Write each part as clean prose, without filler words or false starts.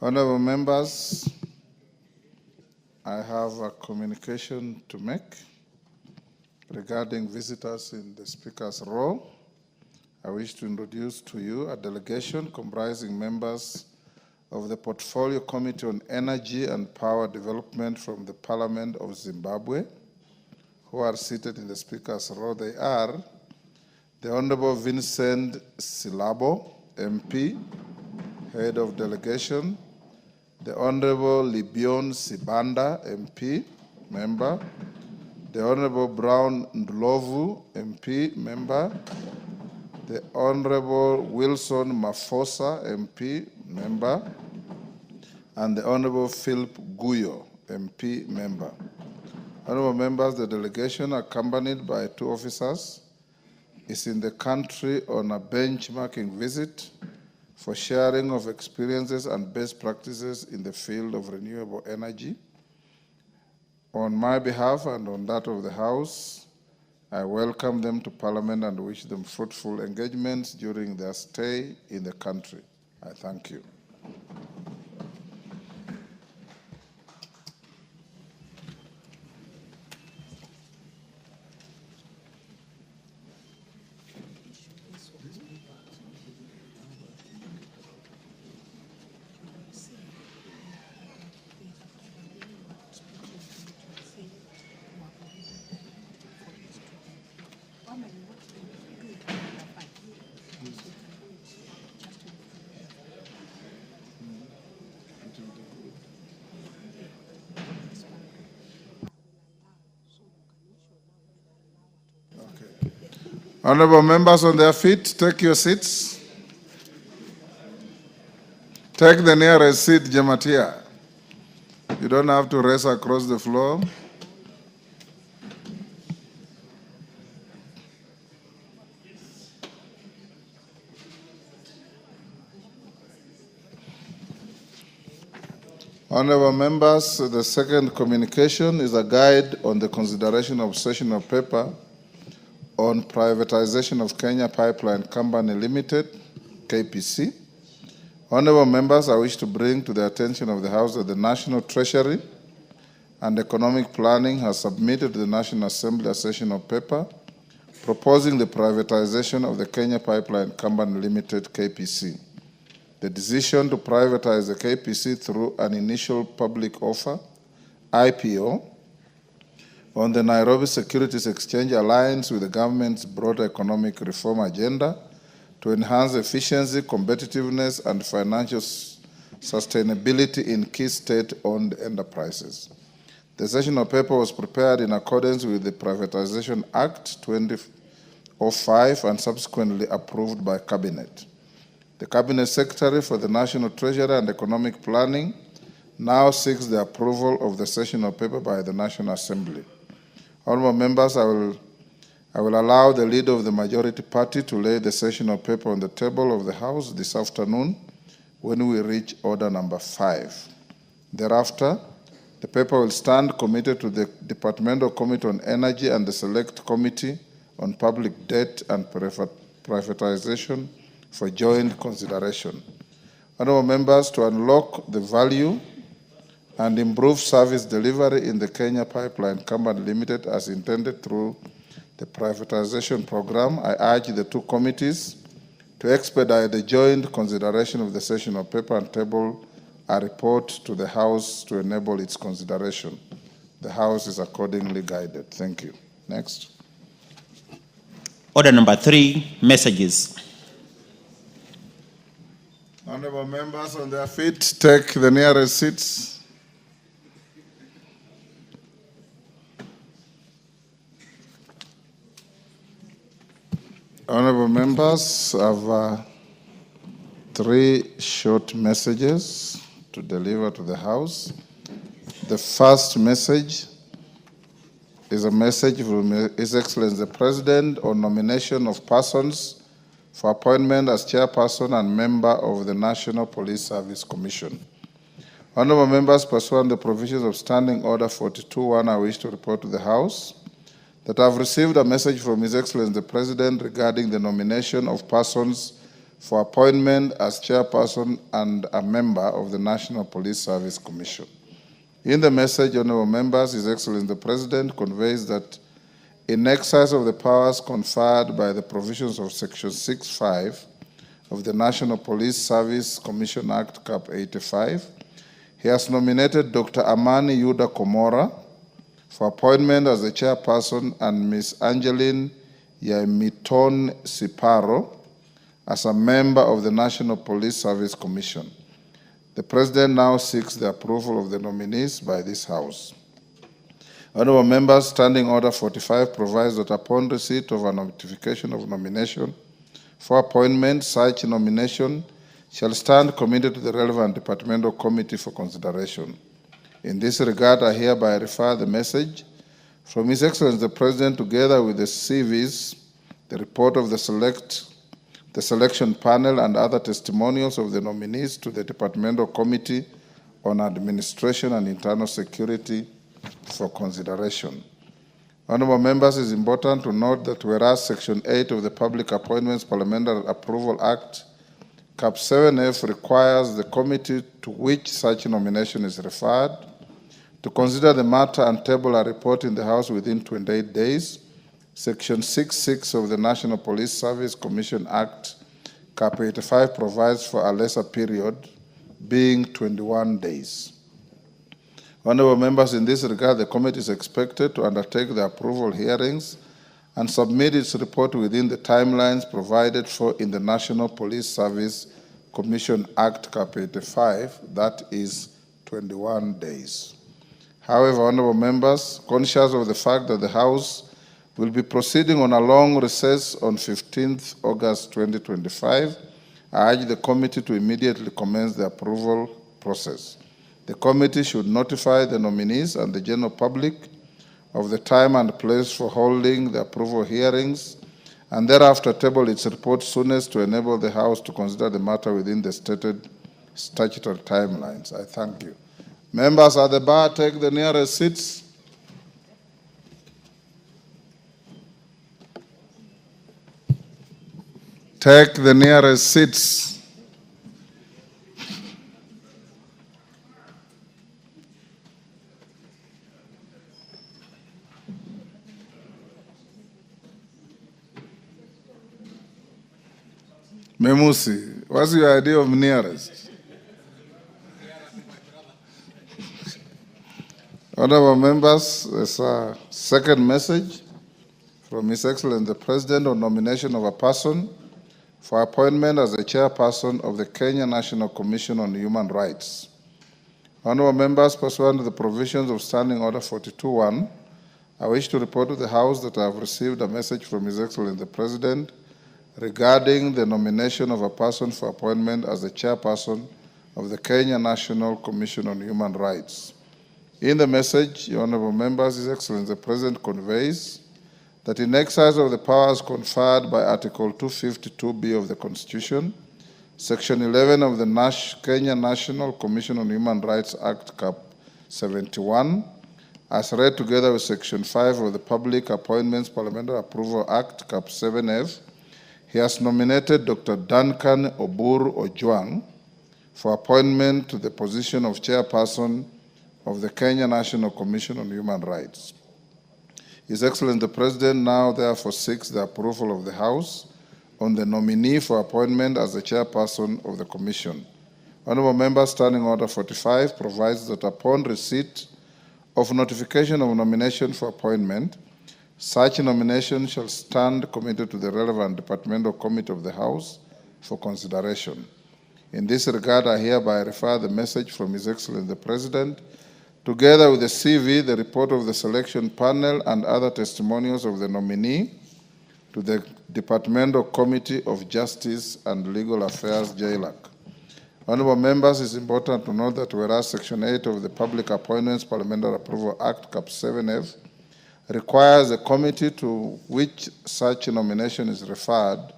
Honorable members, I have a communication to make regarding visitors in the Speaker's row. I wish to introduce to you a delegation comprising members of the Portfolio Committee on Energy and Power Development from the Parliament of Zimbabwe, who are seated in the Speaker's row. They are the Honorable Vincent Silabo, MP, Head of Delegation, the Honorable Libion Sibanda, MP, Member, the Honorable Brown Ndlovu, MP, Member, the Honorable Wilson Mafosa, MP, Member, and the Honorable Philip Guyo, MP, Member. Honorable members, the delegation, accompanied by 2 officers, is in the country on a benchmarking visit for sharing of experiences and best practices in the field of renewable energy. On my behalf and on that of the House, I welcome them to Parliament and wish them fruitful engagements during their stay in the country. I thank you. Honorable members on their feet, take your seats. Take the nearest seat, Jamatia. You don't have to race across the floor. Honorable members, the second communication is a guide on the consideration of sessional paper on privatization of Kenya Pipeline Company Limited, KPC. Honorable members, I wish to bring to the attention of the House that the National Treasury and Economic Planning has submitted to the National Assembly a sessional paper proposing the privatization of the Kenya Pipeline Company Limited, KPC. The decision to privatize the KPC through an initial public offer, IPO, on the Nairobi Securities Exchange aligns with the government's broader economic reform agenda to enhance efficiency, competitiveness, and financial sustainability in key state-owned enterprises. The sessional paper was prepared in accordance with the Privatization Act 2005 and subsequently approved by Cabinet. The Cabinet Secretary for the National Treasury and Economic Planning now seeks the approval of the sessional paper by the National Assembly. Honorable members, I will allow the leader of the majority party to lay the sessional paper on the table of the House this afternoon when we reach order number 5. Thereafter, the paper will stand committed to the Departmental Committee on Energy and the Select Committee on Public Debt and Privatization for joint consideration. Honorable members, to unlock the value and improve service delivery in the Kenya Pipeline Company Limited as intended through the privatization program, I urge the 2 committees to expedite the joint consideration of the sessional paper and table a report to the House to enable its consideration. The House is accordingly guided. Thank you. Next. Order number 3, messages. Honorable members on their feet, take the nearest seats. Honorable members, I have 3 short messages to deliver to the House. The first message is a message from His Excellency the President on nomination of persons for appointment as chairperson and member of the National Police Service Commission. Honorable members, pursuant to the provisions of Standing Order 42.1, I wish to report to the House that I have received a message from His Excellency the President regarding the nomination of persons for appointment as chairperson and a member of the National Police Service Commission. In the message, honorable members, His Excellency the President conveys that in exercise of the powers conferred by the provisions of Section 6(5) of the National Police Service Commission Act, Cap 85, he has nominated Dr. Amani Yuda Komora for appointment as the chairperson and Ms. Angeline Yamiton Siparo as a member of the National Police Service Commission. The President now seeks the approval of the nominees by this House. Honorable members, Standing Order 45 provides that upon receipt of a notification of nomination for appointment, such nomination shall stand committed to the relevant departmental committee for consideration. In this regard, I hereby refer the message from His Excellency the President together with the CVs, the report of the selection panel and other testimonials of the nominees to the Departmental Committee on Administration and Internal Security for consideration. Honorable members, it is important to note that whereas Section 8 of the Public Appointments Parliamentary Approval Act, Cap 7F, requires the committee to which such nomination is referred to consider the matter and table a report in the House within 28 days, Section 6(6) of the National Police Service Commission Act, Cap 85, provides for a lesser period, being 21 days. Honorable members, in this regard, the committee is expected to undertake the approval hearings and submit its report within the timelines provided for in the National Police Service Commission Act, Cap 85, that is 21 days. However, honorable members, conscious of the fact that the House will be proceeding on a long recess on 15th August 2025, I urge the committee to immediately commence the approval process. The committee should notify the nominees and the general public of the time and place for holding the approval hearings, and thereafter table its report soonest to enable the House to consider the matter within the stated statutory timelines. I thank you. Members at the bar, take the nearest seats. Take the nearest seats. Memusi, what's your idea of nearest? Honorable members, there's a second message from His Excellency the President on nomination of a person for appointment as the chairperson of the Kenya National Commission on Human Rights. Honorable members, pursuant to the provisions of Standing Order 42.1, I wish to report to the House that I have received a message from His Excellency the President regarding the nomination of a person for appointment as the chairperson of the Kenya National Commission on Human Rights. In the message, honorable members, His Excellency the President conveys that in exercise of the powers conferred by Article 252B of the Constitution, Section 11 of the Kenya National Commission on Human Rights Act, Cap 71, as read together with Section 5 of the Public Appointments Parliamentary Approval Act, Cap 7F, he has nominated Dr. Duncan Obur Ojwang for appointment to the position of chairperson of the Kenya National Commission on Human Rights. His Excellency the President now therefore seeks the approval of the House on the nominee for appointment as the chairperson of the Commission. Honorable members, Standing Order 45 provides that upon receipt of notification of nomination for appointment, such nomination shall stand committed to the relevant departmental committee of the House for consideration. In this regard, I hereby refer the message from His Excellency the President, together with the CV, the report of the selection panel, and other testimonials of the nominee, to the Departmental Committee of Justice and Legal Affairs, JLAC. Honorable members, it is important to note that whereas Section 8 of the Public Appointments Parliamentary Approval Act, Cap 7F, requires the committee to which such nomination is referred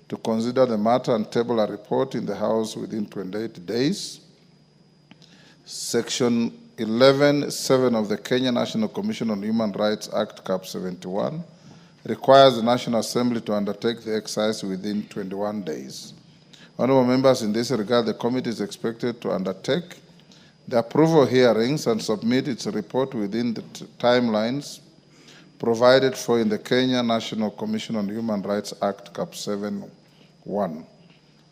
to consider the matter and table a report in the House within 28 days, Section 11(7) of the Kenya National Commission on Human Rights Act, Cap 71, requires the National Assembly to undertake the exercise within 21 days. Honorable members, in this regard, the committee is expected to undertake the approval hearings and submit its report within the timelines provided for in the Kenya National Commission on Human Rights Act, Cap 7(1).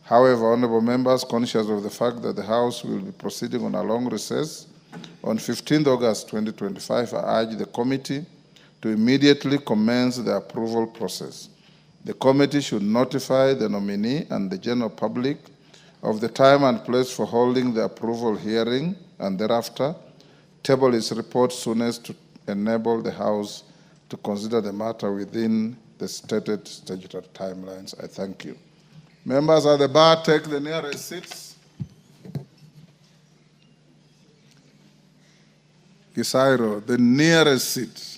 However, honorable members, conscious of the fact that the House will be proceeding on a long recess on 15th August 2025, I urge the committee to immediately commence the approval process. The committee should notify the nominee and the general public of the time and place for holding the approval hearing, and thereafter table its report soonest to enable the House to consider the matter within the stated statutory timelines. I thank you. Members at the bar, take the nearest seats. Kisairo, the nearest seat.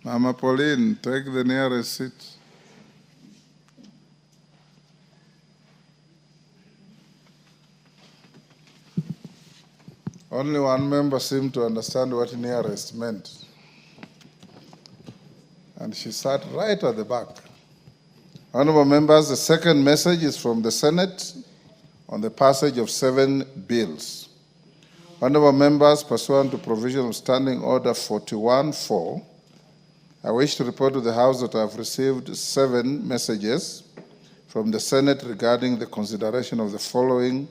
Mama Pauline, take the nearest seat. Only one member seemed to understand what nearest meant. And she sat right at the back. Honorable members, the second message is from the Senate on the passage of 7 bills. Honorable members, pursuant to provision of Standing Order 41-4, I wish to report to the House that I have received 7 messages from the Senate regarding the consideration of the following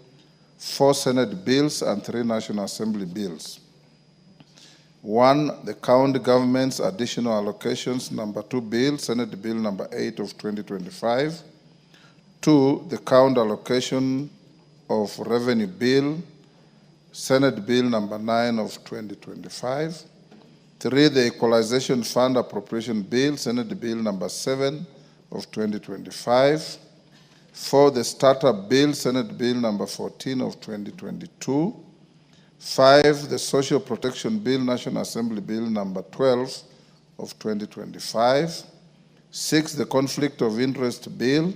4 Senate bills and 3 National Assembly bills. 1, the County Government's Additional Allocations Number 2 Bill, Senate Bill Number 8 of 2025. 2, the County Allocation of Revenue Bill, Senate Bill Number 9 of 2025. 3, the Equalization Fund Appropriation Bill, Senate Bill Number 7 of 2025. 4, the Startup Bill, Senate Bill Number 14 of 2022. 5, the Social Protection Bill, National Assembly Bill Number 12 of 2025. 6, the Conflict of Interest Bill,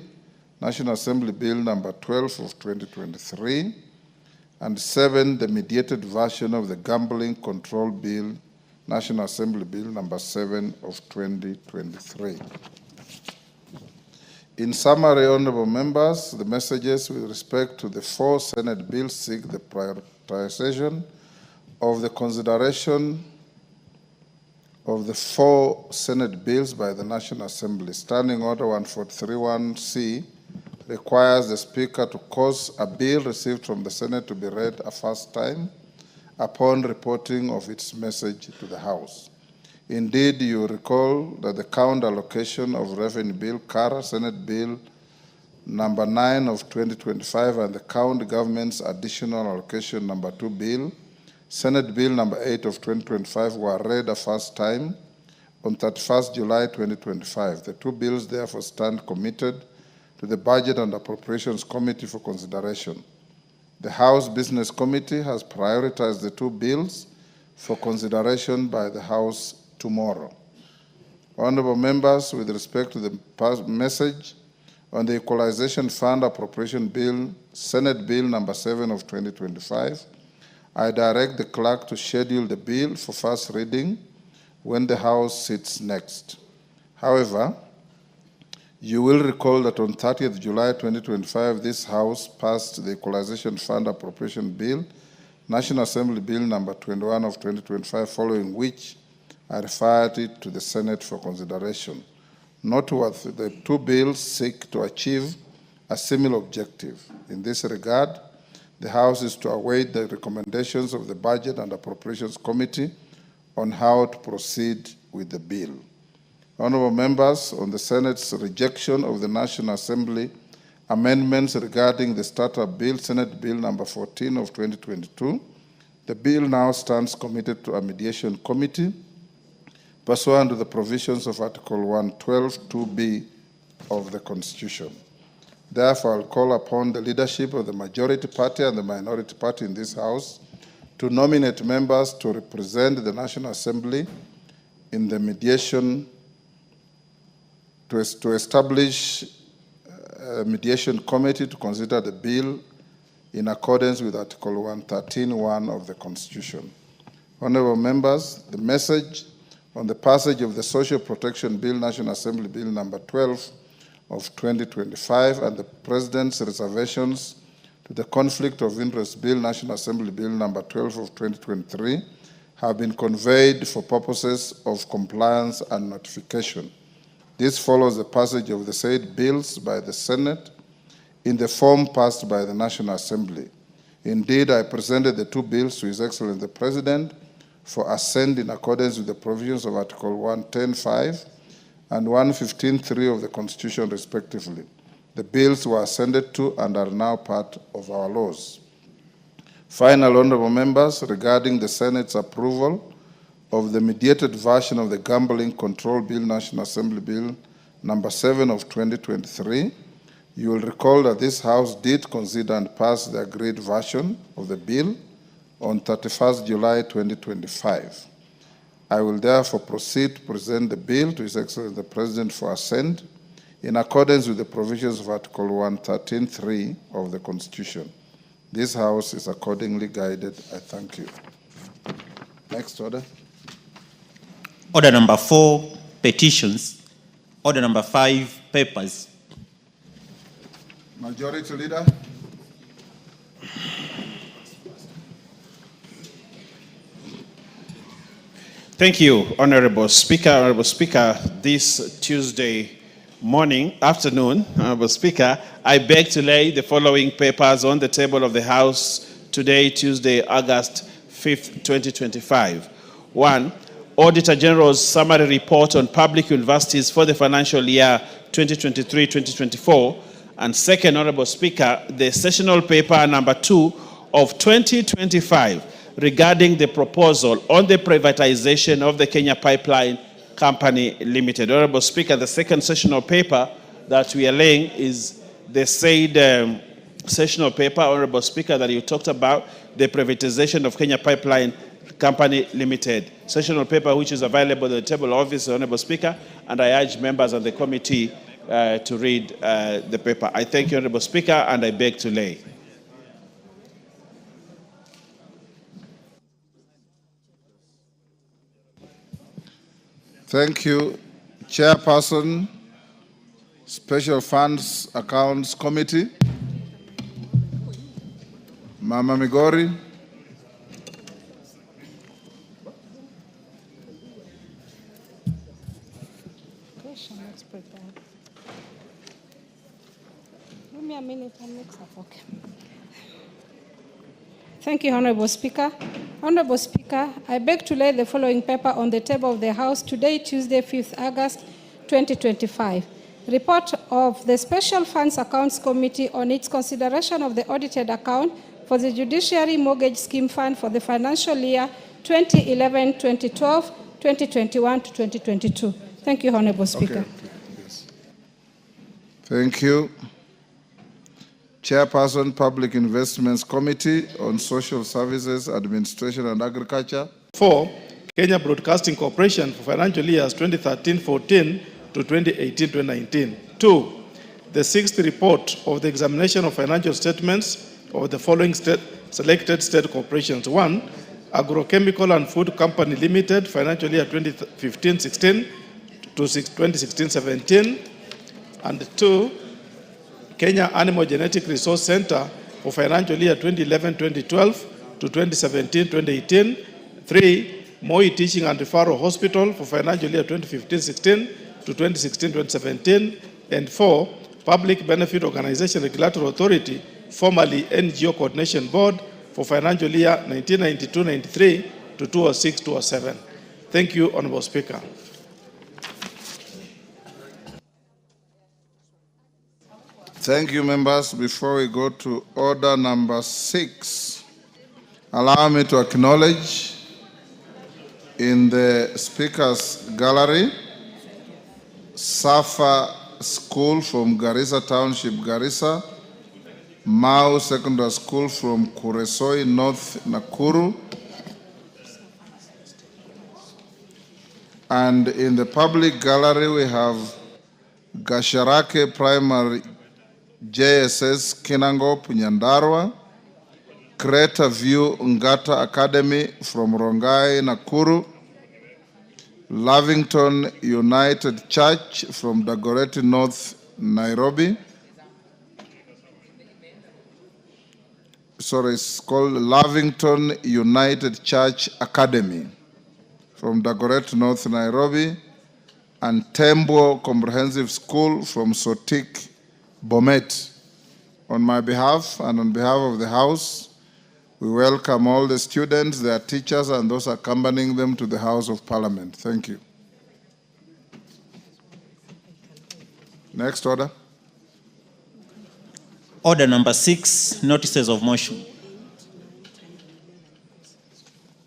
National Assembly Bill Number 12 of 2023. And 7, the mediated version of the Gambling Control Bill, National Assembly Bill Number 7 of 2023. In summary, honorable members, the messages with respect to the 4 Senate bills seek the prioritization of the consideration of the 4 Senate bills by the National Assembly. Standing Order 1431C requires the Speaker to cause a bill received from the Senate to be read a first time upon reporting of its message to the House. Indeed, you recall that the County Allocation of Revenue Bill, CARA, Senate Bill Number 9 of 2025, and the County Government's Additional Allocation Number 2 Bill, Senate Bill Number 8 of 2025, were read a first time on 31st July 2025. The 2 bills therefore stand committed to the Budget and Appropriations Committee for consideration. The House Business Committee has prioritized the 2 bills for consideration by the House tomorrow. Honorable members, with respect to the message on the Equalization Fund Appropriation Bill, Senate Bill Number 7 of 2025, I direct the clerk to schedule the bill for first reading when the House sits next. However, you will recall that on 30th July 2025, this House passed the Equalization Fund Appropriation Bill, National Assembly Bill Number 21 of 2025, following which I referred it to the Senate for consideration. Noteworthy, the 2 bills seek to achieve a similar objective. In this regard, the House is to await the recommendations of the Budget and Appropriations Committee on how to proceed with the bill. Honorable members, on the Senate's rejection of the National Assembly amendments regarding the Startup Bill, Senate Bill Number 14 of 2022, the bill now stands committed to a mediation committee pursuant to the provisions of Article 112(2)(b) of the Constitution. Therefore, I'll call upon the leadership of the majority party and the minority party in this House to nominate members to represent the National Assembly in the mediation, to establish a mediation committee to consider the bill in accordance with Article 113(1) of the Constitution. Honorable members, the message on the passage of the Social Protection Bill, National Assembly Bill number 12 of 2025, and the President's reservations to the Conflict of Interest Bill, National Assembly Bill number 12 of 2023, have been conveyed for purposes of compliance and notification. This follows the passage of the said bills by the Senate in the form passed by the National Assembly. Indeed, I presented the two bills to His Excellency the President for assent in accordance with the provisions of Article 110(5) and 115(3) of the Constitution, respectively. The bills were assented to and are now part of our laws. Final honorable members, regarding the Senate's approval of the mediated version of the Gambling Control Bill, National Assembly Bill number 7 of 2023, you will recall that this House did consider and pass the agreed version of the bill on 31st July 2025. I will therefore proceed to present the bill to His Excellency the President for assent in accordance with the provisions of Article 113(3) of the Constitution. This House is accordingly guided. I thank you. Next order. Order number 4, petitions. Order number 5, papers. Majority Leader. Thank you, Honorable Speaker. Honorable Speaker, this Tuesday afternoon, Honorable Speaker, I beg to lay the following papers on the table of the House today, Tuesday, August 5th, 2025. 1. Auditor General's summary report on public universities for the financial year 2023-2024. And second, Honorable Speaker, the sessional paper number 2 of 2025 regarding the proposal on the privatization of the Kenya Pipeline Company Limited. Honorable Speaker, the second sessional paper that we are laying is the said sessional paper, Honorable Speaker, that you talked about, the privatization of Kenya Pipeline Company Limited. Sessional paper which is available at the table of office, Honorable Speaker, and I urge members of the committee to read the paper. I thank you, Honorable Speaker, and I beg to lay. Thank you. Chairperson, Special Funds Accounts Committee, Mama Migori. Give me a minute and mix up, okay. Thank you, Honorable Speaker. Honorable Speaker, I beg to lay the following paper on the table of the House today, Tuesday, 5th August, 2025. Report of the Special Funds Accounts Committee on its consideration of the audited account for the Judiciary Mortgage Scheme Fund for the financial year 2011-2012, 2021 to 2022. Thank you, Honorable Speaker. Okay. Yes. Thank you. Chairperson, Public Investments Committee on Social Services, Administration and Agriculture. 4. Kenya Broadcasting Corporation for financial years 2013-14 to 2018-2019. 2. The 6th report of the examination of financial statements of the following selected state corporations. 1. Agrochemical and Food Company Limited, financial year 2015-16 to 2016-17. And 2. Kenya Animal Genetic Resource Center for financial year 2011-2012 to 2017-2018. 3. Moi Teaching and Referral Hospital for financial year 2015-16 to 2016-2017. And 4. Public Benefit Organization Regulatory Authority, formerly NGO Coordination Board, for financial year 1992-93 to 2006-2007. Thank you, Honorable Speaker. Thank you, members. Before we go to order number 6, allow me to acknowledge in the Speaker's Gallery, Safa School from Garissa Township, Garissa, Mau Secondary School from Kuresoi, North Nakuru, and in the public gallery we have Gasharake Primary JSS Kinangop, Nyandarua, Creta View Ngata Academy from Rongai, Nakuru, Lavington United Church from Dagoretti North, Nairobi. Sorry, it's called Lavington United Church Academy from Dagoretti North, Nairobi, and Tembo Comprehensive School from Sotik, Bomet. On my behalf and on behalf of the House, we welcome all the students, their teachers, and those accompanying them to the House of Parliament. Thank you. Next order. Order number 6, notices of motion.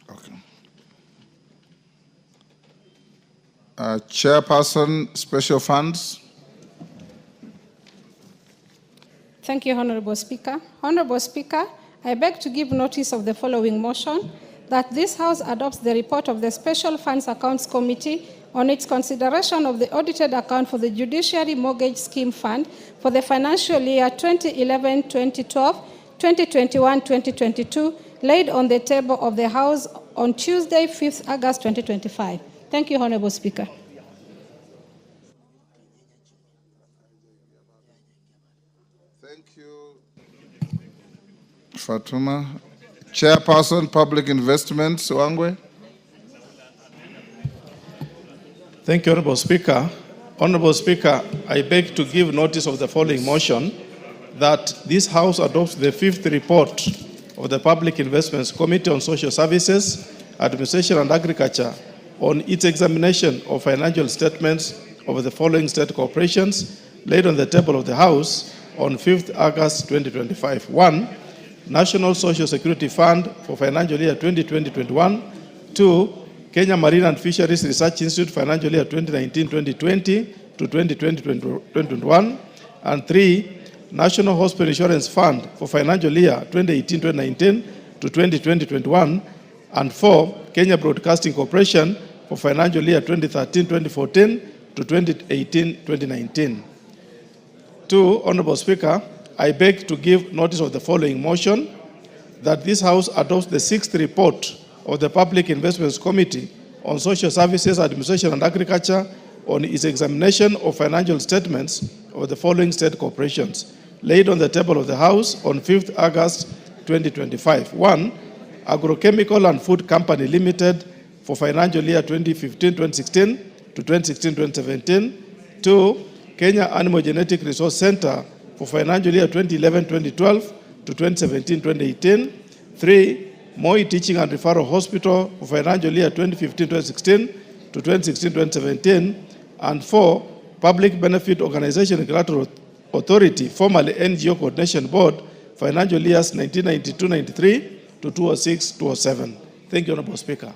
Okay. Chairperson, Special Funds. Thank you, Honorable Speaker. Honorable Speaker, I beg to give notice of the following motion, that this House adopts the report of the Special Funds Accounts Committee on its consideration of the audited account for the Judiciary Mortgage Scheme Fund for the financial year 2011-2012, 2021-2022, laid on the table of the House on Tuesday, 5th August 2025. Thank you, Honorable Speaker. Thank you, Fatuma. Chairperson, Public Investments, Wangwe. Thank you, Honorable Speaker. Honorable Speaker, I beg to give notice of the following motion, that this House adopts the 5th report of the Public Investments Committee on Social Services, Administration and Agriculture on its examination of financial statements of the following state corporations laid on the table of the House on 5th August 2025. 1. National Social Security Fund for financial year 2020-21. 2. Kenya Marine and Fisheries Research Institute financial year 2019-2020 to 2020-2021. And 3. National Hospital Insurance Fund for financial year 2018-2019 to 2020-21. And 4. Kenya Broadcasting Corporation for financial year 2013-2014 to 2018-2019. 2. Honorable Speaker, I beg to give notice of the following motion, that this House adopts the 6th report of the Public Investments Committee on Social Services, Administration and Agriculture on its examination of financial statements of the following state corporations, laid on the table of the House on 5th August 2025. 1. Agrochemical and Food Company Limited for financial year 2015-2016 to 2016-2017. 2. Kenya Animal Genetic Resource Center for financial year 2011-2012 to 2017-2018. 3. Moi Teaching and Referral Hospital for financial year 2015-2016 to 2016-2017. And 4. Public Benefit Organization Regulatory Authority, formerly NGO Coordination Board, financial years 1992-93 to 2006-2007. Thank you, Honorable Speaker.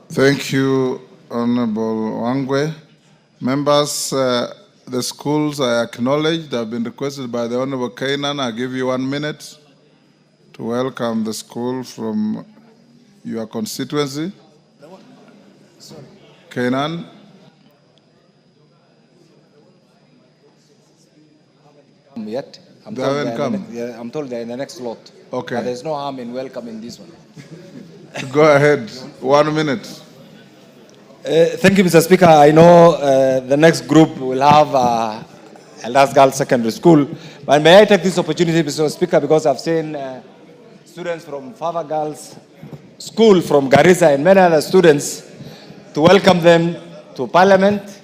Thank you, Honorable Wangwe. Members, the schools I acknowledge have been requested by the Honorable Kainan. I give you 1 minute to welcome the school from your constituency. Kainan. Yet. They haven't come. I'm told they're in the next lot. Okay. But there's no harm in welcoming this one. Go ahead. 1 minute. Thank you, Mr. Speaker. I know the next group will have Elders Girls Secondary School. But may I take this opportunity, Mr. Speaker, because I've seen students from Fava Girls School from Garissa and many other students, to welcome them to Parliament.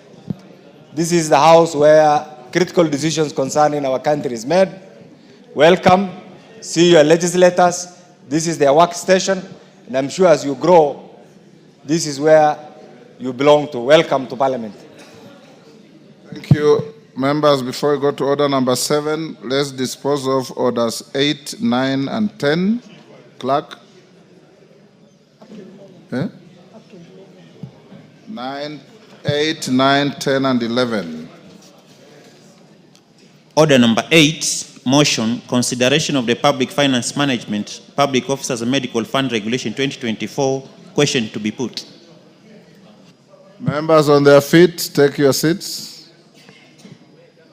This is the house where critical decisions concerning our country is made. Welcome. See your legislators. This is their workstation. And I'm sure as you grow, this is where you belong to. Welcome to Parliament. Thank you. Members, before we go to order number 7, let's dispose of orders 8, 9, and 10. Clerk. 9, 8, 9, 10, and 11. Order number 8, motion, consideration of the Public Finance Management, Public Officers and Medical Fund Regulation 2024, question to be put. Members on their feet, take your seats.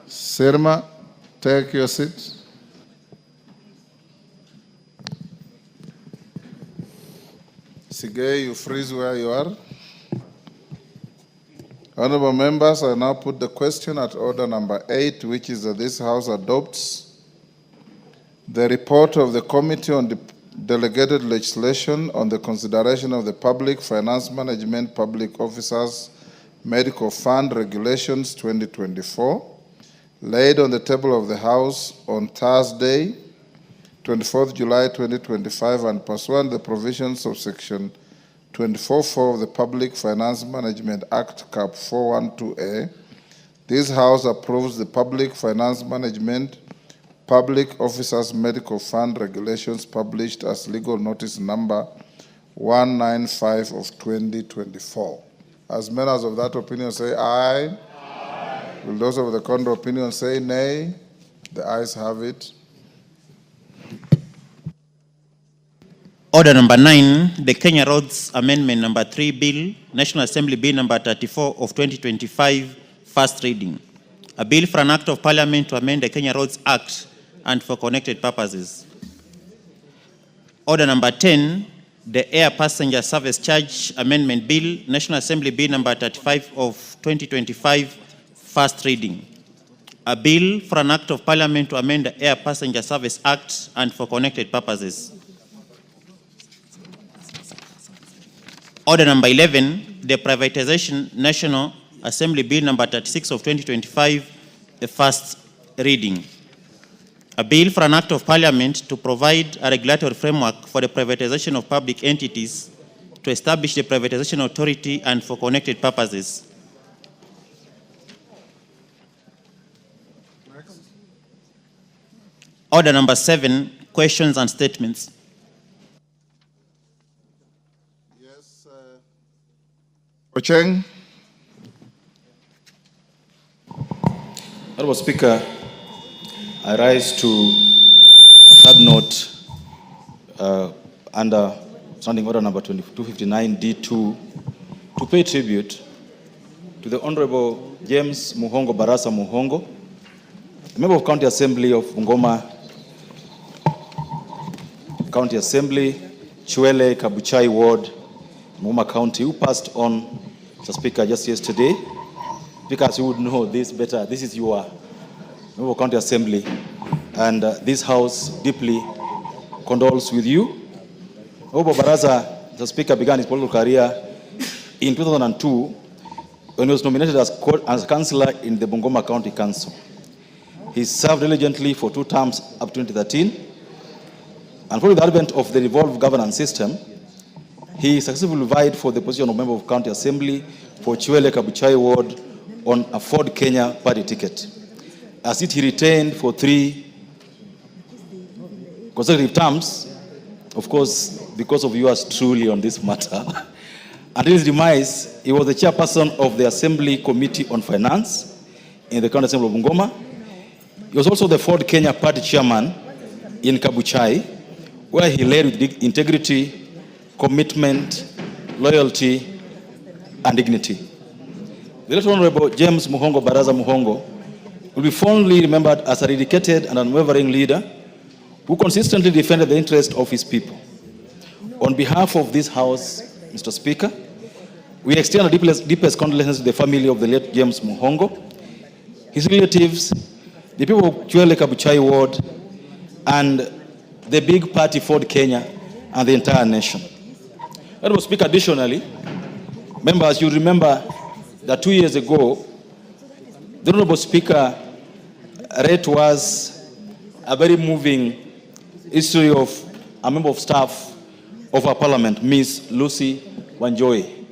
Sirma, take your seat. Sige, you freeze where you are. Honorable members, I now put the question at order number 8, which is that this House adopts the report of the Committee on Delegated Legislation on the consideration of the Public Finance Management Public Officers Medical Fund Regulations 2024, laid on the table of the House on Thursday, 24th July 2025, and pursuant to the provisions of Section 24(4) of the Public Finance Management Act, Cap 412A, this House approves the Public Finance Management Public Officers Medical Fund Regulations published as legal notice number 195 of 2024. As members of that opinion say aye. Aye. Will those of the contrary opinion say nay? The ayes have it. Order number 9, the Kenya Roads Amendment number 3 Bill, National Assembly Bill number 34 of 2025, first reading. A bill for an act of parliament to amend the Kenya Roads Act and for connected purposes. Order number 10, the Air Passenger Service Charge Amendment Bill, National Assembly Bill number 35 of 2025, first reading. A bill for an act of parliament to amend the Air Passenger Service Act and for connected purposes. Order number 11, the Privatization National Assembly Bill number 36 of 2025, the first reading. A bill for an act of parliament to provide a regulatory framework for the privatization of public entities, to establish the privatization authority and for connected purposes. Order number 7, questions and statements. Ocheng. Honorable Speaker, I rise to a third note under Standing Order number 2259 D2 to pay tribute to the Honorable James Muhongo Barasa Muhongo, a member of County Assembly of Bungoma County Assembly, Chwele Kabuchai Ward, Bungoma County, who passed on, Mr. Speaker, just yesterday. Because you would know this better. This is your member of County Assembly, and this House deeply condoles with you. Honorable Baraza, the Speaker, began his political career in 2002 when he was nominated as councillor in the Bungoma County Council. He served diligently for 2 terms up to 2013, and following the advent of the devolved governance system, he successfully vied for the position of member of County Assembly for Chwele Kabuchai Ward on a Ford Kenya party ticket. As it he retained for 3 consecutive terms, of course, because of yours truly on this matter. Until his demise, he was the chairperson of the Assembly Committee on Finance in the County Assembly of Bungoma. He was also the Ford Kenya party chairman in Kabuchai, where he led with integrity, commitment, loyalty, and dignity. The Late Honorable James Muhongo Baraza Muhongo will be fondly remembered as a dedicated and unwavering leader who consistently defended the interests of his people. On behalf of this House, Mr. Speaker, we extend our deepest condolences to the family of the late James Muhongo, his relatives, the people of Chwele Kabuchai Ward, and the big party Ford Kenya, and the entire nation. Honorable Speaker, additionally, members, you remember that 2 years ago, the Honorable Speaker read to us a very moving history of a member of staff of our parliament, Miss Lucy Wanjoy,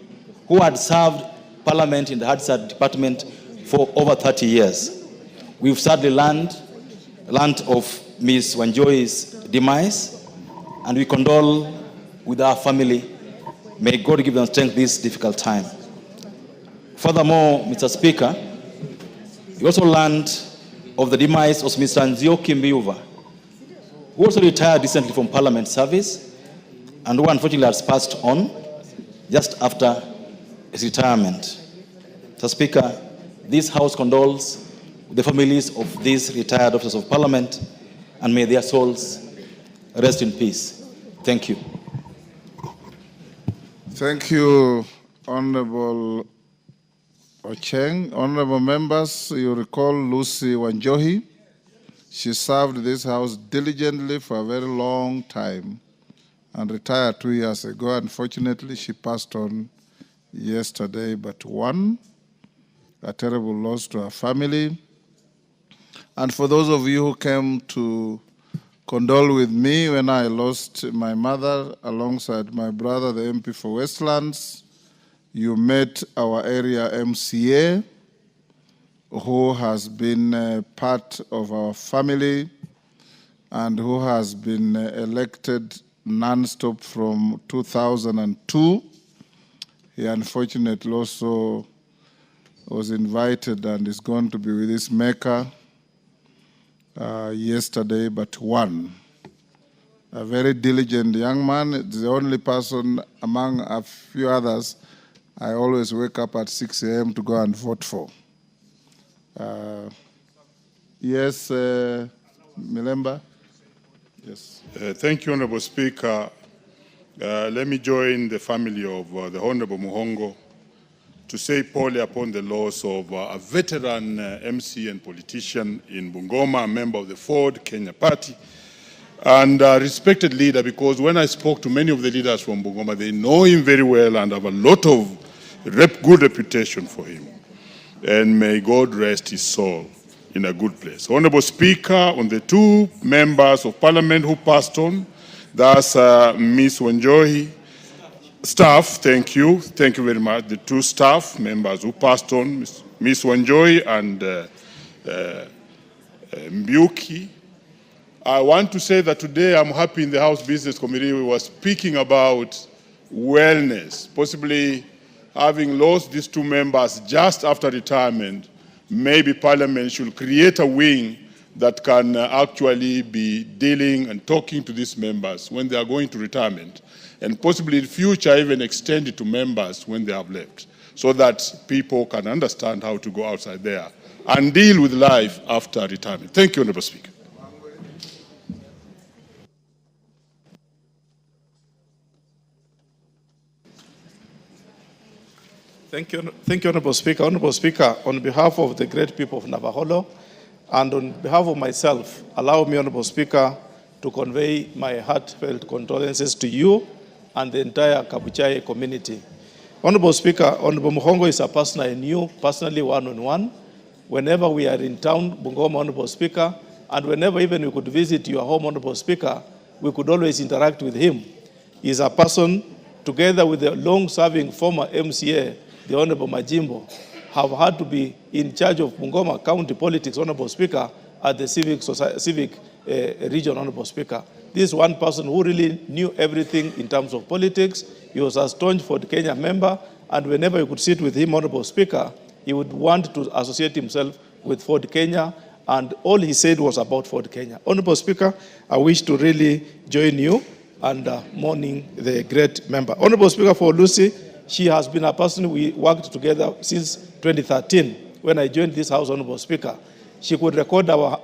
who had served parliament in the Hadsad department for over 30 years. We've sadly learned of Miss Wanjoy's demise, and we condole with our family. May God give them strength this difficult time. Furthermore, Mr. Speaker, we also learned of the demise of Mr. Nzioki Mbiuva, who also retired recently from Parliament service and who unfortunately has passed on just after his retirement. Mr. Speaker, this House condoles with the families of these retired officers of Parliament, and may their souls rest in peace. Thank you. Thank you, Honorable Ocheng. Honorable members, you recall Lucy Wanjohi. She served this house diligently for a very long time and retired 2 years ago. Unfortunately, she passed on yesterday, but one, a terrible loss to her family. And for those of you who came to condole with me when I lost my mother alongside my brother, the MP for Westlands, you met our area MCA, who has been part of our family and who has been elected non-stop from 2002. He unfortunately also was invited and is going to be with his maker yesterday, but one. A very diligent young man. It's the only person among a few others I always wake up at 6 a.m. to go and vote for. Yes, Milemba? Yes. Thank you, Honorable Speaker. Let me join the family of the Honorable Muhongo to say poorly upon the loss of a veteran MC and politician in Bungoma, a member of the Ford Kenya Party, and a respected leader, because when I spoke to many of the leaders from Bungoma, they know him very well and have a lot of good reputation for him. And may God rest his soul in a good place. Honorable Speaker, on the two members of Parliament who passed on, that's Ms. Wanjohi, staff, thank you very much. The two staff members who passed on, Ms. Wanjohi and Mbuki. I want to say that today I'm happy in the House Business Committee we were speaking about wellness, possibly having lost these two members just after retirement. Maybe Parliament should create a wing that can actually be dealing and talking to these members when they are going to retirement, and possibly in future even extend it to members when they have left, so that people can understand how to go outside there and deal with life after retirement. Thank you, Honorable Speaker. Thank you, Honorable Speaker. Honorable Speaker, on behalf of the great people of Navaholo and on behalf of myself, allow me, Honorable Speaker, to convey my heartfelt condolences to you and the entire Kabuchai community. Honorable Speaker, Honorable Muhongo is a person I knew personally one-on-one. Whenever we are in town, Bungoma, Honorable Speaker, and whenever even we could visit your home, Honorable Speaker, we could always interact with him. He is a person, together with the long-serving former MCA, the Honorable Majimbo, have had to be in charge of Bungoma County politics, Honorable Speaker, at the civic region, Honorable Speaker. This is one person who really knew everything in terms of politics. He was a staunch Ford Kenya member, and whenever you could sit with him, Honorable Speaker, he would want to associate himself with Ford Kenya, and all he said was about Ford Kenya. Honorable Speaker, I wish to really join you and mourning the great member. Honorable Speaker, for Lucy, she has been a person we worked together since 2013 when I joined this House, Honorable Speaker. She could record our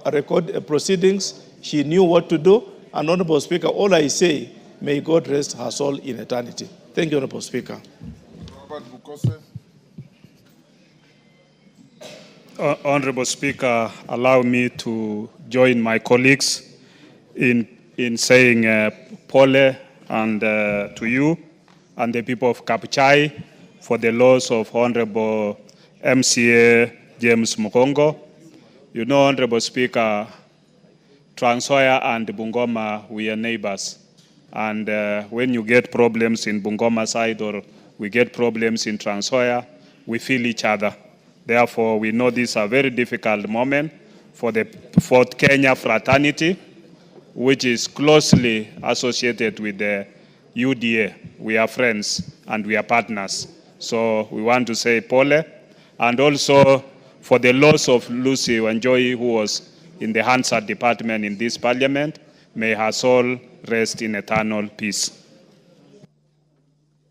proceedings. She knew what to do. And Honorable Speaker, all I say, may God rest her soul in eternity. Thank you, Honorable Speaker. Honorable Speaker, allow me to join my colleagues in saying pole and to you and the people of Kabuchai for the loss of Honorable MCA James Mukongo. You know, Honorable Speaker, Trans Nzoia and Bungoma, we are neighbors. And when you get problems in Bungoma side or we get problems in Trans Nzoia, we feel each other. Therefore, we know this is a very difficult moment for the Ford Kenya fraternity, which is closely associated with the UDA. We are friends and we are partners. So we want to say pole. And also for the loss of Lucy Wanjohi, who was in the Hansard department in this parliament, may her soul rest in eternal peace.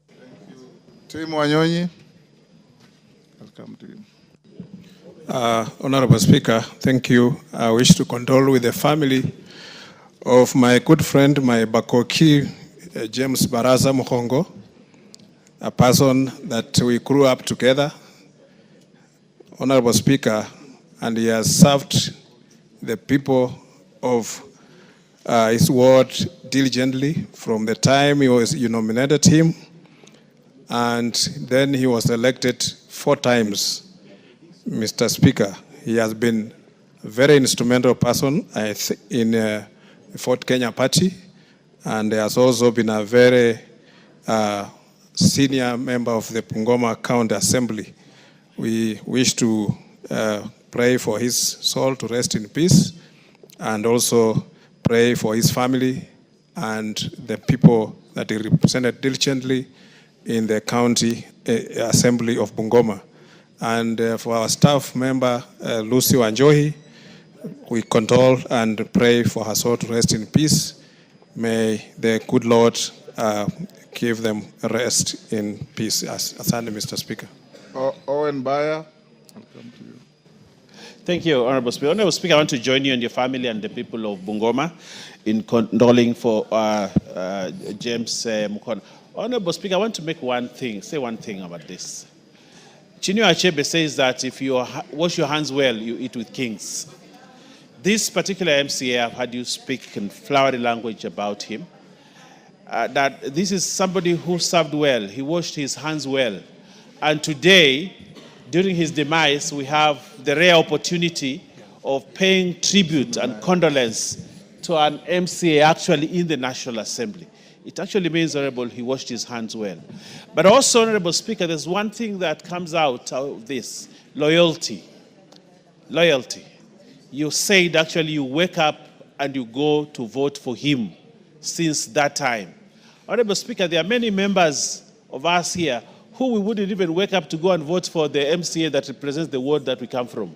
Thank you. Tim Wanyonyi, I'll come to you. Honorable Speaker, thank you. I wish to condole with the family of my good friend, my Bakoki, James Baraza Mukongo, a person that we grew up together. Honorable Speaker, and he has served the people of his ward diligently from the time you nominated him, and then he was elected 4 times. Mr. Speaker, he has been a very instrumental person in the Fort Kenya Party, and he has also been a very senior member of the Bungoma County Assembly. We wish to pray for his soul to rest in peace, and also pray for his family and the people that he represented diligently in the county assembly of Bungoma. And for our staff member, Lucy Wanjohi, we condole and pray for her soul to rest in peace. May the good Lord give them rest in peace. Asante, Mr. Speaker. Owen Bayer, I'll come to you. Thank you, Honorable Speaker. Honorable Speaker, I want to join you and your family and the people of Bungoma in condoling for James Mukono. Honorable Speaker, I want to say one thing about this. Chinua Achebe says that if you wash your hands well, you eat with kings. This particular MCA, I've had you speak in flowery language about him, that this is somebody who served well, he washed his hands well. And today, during his demise, we have the rare opportunity of paying tribute and condolence to an MCA actually in the National Assembly. It actually means, Honorable, he washed his hands well. But also, Honorable Speaker, there's one thing that comes out of this, loyalty. Loyalty. You said actually you wake up and you go to vote for him since that time. Honorable Speaker, there are many members of us here who we wouldn't even wake up to go and vote for the MCA that represents the ward that we come from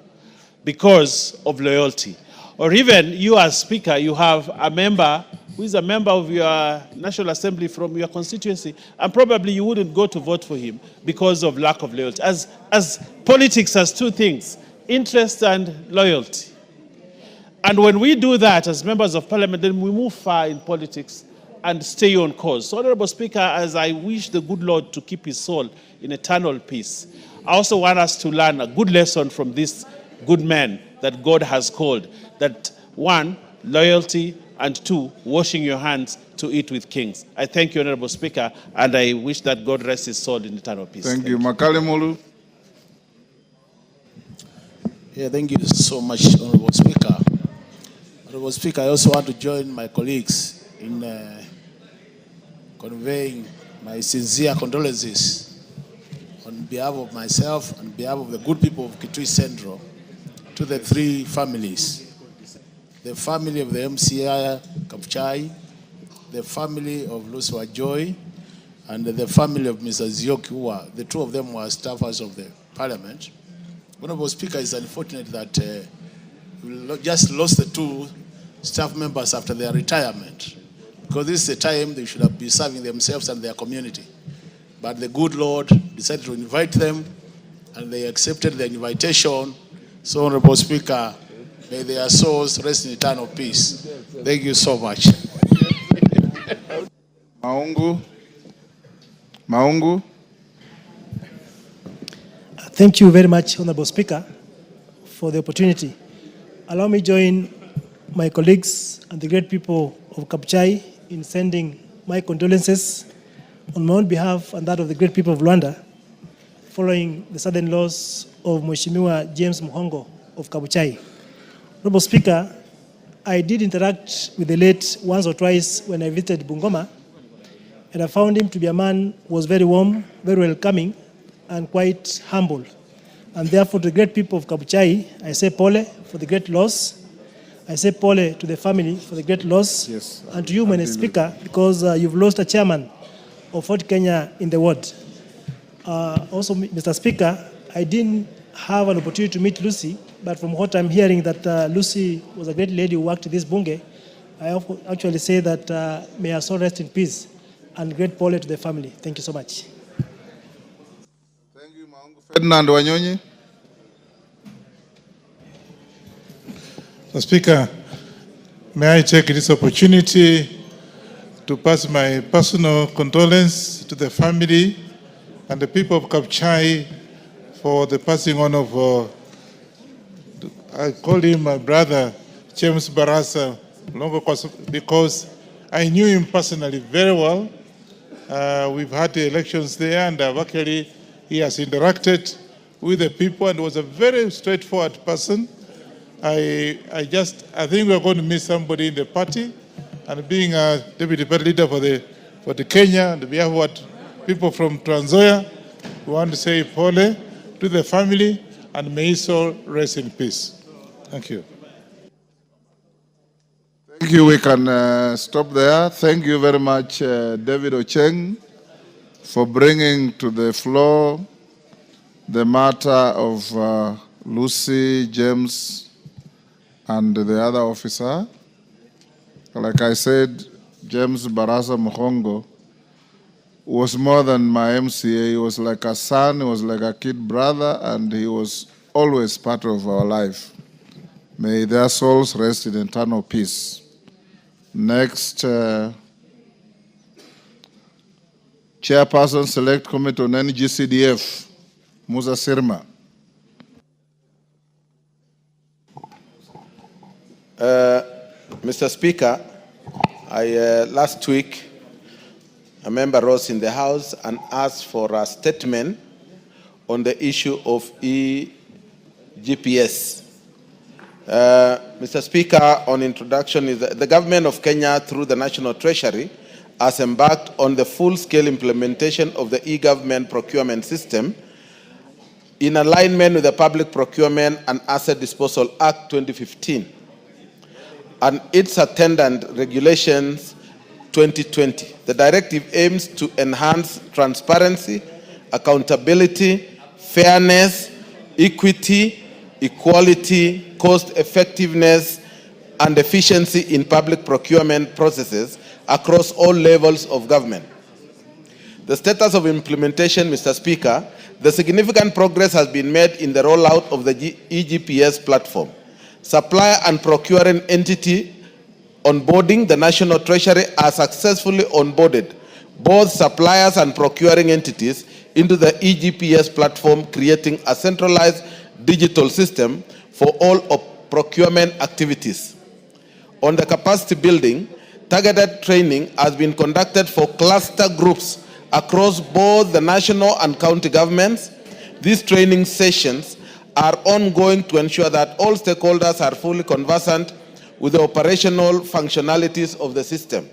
because of loyalty. Or even you as Speaker, you have a member who is a member of your National Assembly from your constituency, and probably you wouldn't go to vote for him because of lack of loyalty. As politics has 2 things, interest and loyalty. And when we do that as members of parliament, then we move far in politics and stay on course. So, Honorable Speaker, as I wish the good Lord to keep his soul in eternal peace, I also want us to learn a good lesson from this good man that God has called. That 1, loyalty, and 2, washing your hands to eat with kings. I thank you, Honorable Speaker, and I wish that God rest his soul in eternal peace. Thank you. Makale Mulu. Yeah, thank you so much, Honorable Speaker. Honorable Speaker, I also want to join my colleagues in conveying my sincere condolences on behalf of myself and on behalf of the good people of Kitui Central to the 3 families. The family of the MCA Kapchai, the family of Luswa Joy, and the family of Mr. Zioki, the 2 of them were staffers of the parliament. Honorable Speaker, it's unfortunate that we just lost the 2 staff members after their retirement, because this is a time they should have been serving themselves and their community. But the good Lord decided to invite them, and they accepted the invitation. So, Honorable Speaker, may their souls rest in eternal peace. Thank you so much. Maungu. Thank you very much, Honorable Speaker, for the opportunity. Allow me to join my colleagues and the great people of Kapchai in sending my condolences on my own behalf and that of the great people of Luanda following the sudden loss of Mheshimiwa James Muhongo of Kabuchai. Honorable Speaker, I did interact with the late once or twice when I visited Bungoma, and I found him to be a man who was very warm, very welcoming, and quite humble. And therefore, to the great people of Kabuchai, I say pole for the great loss. I say pole to the family for the great loss. Yes, and to you, Mr. Speaker, because you've lost a chairman of Fort Kenya in the ward. Also, Mr. Speaker, I didn't have an opportunity to meet Lucy, but from what I'm hearing that Lucy was a great lady who worked in this bunge, I actually say that may her soul rest in peace, and great pole to the family. Thank you so much. Thank you, Maungu. Ferdinand Wanyonyi. Mr. Speaker, may I take this opportunity to pass my personal condolence to the family and the people of Kapchai for the passing on of, I call him my brother, James Barasa, because I knew him personally very well. We've had the elections there, and actually he has interacted with the people and was a very straightforward person. I think we're going to miss somebody in the party, and being a deputy party leader for the Kenya, on behalf of what people from Trans Nzoia, we want to say pole to the family, and may his soul rest in peace. Thank you. Thank you. We can stop there. Thank you very much, David Ocheng, for bringing to the floor the matter of Lucy, James, and the other officer. Like I said, James Barasa Muhongo was more than my MCA. He was like a son, he was like a kid brother, and he was always part of our life. May their souls rest in eternal peace. Next, Chairperson Select Committee on NGCDF, Musa Sirma. Mr. Speaker, last week, a member rose in the House and asked for a statement on the issue of EGPS. Mr. Speaker, on introduction, is the government of Kenya, through the National Treasury, has embarked on the full-scale implementation of the e-government procurement system in alignment with the Public Procurement and Asset Disposal Act 2015 and its attendant regulations 2020. The directive aims to enhance transparency, accountability, fairness, equity, equality, cost effectiveness, and efficiency in public procurement processes across all levels of government. The status of implementation, Mr. Speaker, the significant progress has been made in the rollout of the EGPS platform. Supplier and procuring entity onboarding, the National Treasury has successfully onboarded both suppliers and procuring entities into the EGPS platform, creating a centralized digital system for all procurement activities. On the capacity building, targeted training has been conducted for cluster groups across both the national and county governments. These training sessions are ongoing to ensure that all stakeholders are fully conversant with the operational functionalities of the system.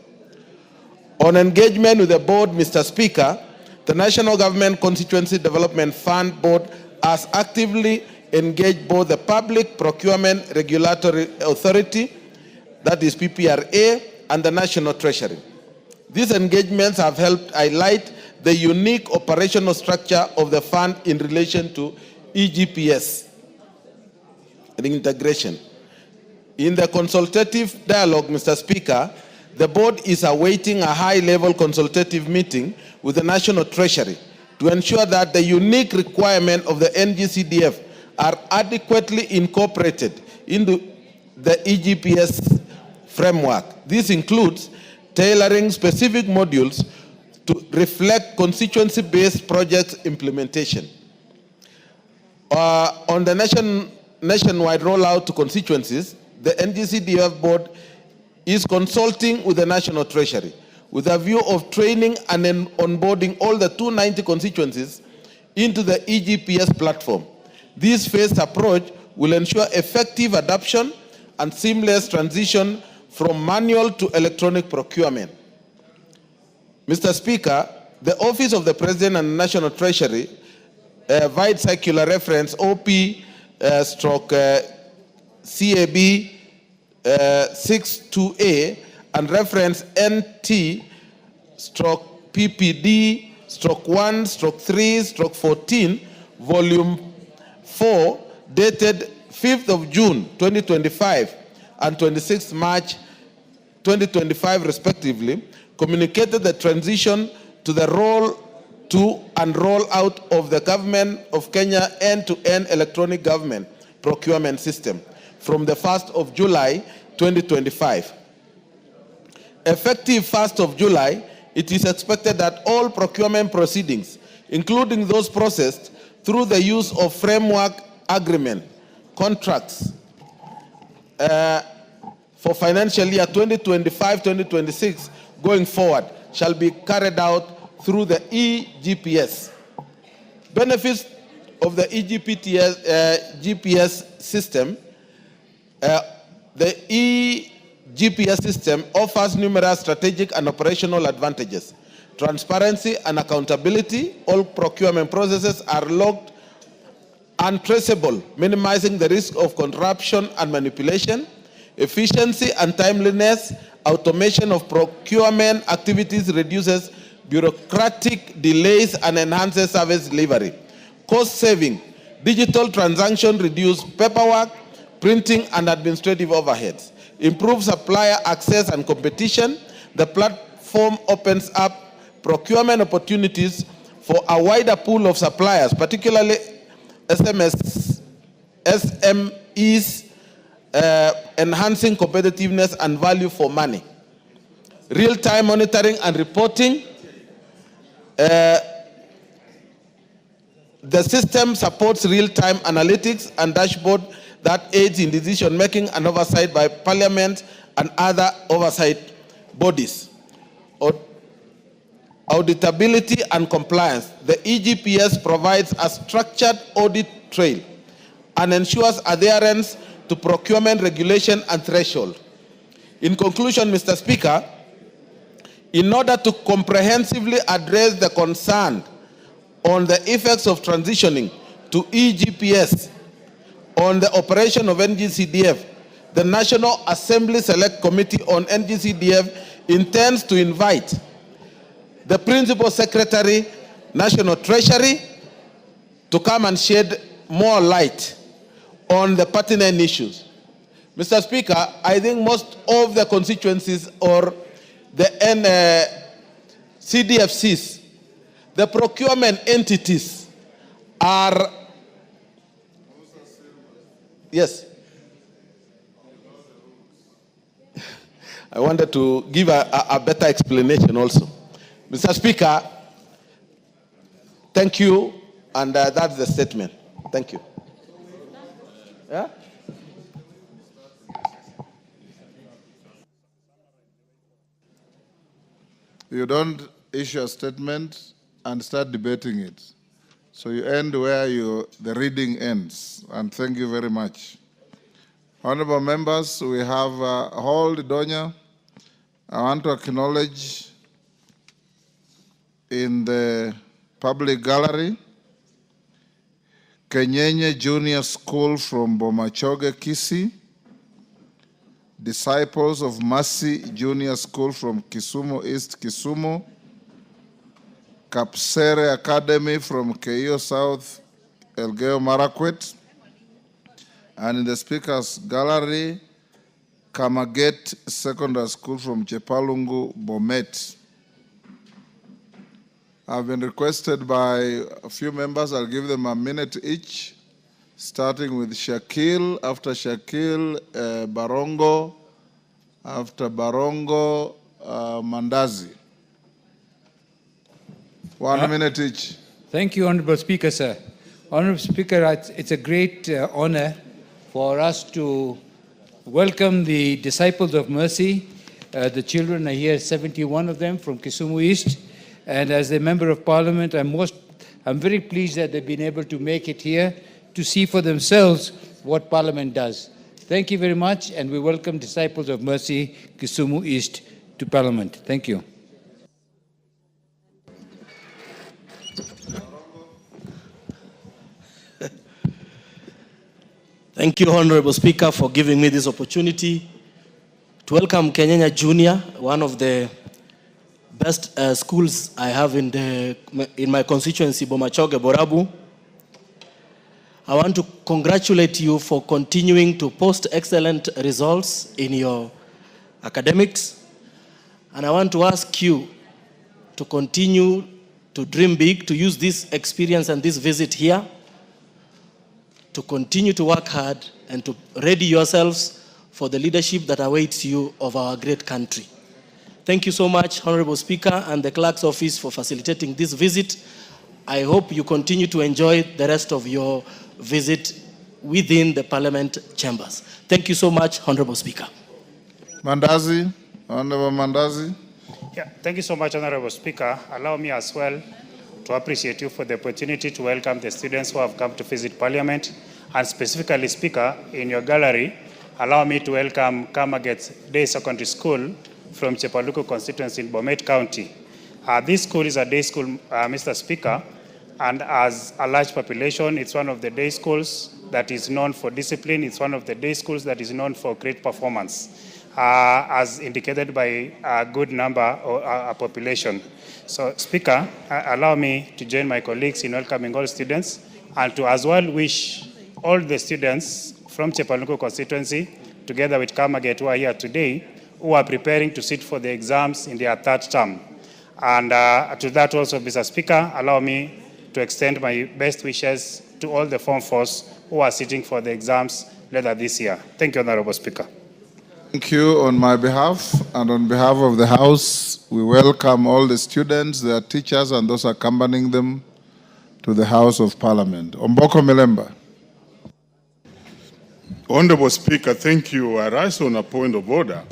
On engagement with the board, Mr. Speaker, the National Government Constituency Development Fund Board has actively engaged both the Public Procurement Regulatory Authority, that is PPRA, and the National Treasury. These engagements have helped highlight the unique operational structure of the fund in relation to EGPS and integration. In the consultative dialogue, Mr. Speaker, the board is awaiting a high-level consultative meeting with the National Treasury to ensure that the unique requirement of the NGCDF are adequately incorporated into the EGPS framework. This includes tailoring specific modules to reflect constituency-based project implementation. On the nationwide rollout to constituencies, the NGCDF board is consulting with the National Treasury with a view of training and onboarding all the 290 constituencies into the EGPS platform. This phased approach will ensure effective adoption and seamless transition from manual to electronic procurement. Mr. Speaker, the Office of the President and National Treasury, via circular reference OP/CAB 62A and reference NT/PPD/1/3/14, volume 4, dated 5th of June 2025 and 26th March 2025 respectively, communicated the transition to the roll to and roll out of the Government of Kenya end-to-end electronic government procurement system from the 1st of July 2025. Effective 1st of July, it is expected that all procurement proceedings, including those processed through the use of framework agreement contracts for financial year 2025-2026 going forward shall be carried out through the eGPS. Benefits of the GPS system. The eGPS system offers numerous strategic and operational advantages. Transparency and accountability. All procurement processes are logged and traceable, minimizing the risk of corruption and manipulation. Efficiency and timeliness. Automation of procurement activities reduces bureaucratic delays and enhances service delivery. Cost saving. Digital transaction reduce paperwork, printing, and administrative overheads. Improve supplier access and competition. The platform opens up procurement opportunities for a wider pool of suppliers, particularly SMEs, enhancing competitiveness and value for money. Real-time monitoring and reporting. The system supports real-time analytics and dashboard that aids in decision-making and oversight by Parliament and other oversight bodies. Auditability and compliance. The eGPS provides a structured audit trail and ensures adherence to procurement regulation and threshold. In conclusion, Mr. Speaker, in order to comprehensively address the concern on the effects of transitioning to eGPS on the operation of NGCDF, the National Assembly Select Committee on NGCDF intends to invite the Principal Secretary, National Treasury, to come and shed more light on the pertinent issues. Mr. Speaker, I think most of the constituencies or the CDFCs, the procurement entities are, yes. I wanted to give a better explanation also. Mr. Speaker, thank you, and that's the statement. Thank you. Yeah? You don't issue a statement and start debating it. So you end where the reading ends. And thank you very much. Honorable members, we have Hold Donya. I want to acknowledge in the public gallery, Kenyenye Junior School from Bomachoge, Kisii, Disciples of Mercy Junior School from Kisumu East, Kisumu, Kapsere Academy from Keio South, Elgeyo Marakwet, and in the Speaker's Gallery, Kamaget Secondary School from Chepalungu, Bomet. I've been requested by a few members. I'll give them a minute each, starting with Shakil. After Shakil, Barongo. After Barongo, Mandazi. 1 minute each. Thank you, Honorable Speaker, sir. Honorable Speaker, it's a great honor for us to welcome the Disciples of Mercy. The children are here, 71 of them from Kisumu East. And as a member of Parliament, I'm very pleased that they've been able to make it here to see for themselves what Parliament does. Thank you very much, and we welcome Disciples of Mercy, Kisumu East, to Parliament. Thank you. Thank you, Honorable Speaker, for giving me this opportunity to welcome Kenyenye Junior, one of the best schools I have in my constituency, Bomachoge, Borabu. I want to congratulate you for continuing to post excellent results in your academics. And I want to ask you to continue to dream big, to use this experience and this visit here to continue to work hard and to ready yourselves for the leadership that awaits you of our great country. Thank you so much, Honorable Speaker, and the Clerk's Office for facilitating this visit. I hope you continue to enjoy the rest of your visit within the Parliament chambers. Thank you so much, Honorable Speaker. Mandazi, Honorable Mandazi. Yeah, thank you so much, Honorable Speaker. Allow me as well to appreciate you for the opportunity to welcome the students who have come to visit Parliament. And specifically, Speaker, in your gallery, allow me to welcome Kamaget Day Secondary School from Chepaluku constituency in Bomet County. This school is a day school, Mr. Speaker, and as a large population, it's one of the day schools that is known for discipline. It's one of the day schools that is known for great performance, as indicated by a good number of our population. So, Speaker, allow me to join my colleagues in welcoming all students and to as well wish all the students from Chepaluku constituency, together with Kamaget who are here today, who are preparing to sit for the exams in their third term. And to that also, Mr. Speaker, allow me to extend my best wishes to all the Form 4s who are sitting for the exams later this year. Thank you, Honorable Speaker. Thank you on my behalf and on behalf of the House. We welcome all the students, their teachers, and those accompanying them to the House of Parliament. Omboko Milemba. Honorable Speaker, thank you. I rise on a point of order.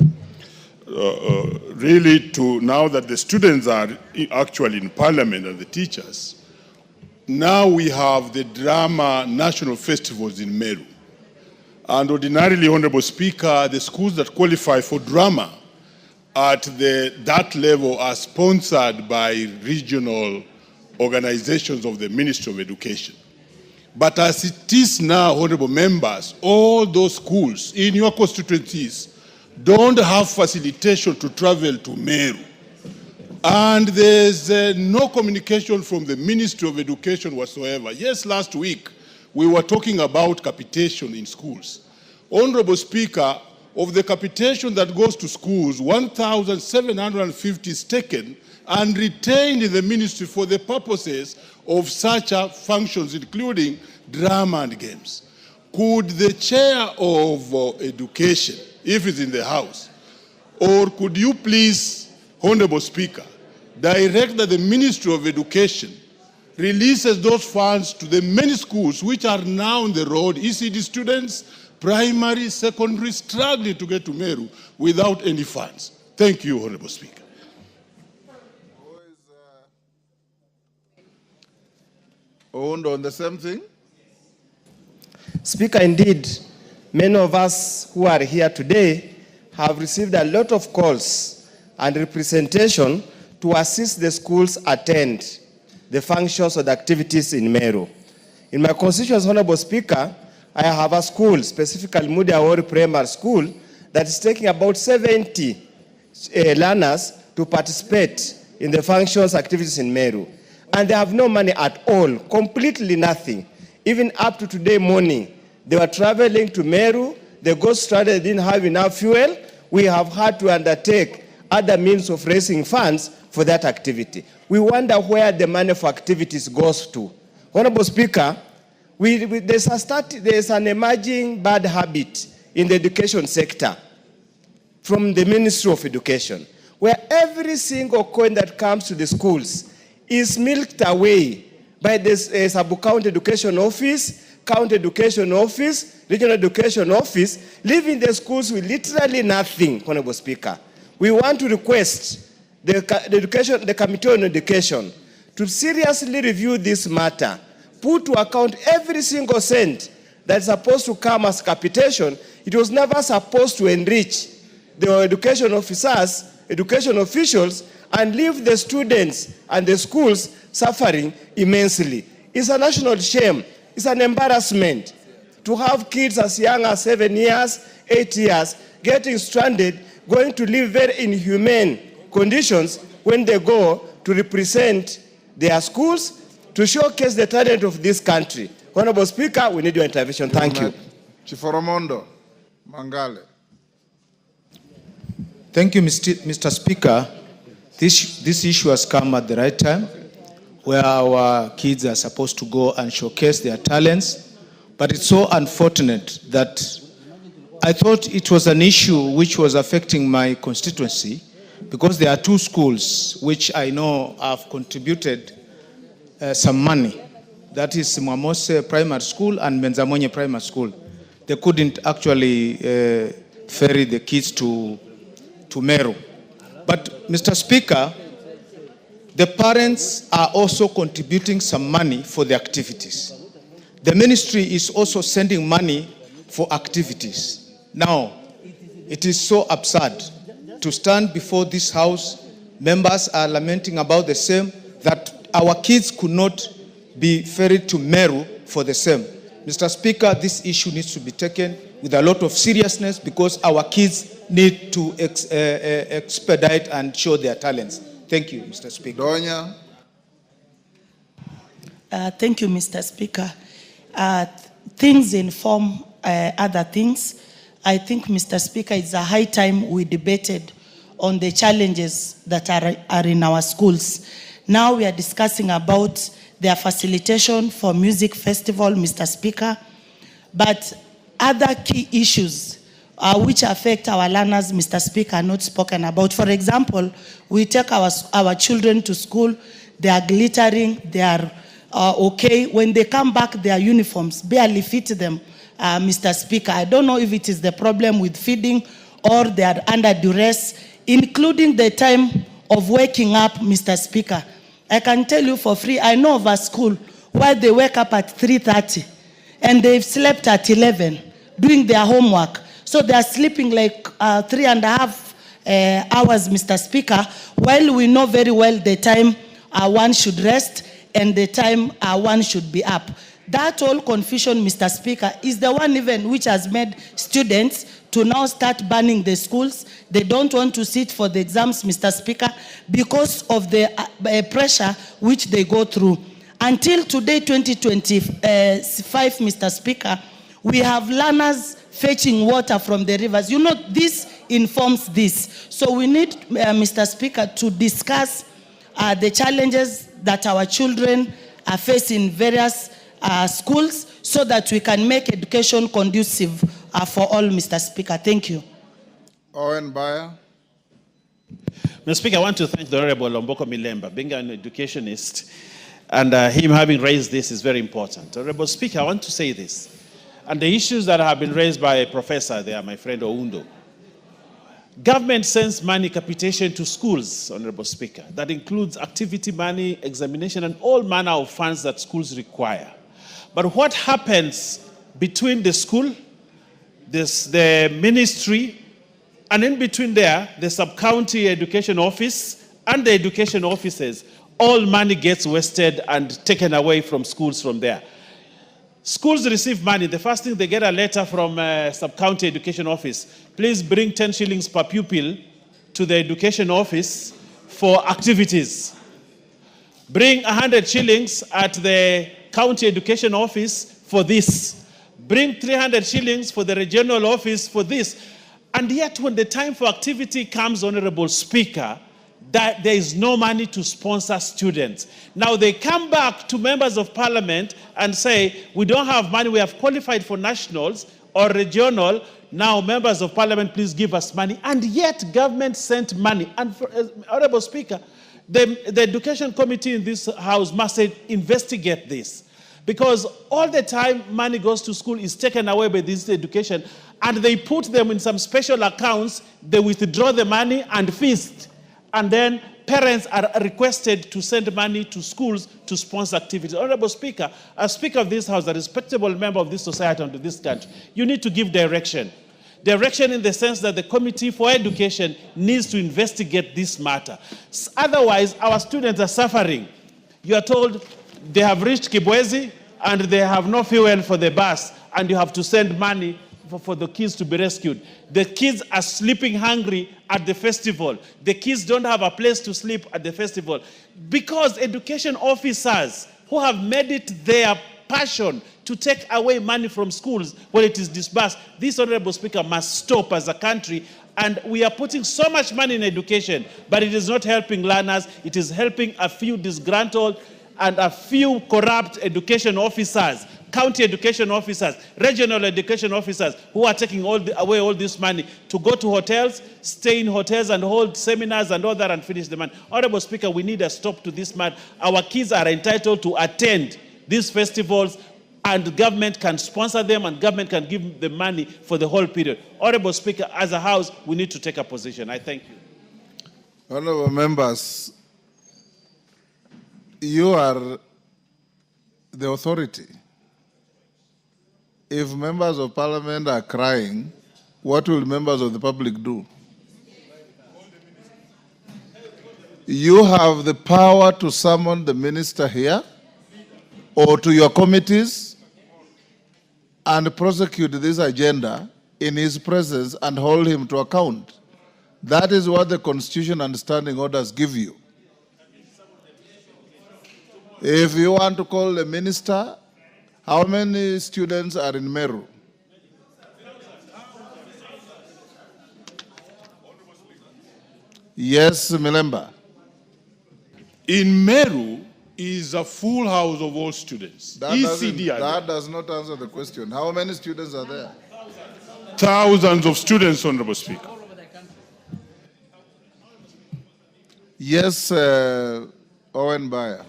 Really, now that the students are actually in Parliament and the teachers, now we have the drama national festivals in Meru. And ordinarily, Honorable Speaker, the schools that qualify for drama at that level are sponsored by regional organizations of the Ministry of Education. But as it is now, honorable members, all those schools in your constituencies don't have facilitation to travel to Meru. And there's no communication from the Ministry of Education whatsoever. Yes, last week, we were talking about capitation in schools. Honorable Speaker, of the capitation that goes to schools, 1,750 is taken and retained in the ministry for the purposes of such functions, including drama and games. Could the chair of education, if it's in the House, or could you please, Honorable Speaker, direct that the Ministry of Education releases those funds to the many schools which are now on the road, ECD students, primary, secondary, struggling to get to Meru without any funds. Thank you, Honorable Speaker. Owned on the same thing? Speaker, indeed, many of us who are here today have received a lot of calls and representation to assist the schools attend the functions or the activities in Meru. In my constituency, Honorable Speaker, I have a school, specifically Mudiawori Primary School, that is taking about 70 learners to participate in the functions activities in Meru. And they have no money at all, completely nothing. Even up to today morning, they were traveling to Meru, they got stranded, they didn't have enough fuel. We have had to undertake other means of raising funds for that activity. We wonder where the money for activities goes to. Honorable Speaker, there's an emerging bad habit in the education sector from the Ministry of Education, where every single coin that comes to the schools is milked away by the sub-county education office, county education office, regional education office, leaving the schools with literally nothing, Honorable Speaker. We want to request the Committee on Education to seriously review this matter, put to account every single cent that's supposed to come as capitation. It was never supposed to enrich the education officers, education officials, and leave the students and the schools suffering immensely. It's a national shame. It's an embarrassment to have kids as young as 7 years, 8 years, getting stranded, going to live very inhumane conditions when they go to represent their schools, to showcase the talent of this country. Honorable Speaker, we need your intervention. Thank you. Chiforomondo, Mangale. Thank you, Mr. Speaker. This issue has come at the right time, where our kids are supposed to go and showcase their talents. But it's so unfortunate that I thought it was an issue which was affecting my constituency, because there are two schools which I know have contributed some money. That is Mwamose Primary School and Menzamonye Primary School. They couldn't actually ferry the kids to Meru. But Mr. Speaker, the parents are also contributing some money for the activities. The ministry is also sending money for activities. Now, it is so absurd to stand before this house, members are lamenting about the same, that our kids could not be ferried to Meru for the same. Mr. Speaker, this issue needs to be taken with a lot of seriousness because our kids need to expedite and show their talents. Thank you, Mr. Speaker. Donya. Thank you, Mr. Speaker. Things inform other things. I think, Mr. Speaker, it's a high time we debated on the challenges that are in our schools. Now we are discussing about their facilitation for music festival, Mr. Speaker, but other key issues which affect our learners, Mr. Speaker, are not spoken about. For example, we take our children to school, they are glittering, they are okay. When they come back, their uniforms barely fit them, Mr. Speaker. I don't know if it is the problem with feeding or they are under duress, including the time of waking up, Mr. Speaker. I can tell you for free, I know of a school where they wake up at 3:30 and they've slept at 11 doing their homework. So they are sleeping like 3.5 hours, Mr. Speaker, while we know very well the time one should rest and the time one should be up. That whole confusion, Mr. Speaker, is the one even which has made students to now start banning the schools. They don't want to sit for the exams, Mr. Speaker, because of the pressure which they go through. Until today, 2025, Mr. Speaker, we have learners fetching water from the rivers. You know, this informs this. So we need, Mr. Speaker, to discuss the challenges that our children are facing in various schools so that we can make education conducive for all, Mr. Speaker. Thank you. Owen Bayer. Mr. Speaker, I want to thank the Honorable Lomboko Milemba, being an educationist, and him having raised this is very important. Honorable Speaker, I want to say this. And the issues that have been raised by a professor there, my friend Oundo. Government sends money capitation to schools, Honorable Speaker. That includes activity money, examination, and all manner of funds that schools require. But what happens between the school, the ministry, and in between there, the sub-county education office and the education offices, all money gets wasted and taken away from schools from there. Schools receive money. The first thing, they get a letter from sub-county education office. Please bring 10 shillings per pupil to the education office for activities. Bring 100 shillings at the county education office for this. Bring 300 shillings for the regional office for this. And yet when the time for activity comes, Honorable Speaker, that there is no money to sponsor students. Now they come back to members of parliament and say, we don't have money, we have qualified for nationals or regional. Now members of parliament, please give us money. And yet government sent money. And for, Honorable Speaker, the education committee in this house must investigate this. Because all the time money goes to school is taken away by this education, and they put them in some special accounts, they withdraw the money and feast. And then parents are requested to send money to schools to sponsor activities. Honorable Speaker, as Speaker of this House, a respectable member of this society and of this country, you need to give direction. Direction in the sense that the Committee for Education needs to investigate this matter. Otherwise, our students are suffering. You are told they have reached Kibwezi and they have no fuel for the bus, and you have to send money for the kids to be rescued. The kids are sleeping hungry at the festival. The kids don't have a place to sleep at the festival because education officers who have made it their passion to take away money from schools when it is disbursed. This, Honorable Speaker, must stop as a country. And we are putting so much money in education, but it is not helping learners. It is helping a few disgruntled and a few corrupt education officers county education officers, regional education officers who are taking away all this money to go to hotels, stay in hotels and hold seminars and all that and finish the money. Honorable Speaker, we need a stop to this man. Our kids are entitled to attend these festivals, and the government can sponsor them and government can give them money for the whole period. Honorable Speaker, as a House, we need to take a position. I thank you. Honorable members, you are the authority. If members of parliament are crying, what will members of the public do? You have the power to summon the minister here or to your committees and prosecute this agenda in his presence and hold him to account. That is what the Constitution and standing orders give you. If you want to call the minister, how many students are in Meru? Yes, Milemba. In Meru is a full house of all students. That does not answer the question. How many students are there? Thousands of students, Honorable Speaker. Yes, Owen Bayer.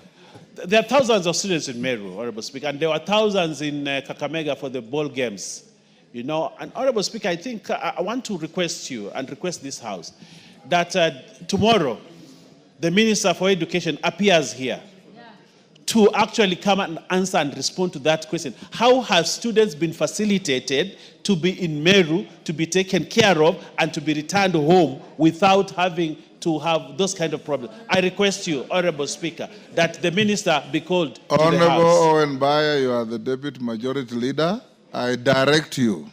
There are thousands of students in Meru, Honorable Speaker, and there were thousands in Kakamega for the ball games. You know, and Honorable Speaker, I think I want to request you and request this House that tomorrow the Minister for Education appears here to actually come and answer and respond to that question. How have students been facilitated to be in Meru, to be taken care of, and to be returned home without having to have those kind of problems? I request you, Honorable Speaker, that the Minister be called to the House. Honorable Owen Bayer, you are the Deputy Majority Leader. I direct you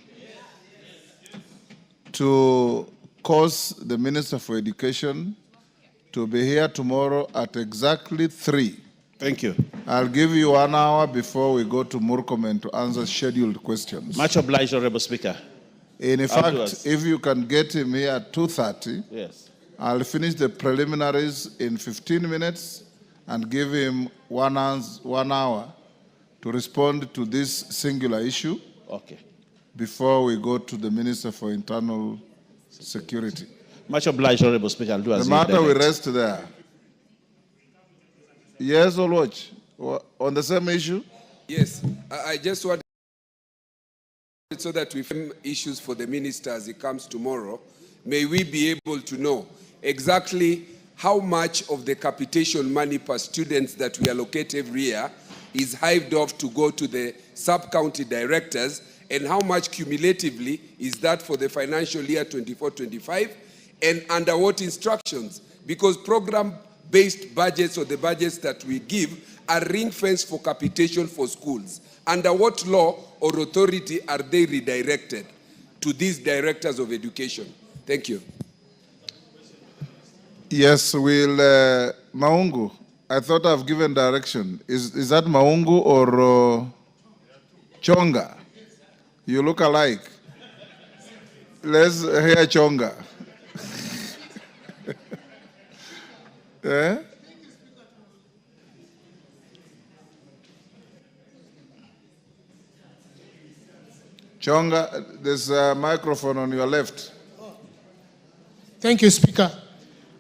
to cause the Minister for Education to be here tomorrow at exactly 3. Thank you. I'll give you 1 hour before we go to Murkomen to answer scheduled questions. Much obliged, Honorable Speaker. In fact, if you can get him here at 2:30, yes, I'll finish the preliminaries in 15 minutes and give him 1 hour to respond to this singular issue. Okay. Before we go to the Minister for Internal Security. Much obliged, Honorable Speaker. I'll do as the matter will direct. rest there. Yes, or watch on the same issue? Yes, I just want so that we frame issues for the minister as he comes tomorrow. May we be able to know exactly how much of the capitation money per students that we allocate every year is hived off to go to the sub-county directors, and how much cumulatively is that for the financial year 24-25, and under what instructions? Because program-based budgets, or the budgets that we give, are ring-fenced for capitation for schools. Under what law or authority are they redirected to these directors of education? Thank you. Yes, we'll, Maungu, I thought I've given direction. Is that Maungu or Chonga? You look alike. Let's hear Chonga. Eh? Chonga, there's a microphone on your left. Thank you, Speaker.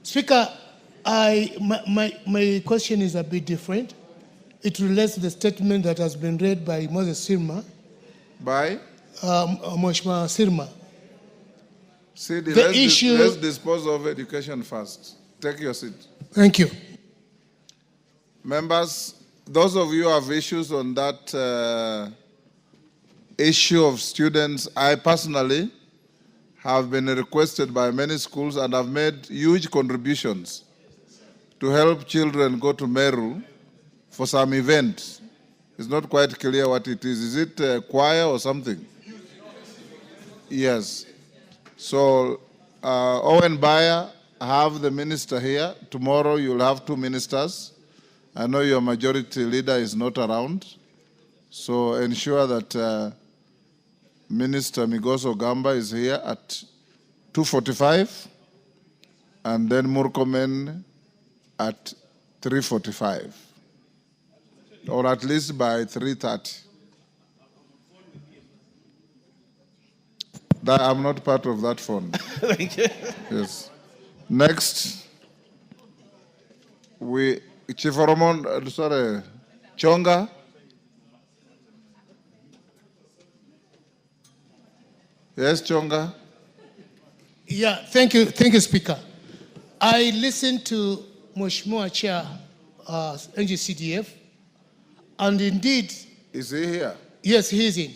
Speaker, my question is a bit different. It relates to the statement that has been read by Moses Sirma. By? Mheshimiwa Sirma. See, Let's dispose of education first. Take your seat. Thank you. Members, those of you who have issues on that issue of students, I personally have been requested by many schools and have made huge contributions to help children go to Meru for some event. It's not quite clear what it is. Is it a choir or something? Yes. So, Owen Bayer, have the minister here. Tomorrow you'll have 2 ministers. I know your majority leader is not around. So ensure that Minister Migoso Gamba is here at 2:45 and then Murkomen at 3:45, or at least by 3:30. I'm not part of that fund. Thank you. Yes. Next, Chief Oromon, Chonga. Yes, Chonga. Yeah, thank you, Speaker. I listened to Mheshimiwa Chair, NGCDF, and indeed... Is he here? Yes, he's in.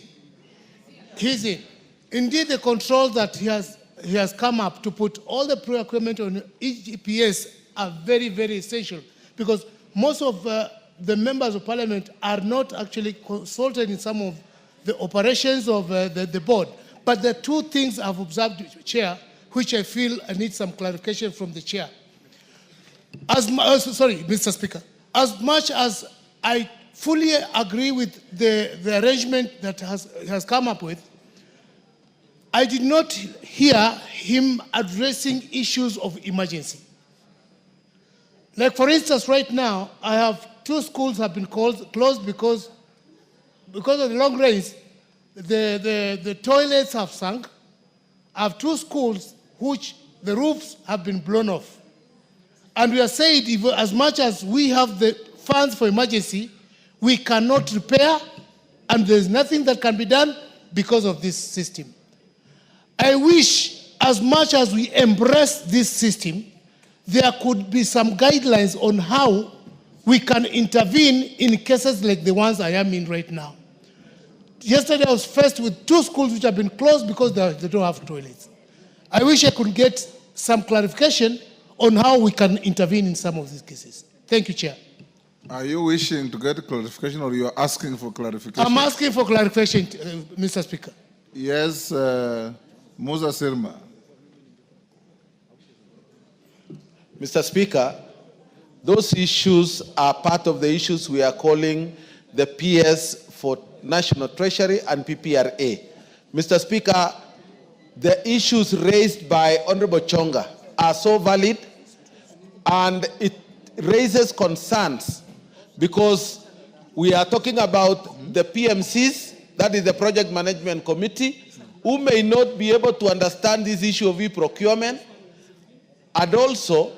He's in. Indeed, the control that he has come up to put all the procurement on EGPS are very, very essential, because most of the members of parliament are not actually consulted in some of the operations of the board. But there are two things I've observed, Chair, which I feel I need some clarification from the Chair. Sorry, Mr. Speaker. As much as I fully agree with the arrangement that has come up with, I did not hear him addressing issues of emergency. Like, for instance, right now, I have 2 schools have been closed because of the long rains. The toilets have sunk. I have 2 schools which the roofs have been blown off. And we are saying, as much as we have the funds for emergency, we cannot repair, and there's nothing that can be done because of this system. I wish, as much as we embrace this system, there could be some guidelines on how we can intervene in cases like the ones I am in right now. Yesterday, I was faced with 2 schools which have been closed because they don't have toilets. I wish I could get some clarification on how we can intervene in some of these cases. Thank you, Chair. Are you wishing to get clarification, or you are asking for clarification? I'm asking for clarification, Mr. Speaker. Yes, Musa Sirma. Mr. Speaker, those issues are part of the issues we are calling the PS for National Treasury and PPRA. Mr. Speaker, the issues raised by Honorable Chonga are so valid, and it raises concerns because we are talking about the PMCs, that is the Project Management Committee, who may not be able to understand this issue of e-procurement, and also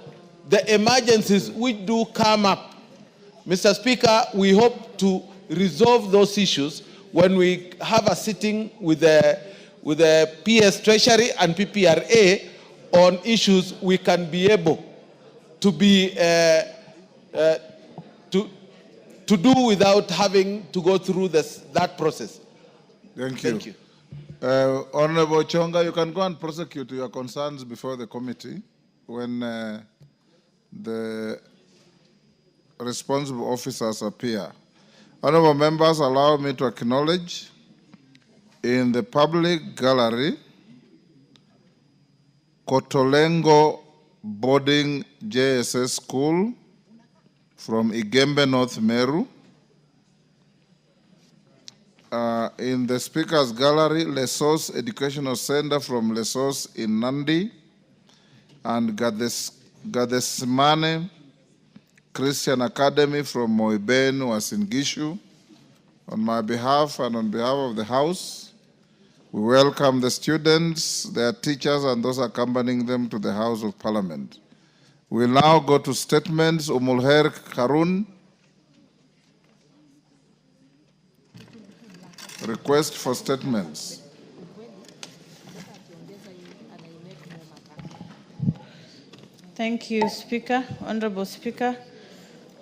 the emergencies which do come up. Mr. Speaker, we hope to resolve those issues when we have a sitting with the PS Treasury and PPRA on issues we can be able to be to do without having to go through that process. Thank you. Thank you. Honorable Chonga, you can go and prosecute your concerns before the committee when the responsible officers appear. Honorable members, allow me to acknowledge in the public gallery Kotolengo Boarding JSS School from Igembe, North Meru. In the Speaker's Gallery, Lesos Educational Center from Lesos in Nandi, and Gadesmane Christian Academy from Moiben, Uasin Gishu. On my behalf and on behalf of the House, we welcome the students, their teachers, and those accompanying them to the House of Parliament. We'll now go to statements. Umulher Karun. Request for statements. Thank you, Speaker. Honorable Speaker,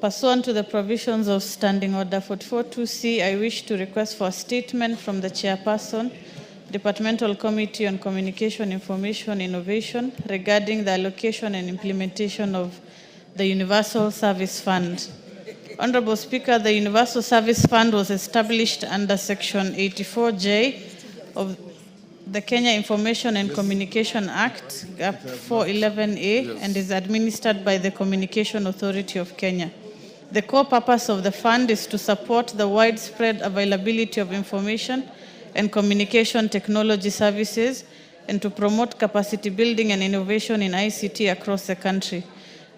pursuant to the provisions of Standing Order 44.2c, I wish to request for a statement from the Chairperson, Departmental Committee on Communication, Information, Innovation regarding the allocation and implementation of the Universal Service Fund. Honorable Speaker, the Universal Service Fund was established under Section 84J of the Kenya Information and Communication Act, GAP 411A, and is administered by the Communication Authority of Kenya. The core purpose of the fund is to support the widespread availability of information and communication technology services and to promote capacity building and innovation in ICT across the country.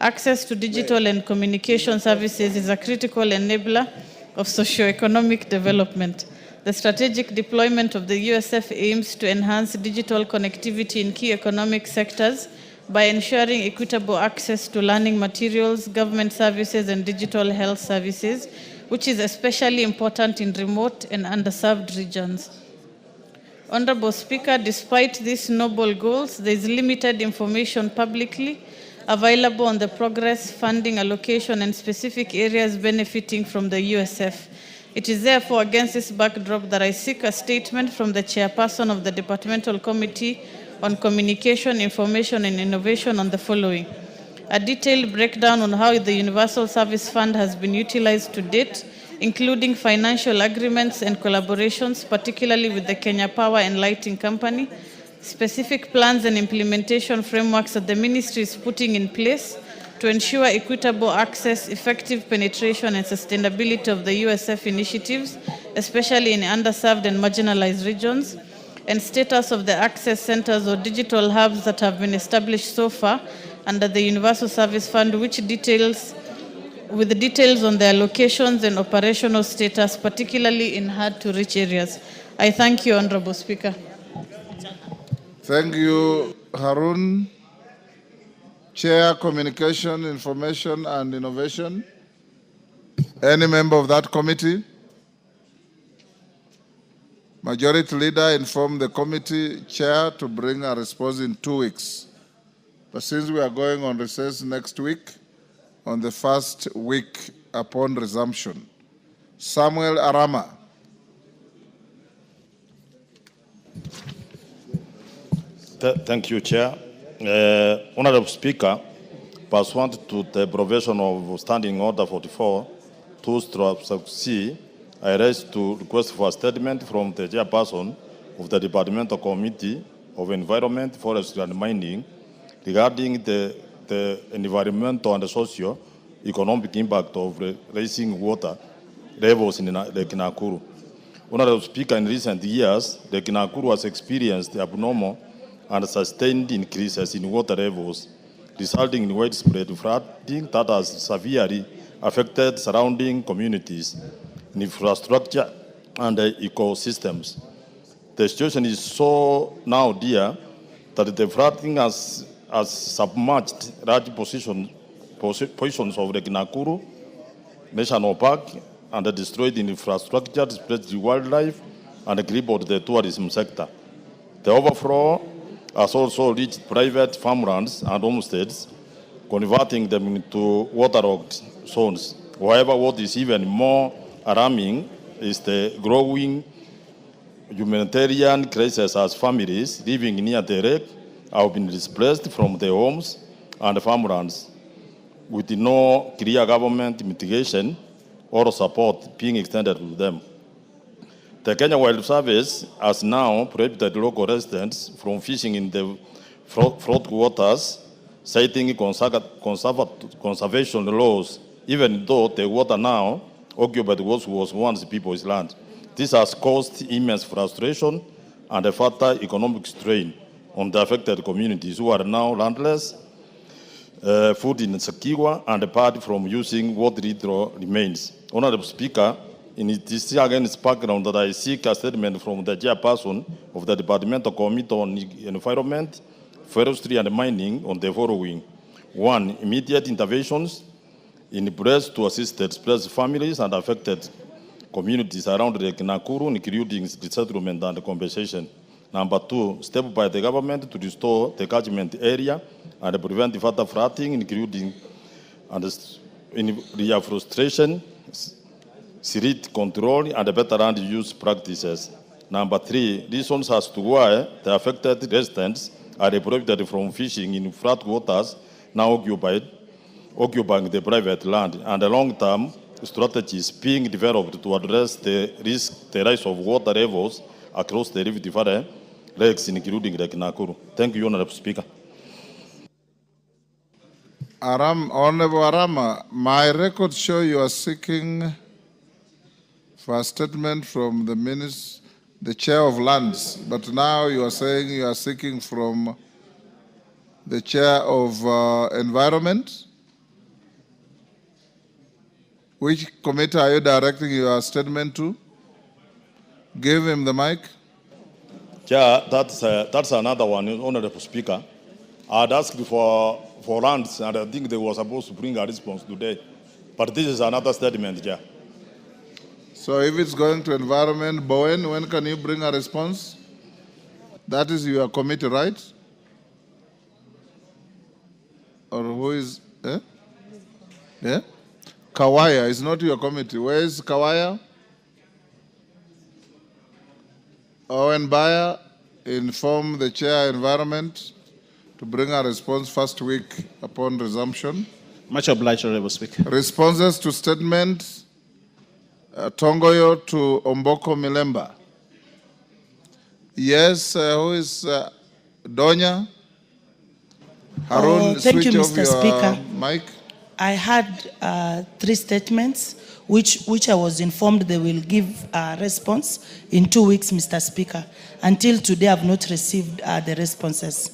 Access to digital and communication services is a critical enabler of socio-economic development. The strategic deployment of the USF aims to enhance digital connectivity in key economic sectors by ensuring equitable access to learning materials, government services, and digital health services, which is especially important in remote and underserved regions. Honorable Speaker, despite these noble goals, there is limited information publicly available on the progress, funding, allocation, and specific areas benefiting from the USF. It is therefore against this backdrop that I seek a statement from the chairperson of the Departmental Committee on Communication, Information, and Innovation on the following: a detailed breakdown on how the Universal Service Fund has been utilized to date, including financial agreements and collaborations, particularly with the Kenya Power and Lighting Company, specific plans and implementation frameworks that the ministry is putting in place to ensure equitable access, effective penetration, and sustainability of the USF initiatives, especially in underserved and marginalized regions, and status of the access centers or digital hubs that have been established so far under the Universal Service Fund, with details on their locations and operational status, particularly in hard-to-reach areas. I thank you, Honorable Speaker. Thank you, Harun. Chair, Communication, Information, and Innovation. Any member of that committee? Majority Leader informed the committee chair to bring a response in 2 weeks. But since we are going on recess next week, on the first week upon resumption. Samuel Arama. Thank you, Chair. Honorable Speaker, pursuant to the provision of Standing Order 44, 2/C, I rise to request for a statement from the chairperson of the Departmental Committee of Environment, Forestry and Mining regarding the environmental and socio-economic impact of raising water levels in Lake Nakuru. Honorable Speaker, in recent years, Lake Nakuru has experienced abnormal and sustained increases in water levels, resulting in widespread flooding that has severely affected surrounding communities, infrastructure, and ecosystems. The situation is so now dire that the flooding has submerged large portions of Lake Nakuru National Park and destroyed infrastructure, displaced wildlife, and crippled the tourism sector. The overflow has also reached private farmlands and homesteads, converting them into waterlogged zones. However, what is even more alarming is the growing humanitarian crisis as families living near the lake have been displaced from their homes and farmlands, with no clear government mitigation or support being extended to them. The Kenya Wildlife Service has now prohibited local residents from fishing in the floodwaters, citing conservation laws, even though the water now occupied what was once people's land. This has caused immense frustration and a further economic strain on the affected communities who are now landless, food insecure, and apart from using what little remains. Honorable Speaker, it is against background that I seek a statement from the chairperson of the Departmental Committee on Environment, Forestry and Mining on the following: 1. Immediate interventions in place to assist the displaced families and affected communities around Lake Nakuru, including resettlement and compensation. Number 2, step by the government to restore the catchment area and prevent further flooding, including reforestation, street control, and better land use practices. Number 3, reasons as to why the affected residents are prohibited from fishing in flood waters now occupying the private land, and a long-term strategies being developed to address the rise of water levels across the Rift Valley lakes, including Lake Nakuru. Thank you, Honorable Speaker. Honorable Arama, my records show you are seeking for a statement from the Chair of Lands, but now you are saying you are seeking from the Chair of Environment. Which committee are you directing your statement to? Give him the mic. Chair, that's another one, Honorable Speaker. I'd asked for lunch, and I think they were supposed to bring a response today. But this is another statement, Chair. So if it's going to environment, Bowen, when can you bring a response? That is your committee, right? Or who is, Yeah? Kawaya is not your committee. Where is Kawaya? Owen Bayer, inform the chair environment to bring a response first week upon resumption. Much obliged, Honorable Speaker. Responses to statement, Tongoyo to Omboko Milemba. Yes, who is Donya? Harun, thank you, switch Mr. off your Speaker. mic. I had 3 statements, which I was informed they will give a response in 2 weeks, Mr. Speaker. Until today, I have not received the responses.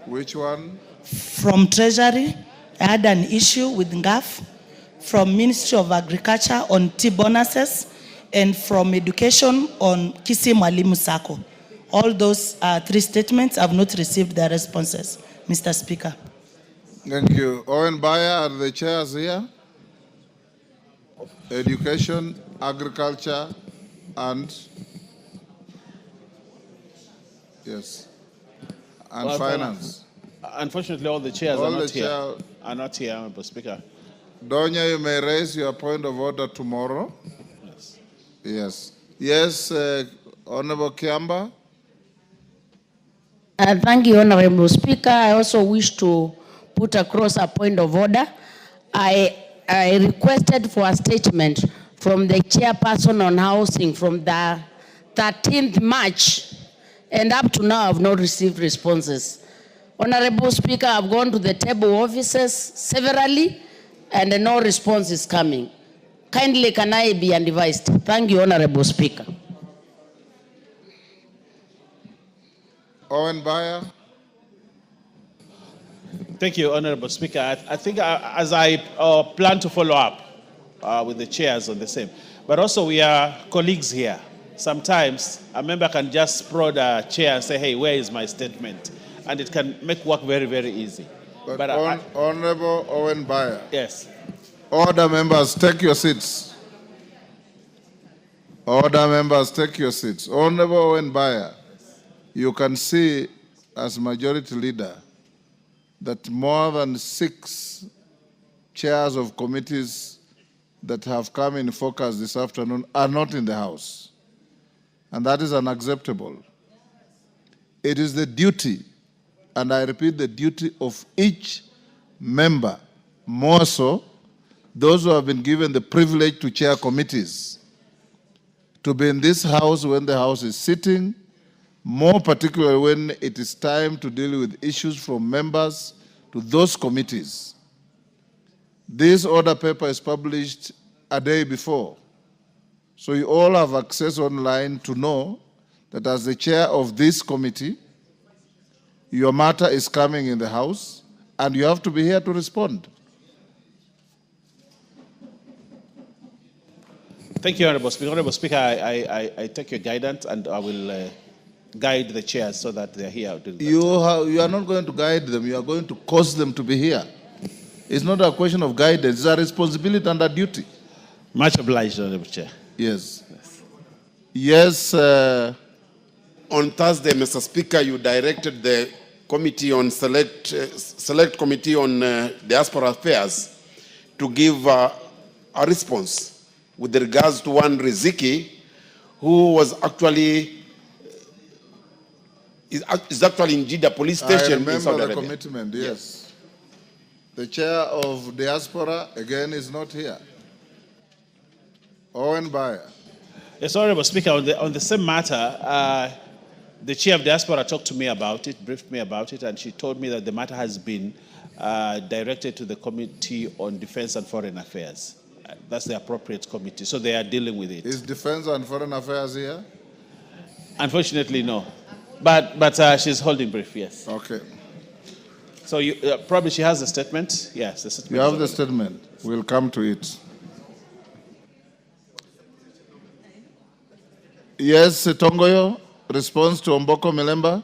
Which one? From Treasury, I had an issue with NGAF. From Ministry of Agriculture on tea bonuses, and from Education on Kisi Mwalimu Sacco. All those 3 statements have not received their responses, Mr. Speaker. Thank you. Owen Bayer, are the chairs here? Education, Agriculture, and yes, and Well, Finance. Unfortunately, all the chairs All are not the here. chair- Are not here, Honorable Speaker. Donya, you may raise your point of order tomorrow. Yes. Yes. Yes, Honorable Kiamba. Thank you, Honorable Speaker. I also wish to put across a point of order. I requested for a statement from the chairperson on housing from the 13th March, and up to now I've not received responses. Honorable Speaker, I've gone to the table offices severally, and no response is coming. Kindly, can I be advised? Thank you, Honorable Speaker. Owen Bayer. Thank you, Honorable Speaker. I think as I plan to follow up with the chairs on the same, but also we are colleagues here. Sometimes a member can just prod a chair and say, hey, where is my statement? And it can make work very, very easy. But Honorable Owen Bayer. Yes. Order members, take your seats. Order members, take your seats. Honorable Owen Bayer, you can see as majority leader that more than 6 chairs of committees that have come in focus this afternoon are not in the House. And that is unacceptable. It is the duty, and I repeat, the duty of each member, more so those who have been given the privilege to chair committees, to be in this House when the House is sitting, more particularly when it is time to deal with issues from members to those committees. This order paper is published a day before. So you all have access online to know that as the chair of this committee, your matter is coming in the House, and you have to be here to respond. Thank you, Honorable Speaker. Honorable Speaker, I take your guidance, and I will guide the chairs so that they're here. You are not going to guide them, you are going to cause them to be here. It's not a question of guidance, it's a responsibility and a duty. Much obliged, Honorable Chair. Yes. Yes. On Thursday, Mr. Speaker, you directed the committee on select committee on diaspora affairs to give a response with regards to one Riziki, who was actually is actually in Jeddah police station. I remember in Saudi the Arabia. commitment, yes. The chair of diaspora, again, is not here. Owen Bayer. Yes, Honorable Speaker, on the same matter, the chair of diaspora talked to me about it, briefed me about it, and she told me that the matter has been directed to the Committee on Defense and Foreign Affairs. That's the appropriate committee, so they are dealing with it. Is Defense and Foreign Affairs here? Unfortunately, no. But she's holding brief, yes. Okay. So you, probably she has a statement? Yes, the statement. You have the statement. We'll come to it. Yes, Tongoyo, response to Omboko Milemba.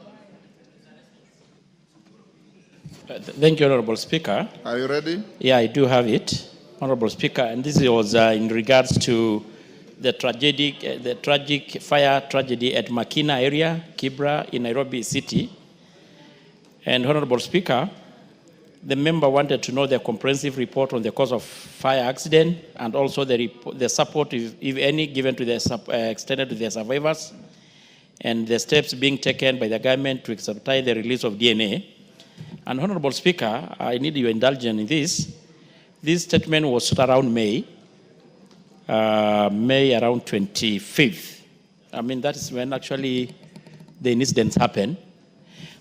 Thank you, Honorable Speaker. Are you ready? Yeah, I do have it, Honorable Speaker, and this was in regards to the tragic fire tragedy at Makina area, Kibra, in Nairobi City. And Honorable Speaker, the member wanted to know the comprehensive report on the cause of fire accident and also the support, if any, given to the extended to the survivors, and the steps being taken by the government to expedite the release of DNA. And Honorable Speaker, I need your indulgence in this. This statement was around May around 25th. I mean, that is when actually the incidents happened.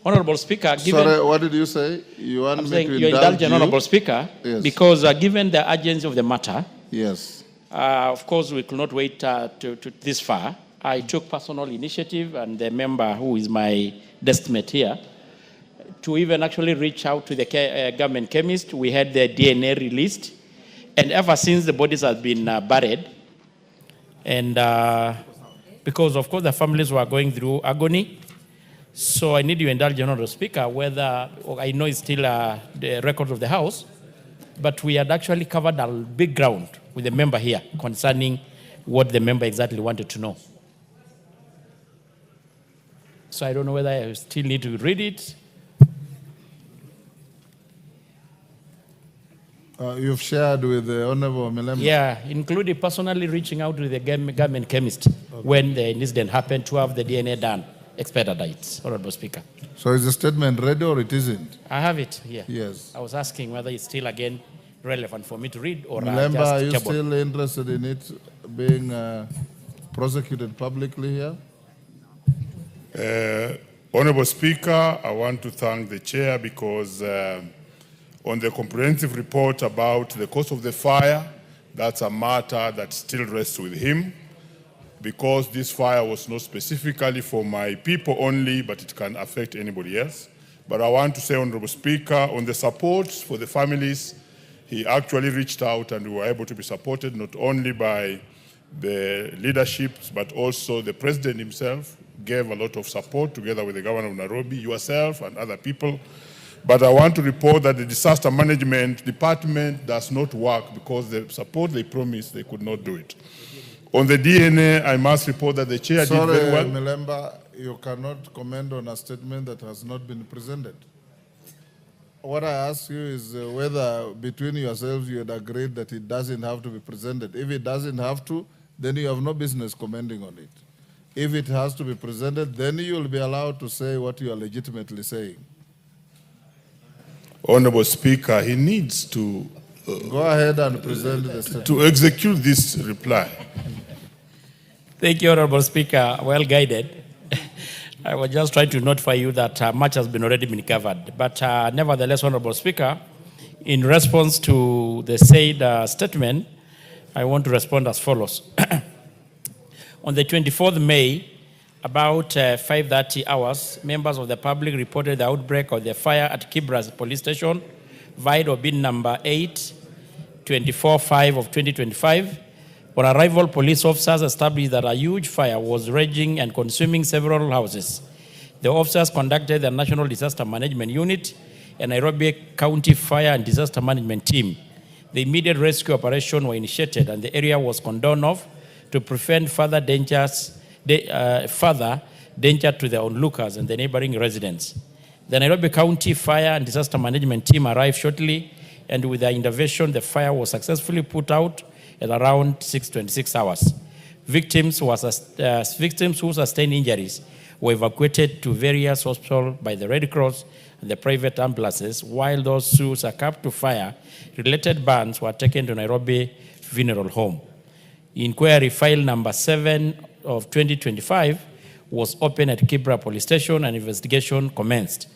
Honorable Speaker, given... Sorry, what did you say? You want me to indulge you? Honorable Speaker, yes. Because given the urgency of the matter, yes, of course we could not wait to this far. I took personal initiative, and the member who is my destimate here, to even actually reach out to the government chemist. We had the DNA released, and ever since the bodies have been buried, and because of course the families were going through agony. So I need you to indulge, Honorable Speaker, whether, I know it's still the record of the House, but we had actually covered a big ground with the member here concerning what the member exactly wanted to know. So I don't know whether I still need to read it. You've shared with the Honorable Milemba? Yeah, including personally reaching out to the government chemist when the incident happened to have the DNA done. Expedite, Honorable Speaker. So is the statement ready or it isn't? I have it here. Yes. I was asking whether it's still again relevant for me to read or Milemba, just are you table. still interested in it being prosecuted publicly here? Honorable Speaker, I want to thank the chair because on the comprehensive report about the cause of the fire, that's a matter that still rests with him, because this fire was not specifically for my people only, but it can affect anybody else. But I want to say, Honorable Speaker, on the support for the families, he actually reached out and we were able to be supported not only by the leaderships, but also the President himself gave a lot of support together with the Governor of Nairobi, yourself and other people. But I want to report that the Disaster Management Department does not work because the support they promised, they could not do it. On the DNA, I must report that the chair did very well. Milemba, you cannot comment on a statement that has not been presented. What I ask you is whether between yourselves you had agreed that it doesn't have to be presented. If it doesn't have to, then you have no business commenting on it. If it has to be presented, then you will be allowed to say what you are legitimately saying. Honorable Speaker, he needs to go ahead and present the statement. To execute this reply. Thank you, Honorable Speaker. Well guided. I was just trying to notify you that much has already been covered. But nevertheless, Honorable Speaker, in response to the said statement, I want to respond as follows. On the 24th May, about 5:30 hours, members of the public reported the outbreak of the fire at Kibra's police station, VIDO bin number 8/24/5 of 2025. On arrival, police officers established that a huge fire was raging and consuming several houses. The officers conducted the National Disaster Management Unit and Nairobi County Fire and Disaster Management Team. The immediate rescue operation were initiated and the area was cordoned off to prevent further danger to the onlookers and the neighboring residents. The Nairobi County Fire and Disaster Management Team arrived shortly, and with their intervention, the fire was successfully put out at around 6:26 hours. Victims who sustained injuries were evacuated to various hospitals by the Red Cross and the private ambulances, while those who succumbed to fire-related burns were taken to Nairobi Funeral Home. Inquiry file number 7 of 2025 was opened at Kibra Police Station and investigation commenced.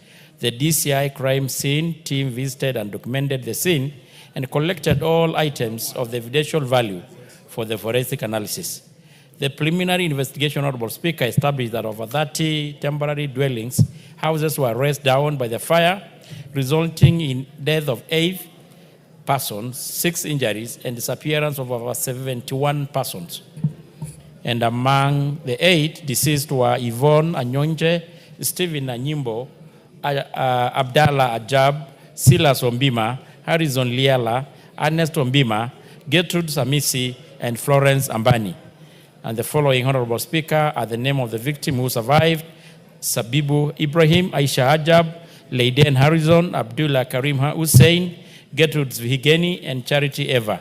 The DCI crime scene team visited and documented the scene and collected all items of the evidential value for the forensic analysis. The preliminary investigation, Honorable Speaker, established that over 30 temporary dwellings, houses were razed down by the fire, resulting in death of 8 persons, 6 injuries, and disappearance of over 71 persons. And among the 8 deceased were Yvonne Anyonje, Stephen Anyimbo, Abdallah Ajab, Silas Ombima, Harrison Liala, Ernest Ombima, Gertrude Samisi, and Florence Ambani. And the following, Honorable Speaker, are the name of the victim who survived: Sabibu Ibrahim, Aisha Ajab, Leiden Harrison, Abdullah Karim Hussein, Gertrude Zvihigeni, and Charity Eva.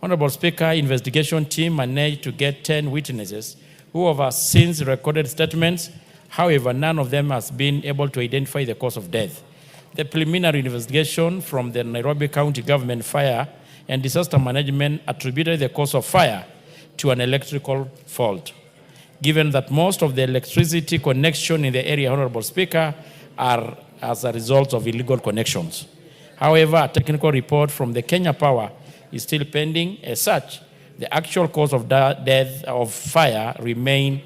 Honorable Speaker, investigation team managed to get 10 witnesses who have since recorded statements. However, none of them has been able to identify the cause of death. The preliminary investigation from the Nairobi County Government Fire and Disaster Management attributed the cause of fire to an electrical fault. Given that most of the electricity connection in the area, Honorable Speaker, are as a result of illegal connections. However, a technical report from the Kenya Power is still pending. As such, the actual cause of death of fire remain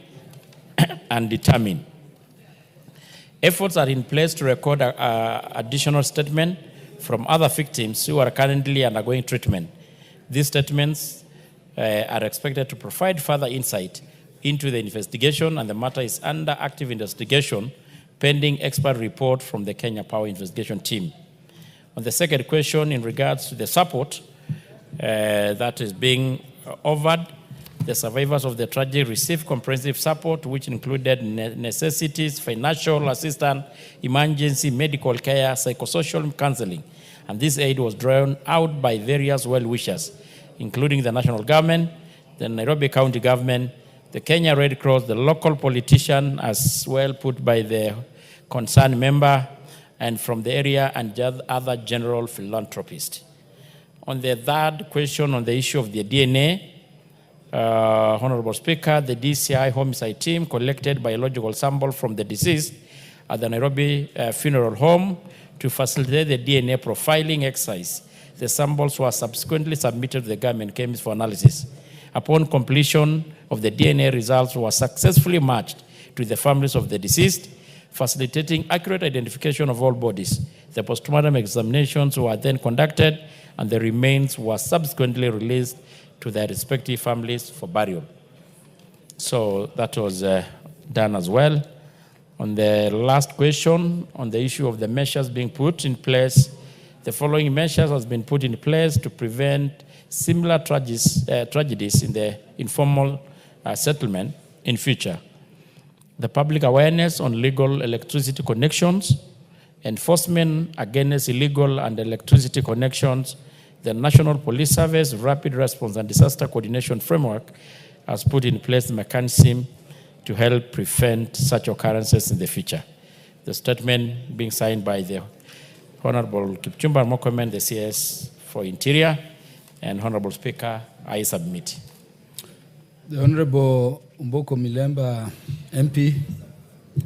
undetermined. Efforts are in place to record additional statements from other victims who are currently undergoing treatment. These statements are expected to provide further insight into the investigation, and the matter is under active investigation, pending expert report from the Kenya Power Investigation Team. On the second question, in regards to the support that is being offered, the survivors of the tragedy received comprehensive support, which included necessities, financial assistance, emergency medical care, psychosocial counseling. And this aid was drawn out by various well-wishers, including the national government, the Nairobi County government, the Kenya Red Cross, the local politician, as well put by the concerned member, and from the area, and other general philanthropists. On the third question on the issue of the DNA, Honorable Speaker, the DCI homicide team collected biological sample from the deceased at the Nairobi funeral home to facilitate the DNA profiling exercise. The samples were subsequently submitted to the government chemist for analysis. Upon completion of the DNA, results were successfully matched to the families of the deceased, facilitating accurate identification of all bodies. The postmortem examinations were then conducted, and the remains were subsequently released to their respective families for burial. So that was done as well. On the last question, on the issue of the measures being put in place, the following measures has been put in place to prevent similar tragedies in the informal settlement in future. The public awareness on legal electricity connections, enforcement against illegal and electricity connections, the National Police Service Rapid Response and Disaster Coordination Framework has put in place the mechanism to help prevent such occurrences in the future. The statement being signed by the Honorable Kipchumba Murkomen, the CS for Interior, and Honorable Speaker, I submit. The Honorable Umboko Milemba, MP.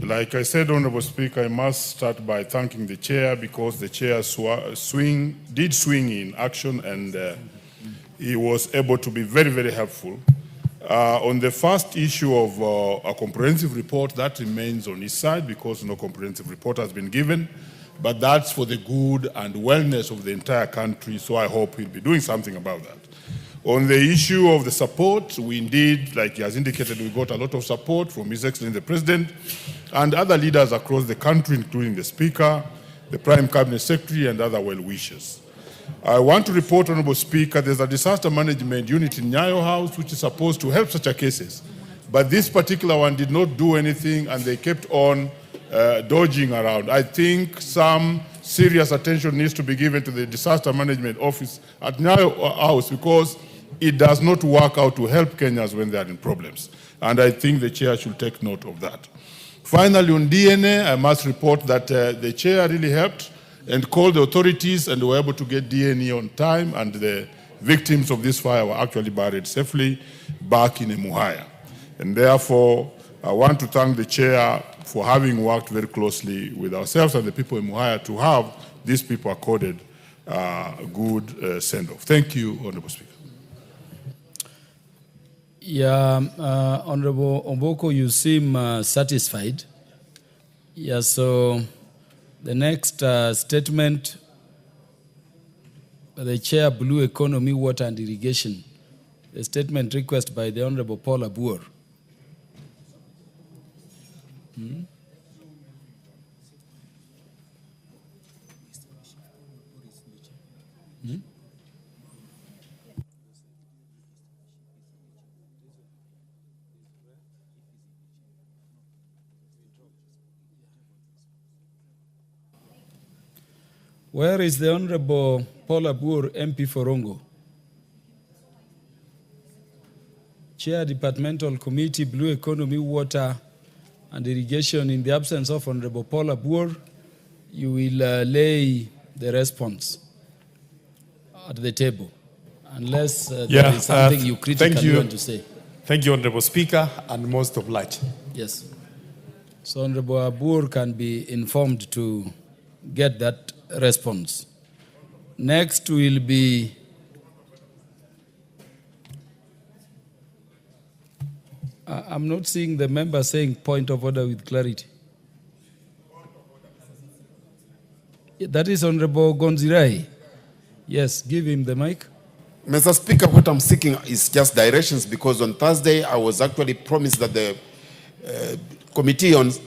Like I said, Honorable Speaker, I must start by thanking the chair, because the chair did swing in action, and he was able to be very, very helpful. On the first issue of a comprehensive report, that remains on his side because no comprehensive report has been given, but that's for the good and wellness of the entire country, so I hope he'll be doing something about that. On the issue of the support, we indeed, like he has indicated, we got a lot of support from His Excellency the President and other leaders across the country, including the Speaker, the Prime Cabinet Secretary, and other well-wishers. I want to report, Honorable Speaker, there's a disaster management unit in Nyayo House which is supposed to help such cases. But this particular one did not do anything, and they kept on dodging around. I think some serious attention needs to be given to the disaster management office at Nyayo House, because it does not work out to help Kenyans when they are in problems. And I think the chair should take note of that. Finally, on DNA, I must report that the chair really helped and called the authorities, and were able to get DNA on time, and the victims of this fire were actually buried safely back in Emuhaya. And therefore, I want to thank the chair for having worked very closely with ourselves and the people in Emuhaya to have these people accorded a good send-off. Thank you, Honorable Speaker. Yeah, Honorable Omboko, you seem satisfied. Yeah, so the next statement, the Chair, Blue Economy, Water and Irrigation, a statement request by the Honorable Paul Abur. Where is the Honorable Paul Abur, MP for Rongo? Chair Departmental Committee, Blue Economy, Water and Irrigation. In the absence of Honorable Paul Abur, you will lay the response at the table, unless there is something you critically want to say. Thank you, Honorable Speaker, and most obliged. Yes. So Honorable Abur can be informed to get that response. Next will be I'm not seeing the member saying point of order with clarity. That is Honorable Gonzirai. Yes, give him the mic. Mr. Speaker, what I'm seeking is just directions, because on Thursday I was actually promised that the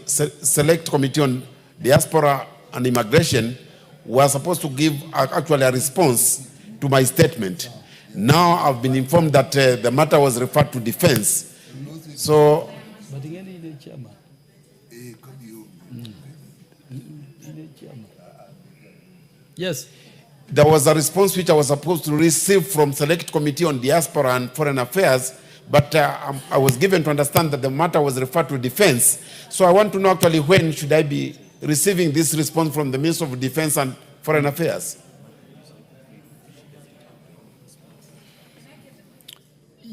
Select Committee on Diaspora and Immigration was supposed to give actually a response to my statement. Now I've been informed that the matter was referred to Defense. So, yes, there was a response which I was supposed to receive from Select Committee on Diaspora and Foreign Affairs, but I was given to understand that the matter was referred to Defense. So I want to know actually when should I be receiving this response from the Minister of Defense and Foreign Affairs?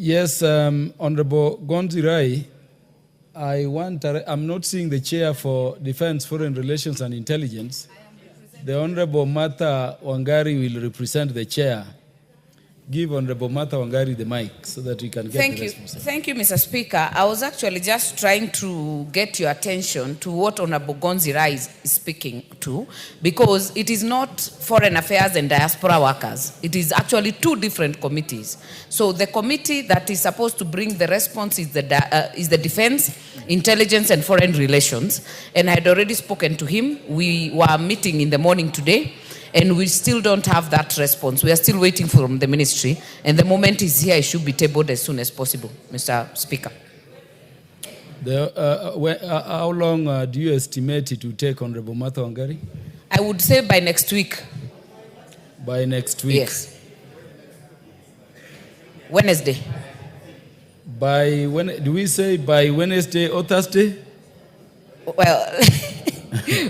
Yes, Honorable Gonzirai, I'm not seeing the chair for Defense, Foreign Relations and Intelligence. The Honorable Martha Wangari will represent the chair. Give Honorable Martha Wangari the mic so that we can get the response. Thank you, Mr. Speaker. I was actually just trying to get your attention to what Honorable Gonzirai is speaking to, because it is not Foreign Affairs and Diaspora Workers. It is actually two different committees. So the committee that is supposed to bring the response is the Defense, Intelligence and Foreign Relations. And I had already spoken to him. We were meeting in the morning today, and we still don't have that response. We are still waiting from the ministry, and the moment is here, it should be tabled as soon as possible, Mr. Speaker. How long do you estimate it will take, Honorable Martha Wangari? I would say by next week. By next week? Yes. Wednesday. By when? Do we say by Wednesday or Thursday? Well,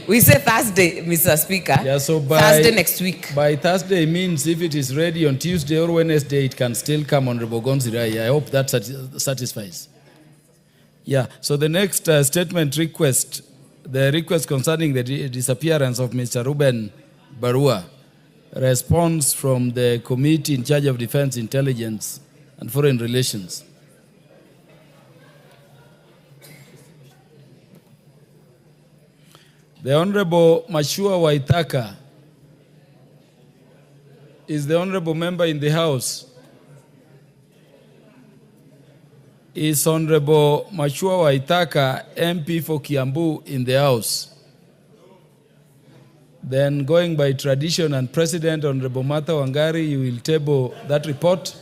we say Thursday, Mr. Speaker. Yeah, so Thursday next week. By Thursday means if it is ready on Tuesday or Wednesday, it can still come, Honorable Gonzirai. I hope that satisfies. Yeah, so the next statement request, the request concerning the disappearance of Mr. Ruben Barua, response from the committee in charge of Defense, Intelligence and Foreign Relations. The Honorable Mashua Waitaka is the Honorable member in the House. Is Honorable Mashua Waitaka MP for Kiambu in the House? Then going by tradition and precedent, Honorable Martha Wangari, you will table that report.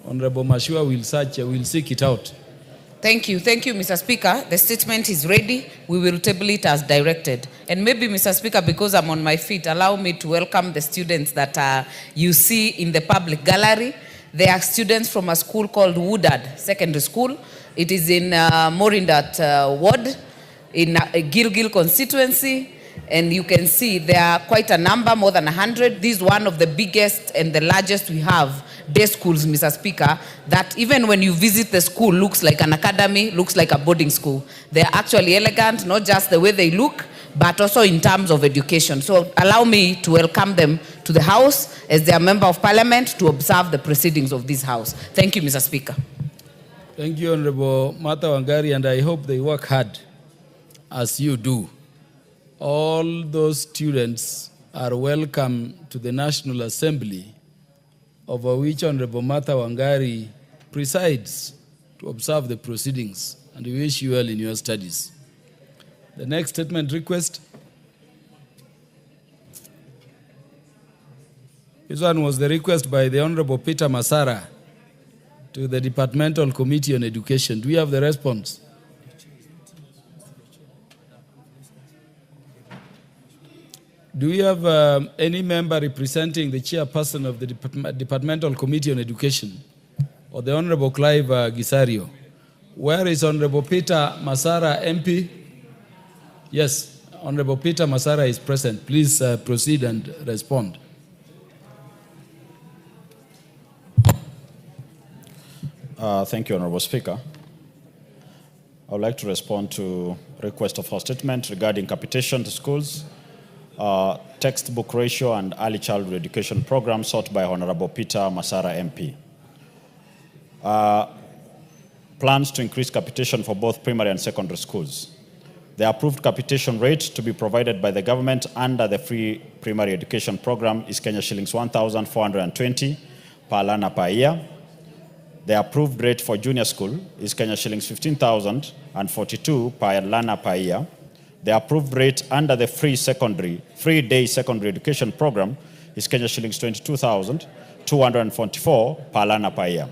Honorable Mashua will seek it out. Thank you, Mr. Speaker. The statement is ready. We will table it as directed. And maybe, Mr. Speaker, because I'm on my feet, allow me to welcome the students that you see in the public gallery. They are students from a school called Woodard Secondary School. It is in Morindat Ward, in Gilgil constituency. And you can see there are quite a number, more than 100. This is one of the biggest and the largest we have day schools, Mr. Speaker, that even when you visit the school, looks like an academy, looks like a boarding school. They're actually elegant, not just the way they look, but also in terms of education. So allow me to welcome them to the House as their member of Parliament to observe the proceedings of this House. Thank you, Mr. Speaker. Thank you, Honorable Martha Wangari, and I hope they work hard as you do. All those students are welcome to the National Assembly, over which Honorable Martha Wangari presides to observe the proceedings, and we wish you well in your studies. The next statement request. This one was the request by the Honorable Peter Masara to the Departmental Committee on Education. Do we have the response? Do we have any member representing the chairperson of the Departmental Committee on Education, or the Honorable Clive Gisario? Where is Honorable Peter Masara, MP? Yes, Honorable Peter Masara is present. Please proceed and respond. Thank you, Honorable Speaker. I would like to respond to request of our statement regarding capitation to schools, textbook ratio, and early childhood education program sought by Honorable Peter Masara, MP. Plans to increase capitation for both primary and secondary schools. The approved capitation rate to be provided by the government under the free primary education program is Kenya shillings 1,420 per learner per year. The approved rate for junior school is Kenya shillings 15,042 per learner per year. The approved rate under the free day secondary education program is Kenya shillings 22,244 per learner per year.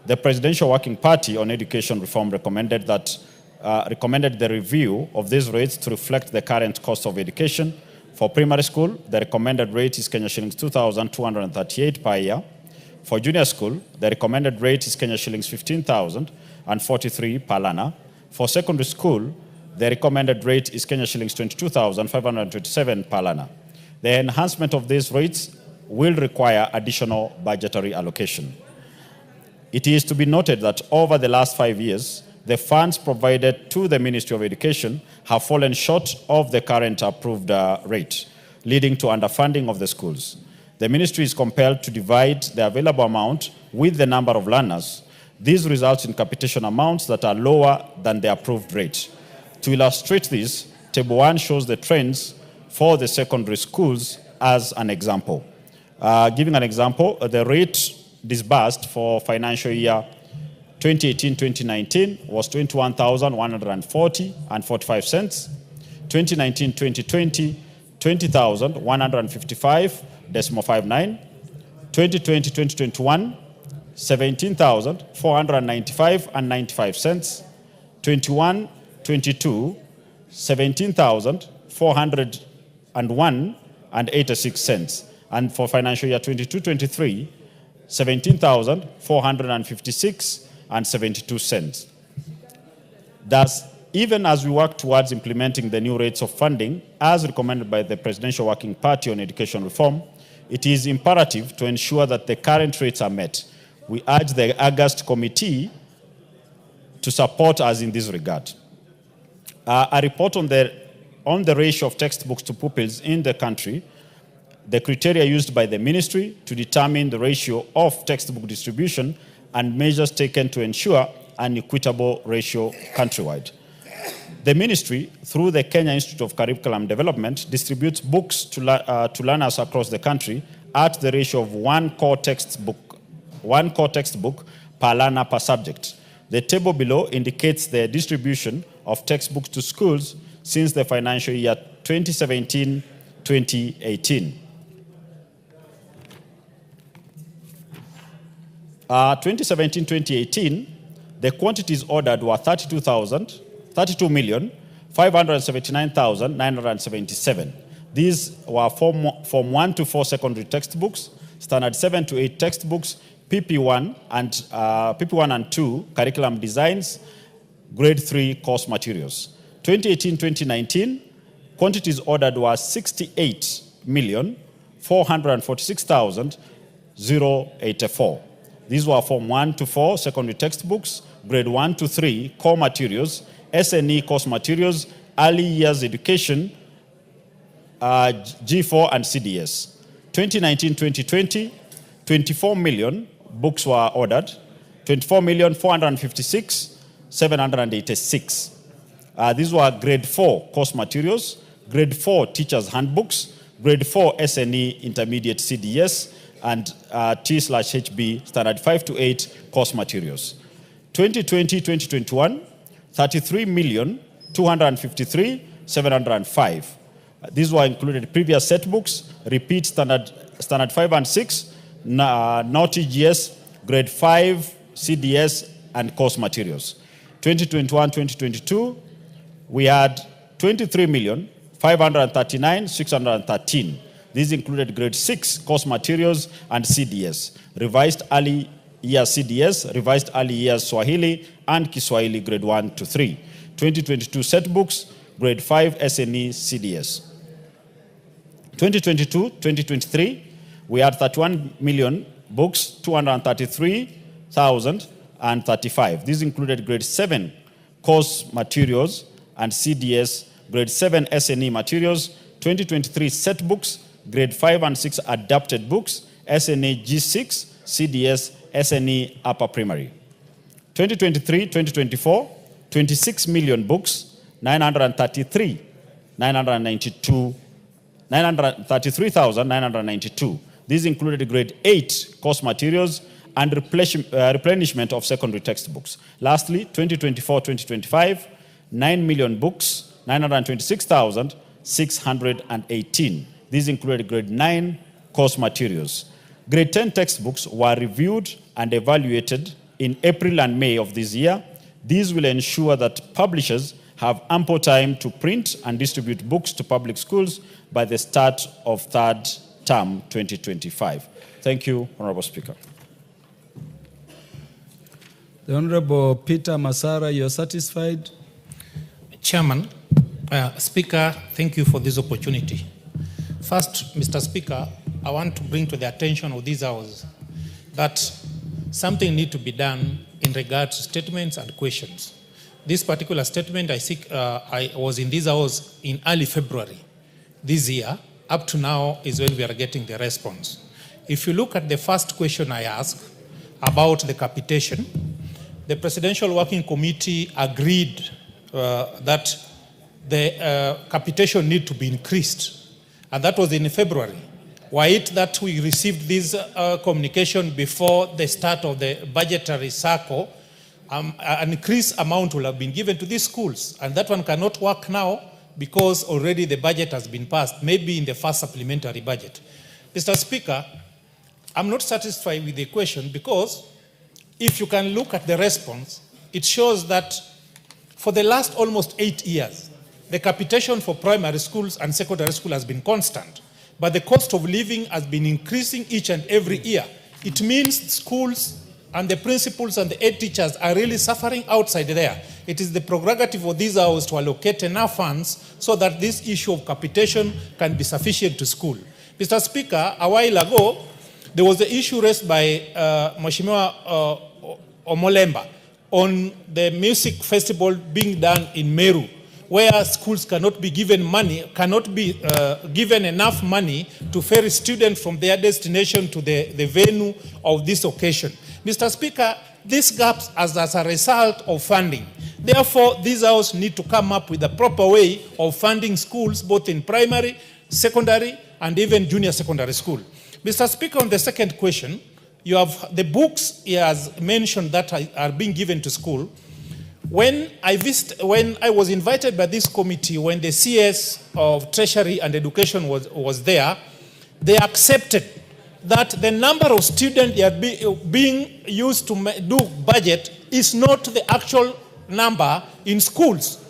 The Presidential Working Party on Education Reform recommended the review of these rates to reflect the current cost of education. For primary school, the recommended rate is Kenya shillings 2,238 per year. For junior school, the recommended rate is Kenya shillings 15,043 per learner. For secondary school, the recommended rate is Kenya shillings 22,527 per learner. The enhancement of these rates will require additional budgetary allocation. It is to be noted that over the last 5 years, the funds provided to the Ministry of Education have fallen short of the current approved rate, leading to underfunding of the schools. The ministry is compelled to divide the available amount with the number of learners. This results in capitation amounts that are lower than the approved rate. To illustrate this, Table 1 shows the trends for the secondary schools as an example. Giving an example, the rate disbursed for financial year 2018-2019 was 21,140 and 45 cents. 2019-2020, 20,155.59. 2020-2021, 17,495 and 95 cents. 21-22, 17,401 and 86 cents. And for financial year 22-23, 17,456 and 72 cents. Thus, even as we work towards implementing the new rates of funding as recommended by the Presidential Working Party on Education Reform, it is imperative to ensure that the current rates are met. We urge the August Committee to support us in this regard. A report on the ratio of textbooks to pupils in the country, the criteria used by the ministry to determine the ratio of textbook distribution, and measures taken to ensure an equitable ratio countrywide. The ministry, through the Kenya Institute of Curriculum Development, distributes books to learners across the country at the ratio of one core textbook per learner per subject. The table below indicates the distribution of textbooks to schools since the financial year 2017-2018. 2017-2018, the quantities ordered were 32,579,977. These were Form 1 to 4 secondary textbooks, Standard 7 to 8 textbooks, PP1 and 2 curriculum designs, Grade 3 course materials. 2018-2019, quantities ordered were 68,446,084. These were Form 1 to 4 secondary textbooks, Grade 1 to 3 core materials, SNE course materials, early years education, G4 and CDS. 2019-2020, 24 million books were ordered, 24,456,786. These were Grade 4 course materials, Grade 4 teachers' handbooks, Grade 4 SNE intermediate CDS, and T/HB standard 5 to 8 course materials. 2020-2021, 33,253,705. These were included previous set books, repeat standard 5 and 6, not EGS, grade 5, CDS, and course materials. 2021-2022, we had 23,539,613. These included grade 6 course materials and CDS, revised early year CDS, revised early years Swahili and Kiswahili grade 1 to 3. 2022 set books, grade 5 SNE CDS. 2022-2023, we had 31 million books, 233,035. These included grade 7 course materials and CDS, grade 7 SNE materials, 2023 set books, grade 5 and 6 adapted books, SNE G6, CDS, SNE upper primary. 2023-2024, 26 million books, 933,992. These included grade 8 course materials and replenishment of secondary textbooks. Lastly, 2024-2025, 9 million books, 926,618. These included grade 9 course materials. Grade 10 textbooks were reviewed and evaluated in April and May of this year. These will ensure that publishers have ample time to print and distribute books to public schools by the start of third term 2025. Thank you, Honorable Speaker. The Honorable Peter Masara, you are satisfied? Chairman, Speaker, thank you for this opportunity. First, Mr. Speaker, I want to bring to the attention of these hours that something needs to be done in regard to statements and questions. This particular statement, I was in these hours in early February this year. Up to now is when we are getting the response. If you look at the first question I asked about the capitation, the Presidential Working Committee agreed that the capitation need to be increased. And that was in February. Why it that we received this communication before the start of the budgetary cycle, an increased amount will have been given to these schools. And that one cannot work now because already the budget has been passed, maybe in the first supplementary budget. Mr. Speaker, I'm not satisfied with the question because if you can look at the response, it shows that for the last almost 8 years, the capitation for primary schools and secondary school has been constant, but the cost of living has been increasing each and every year. It means schools and the principals and the head teachers are really suffering outside there. It is the prerogative of these hours to allocate enough funds so that this issue of capitation can be sufficient to school. Mr. Speaker, a while ago, there was the issue raised by Mheshimiwa Omolemba on the music festival being done in Meru, where schools cannot be given money, cannot be given enough money to ferry students from their destination to the venue of this occasion. Mr. Speaker, these gaps as a result of funding. Therefore, these houses need to come up with a proper way of funding schools, both in primary, secondary, and even junior secondary school. Mr. Speaker, on the second question, you have the books he has mentioned that are being given to school. When I was invited by this committee, when the CS of Treasury and Education was there, they accepted that the number of students that are being used to do budget is not the actual number in schools.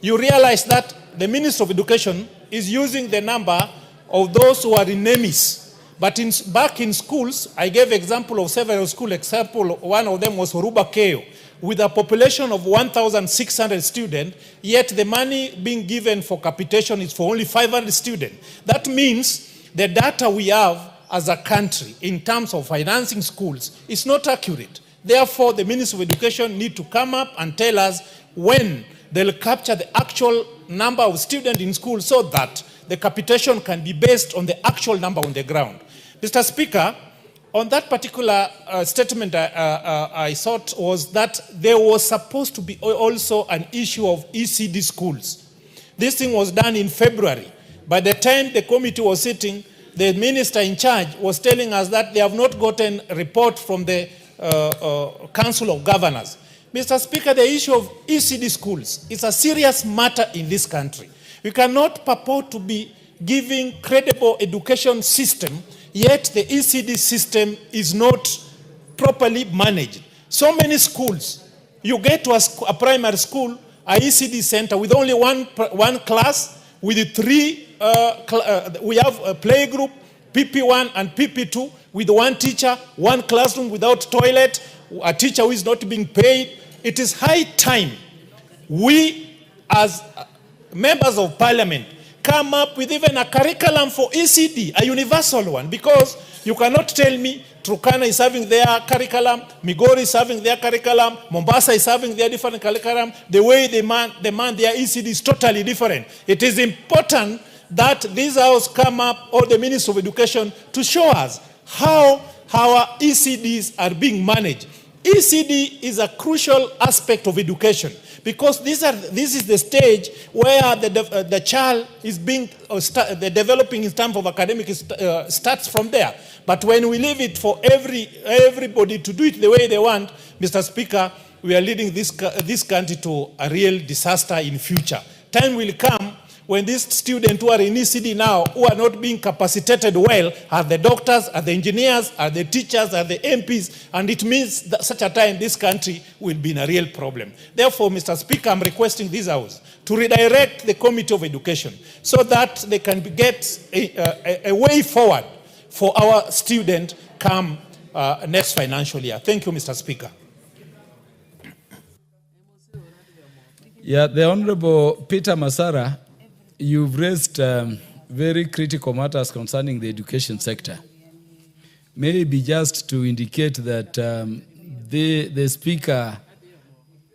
You realize that the Minister of Education is using the number of those who are in NEMIS. But back in schools, I gave example of several schools. Example, one of them was Horuba Keo, with a population of 1,600 students, yet the money being given for capitation is for only 500 students. That means the data we have as a country in terms of financing schools is not accurate. Therefore, the Minister of Education need to come up and tell us when they'll capture the actual number of students in school so that the capitation can be based on the actual number on the ground. Mr. Speaker, on that particular statement I thought was that there was supposed to be also an issue of ECD schools. This thing was done in February. By the time the committee was sitting, the minister in charge was telling us that they have not gotten a report from the Council of Governors. Mr. Speaker, the issue of ECD schools is a serious matter in this country. We cannot purport to be giving credible education system, yet the ECD system is not properly managed. So many schools, you get to a primary school, a ECD center with only one class, with three, we have a playgroup, PP1 and PP2, with one teacher, one classroom without toilet, a teacher who is not being paid. It is high time we, as members of parliament, come up with even a curriculum for ECD, a universal one, because you cannot tell me Turkana is having their curriculum, Migori is having their curriculum, Mombasa is having their different curriculum. The way they man their ECD is totally different. It is important that this house come up, or the Minister of Education, to show us how our ECDs are being managed. ECD is a crucial aspect of education, because this is the stage where the child is being, the developing in terms of academic starts from there. But when we leave it for everybody to do it the way they want, Mr. Speaker, we are leading this country to a real disaster in future. Time will come when these students who are in ECD now, who are not being capacitated well, are the doctors, are the engineers, are the teachers, are the MPs, and it means that such a time this country will be in a real problem. Therefore, Mr. Speaker, I'm requesting this House to redirect the Committee of Education so that they can get a way forward for our student come next financial year. Thank you, Mr. Speaker. Yeah, the Honorable Peter Masara, you've raised very critical matters concerning the education sector. Maybe just to indicate that the Speaker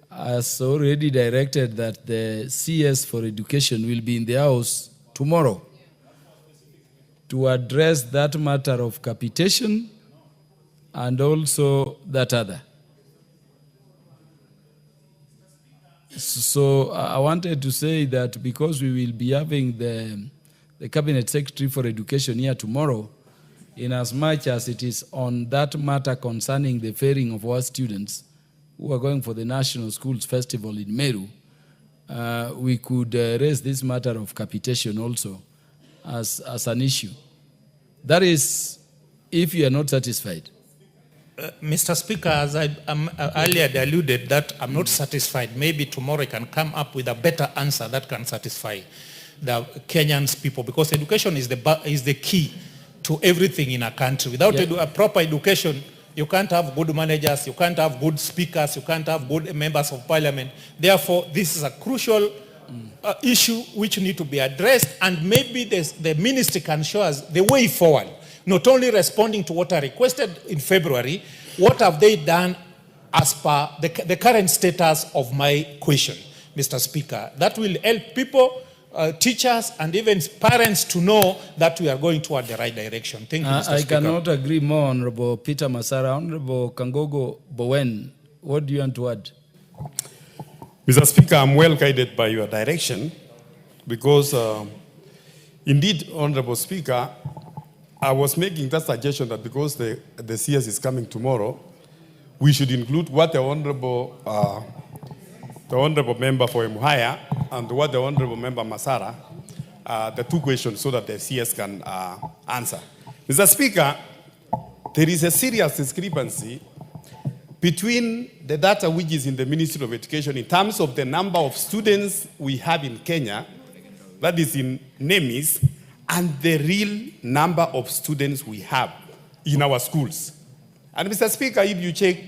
has already directed that the CS for Education will be in the House tomorrow to address that matter of capitation and also that other. So I wanted to say that because we will be having the Cabinet Secretary for Education here tomorrow, in as much as it is on that matter concerning the faring of our students who are going for the National Schools Festival in Meru, we could raise this matter of capitation also as an issue. That is, if you are not satisfied. Mr. Speaker, as I earlier alluded that I'm not satisfied, maybe tomorrow I can come up with a better answer that can satisfy the Kenyans people, because education is the key to everything in a country. Without a proper education, you can't have good managers, you can't have good speakers, you can't have good members of parliament. Therefore, this is a crucial issue which need to be addressed, and maybe the ministry can show us the way forward. Not only responding to what I requested in February, what have they done as per the current status of my question, Mr. Speaker? That will help people, teachers, and even parents to know that we are going toward the right direction. Thank you, Mr. Speaker. I cannot agree more, Honorable Peter Masara. Honorable Kangogo Bowen, what do you want to add? Mr. Speaker, I'm well guided by your direction because indeed, Honorable Speaker, I was making that suggestion that because the CS is coming tomorrow, we should include what the honorable member for Emuhaya and what the honorable member Masara, the two questions, so that the CS can answer. Mr. Speaker, there is a serious discrepancy between the data which is in the Ministry of Education in terms of the number of students we have in Kenya, that is in NEMIS, and the real number of students we have in our schools. And Mr. Speaker, if you check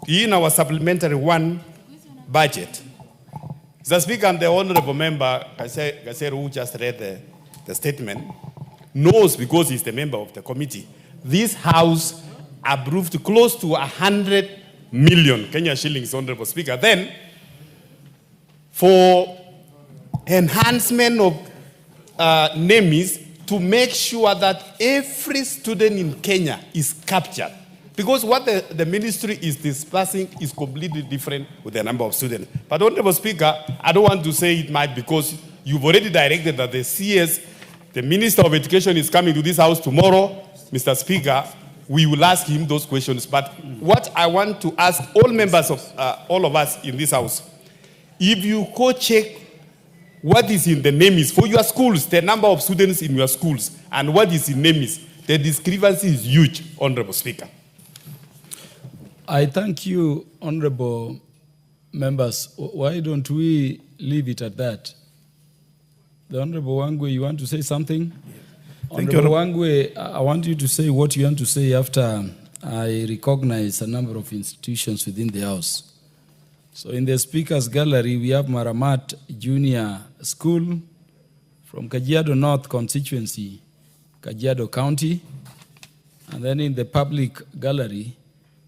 in our supplementary one budget, Mr. Speaker, and the honorable member, Gaseru, who just read the statement, knows, because he's the member of the committee, this House approved close to 100 million Kenya shillings, Honorable Speaker. Then, for enhancement of NEMIS, to make sure that every student in Kenya is captured. Because what the ministry is dispersing is completely different with the number of students. But Honorable Speaker, I don't want to say it might, because you've already directed that the CS, The Minister of Education is coming to this house tomorrow, Mr. Speaker. We will ask him those questions. But what I want to ask all members of all of us in this house, if you go check what is in the NAMIS for your schools, the number of students in your schools, and what is in NAMIS, the discrepancy is huge, Honorable Speaker. I thank you, honorable members. Why don't we leave it at that? The Honorable Wangwe, you want to say something? Thank Honorable you. Wangwe, I want you to say what you want to say after I recognize a number of institutions within the House. So in the Speaker's Gallery, we have Maramat Junior School from Kajiado North constituency, Kajiado County. And then in the Public Gallery,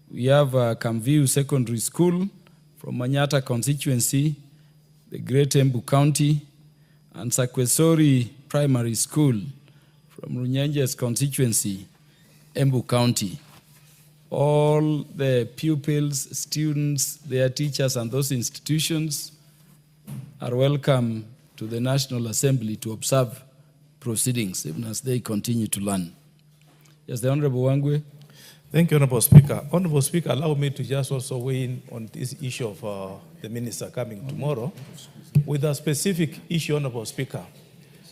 we have Kamview Secondary School from Manyata constituency, the Great Embu County, and Sakwesori Primary School from Runyenjes constituency, Embu County. All the pupils, students, their teachers, and those institutions are welcome to the National Assembly to observe proceedings, even as they continue to learn. Yes, the Honorable Wangwe. Thank you, Honorable Speaker. Honorable Speaker, allow me to just also weigh in on this issue of the minister coming tomorrow with a specific issue, Honorable Speaker.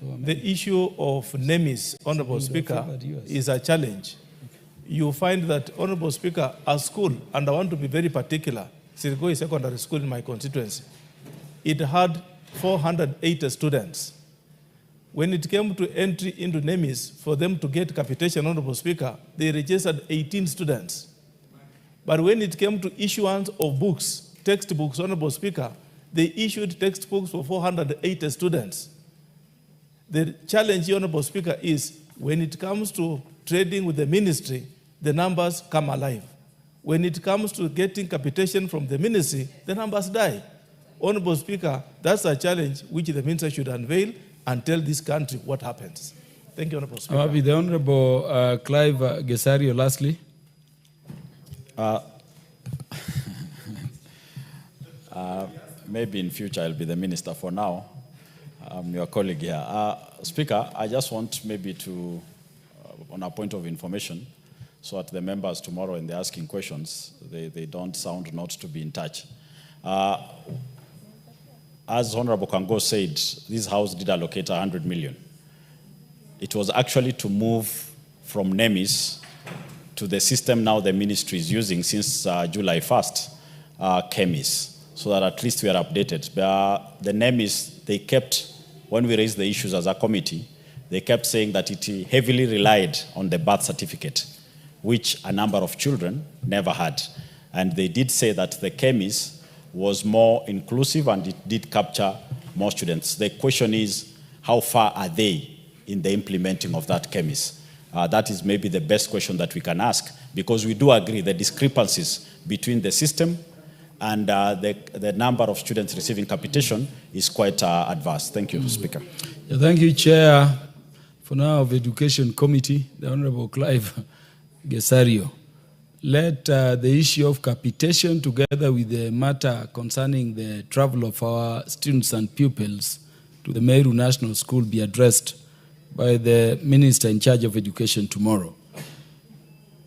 The issue of NAMIS, Honorable Speaker, is a challenge. You find that, Honorable Speaker, a school, and I want to be very particular, Sirigoi Secondary School in my constituency, it had 480 students. When it came to entry into NAMIS, for them to get capitation, Honorable Speaker, they registered 18 students. But when it came to issuance of books, textbooks, Honorable Speaker, they issued textbooks for 480 students. The challenge, Honorable Speaker, is when it comes to trading with the ministry, the numbers come alive. When it comes to getting capitation from the ministry, the numbers die. Honorable Speaker, that's a challenge which the minister should unveil and tell this country what happens. Thank you, Honorable Speaker. The Honorable Clive Gesario, lastly. Maybe in future I'll be the minister. For now, I'm your colleague here. Speaker, I just want maybe to, on a point of information, so that the members tomorrow, when they're asking questions, they don't sound not to be in touch. As Honorable Kango said, this House did allocate 100 million. It was actually to move from NEMIS to the system now the ministry is using since July 1st, KEMIS, so that at least we are updated. The NEMIS, they kept, when we raised the issues as a committee, they kept saying that it heavily relied on the birth certificate, which a number of children never had. And they did say that the KEMIS was more inclusive and it did capture more students. The question is, how far are they in the implementing of that KEMIS? That is maybe the best question that we can ask, because we do agree the discrepancies between the system and the number of students receiving capitation is quite adverse. Thank you, Speaker. Yeah, thank you, Chair, for now of Education Committee, the Honorable Clive Gesario. Let the issue of capitation together with the matter concerning the travel of our students and pupils to the Meru National School be addressed by the Minister in charge of Education tomorrow.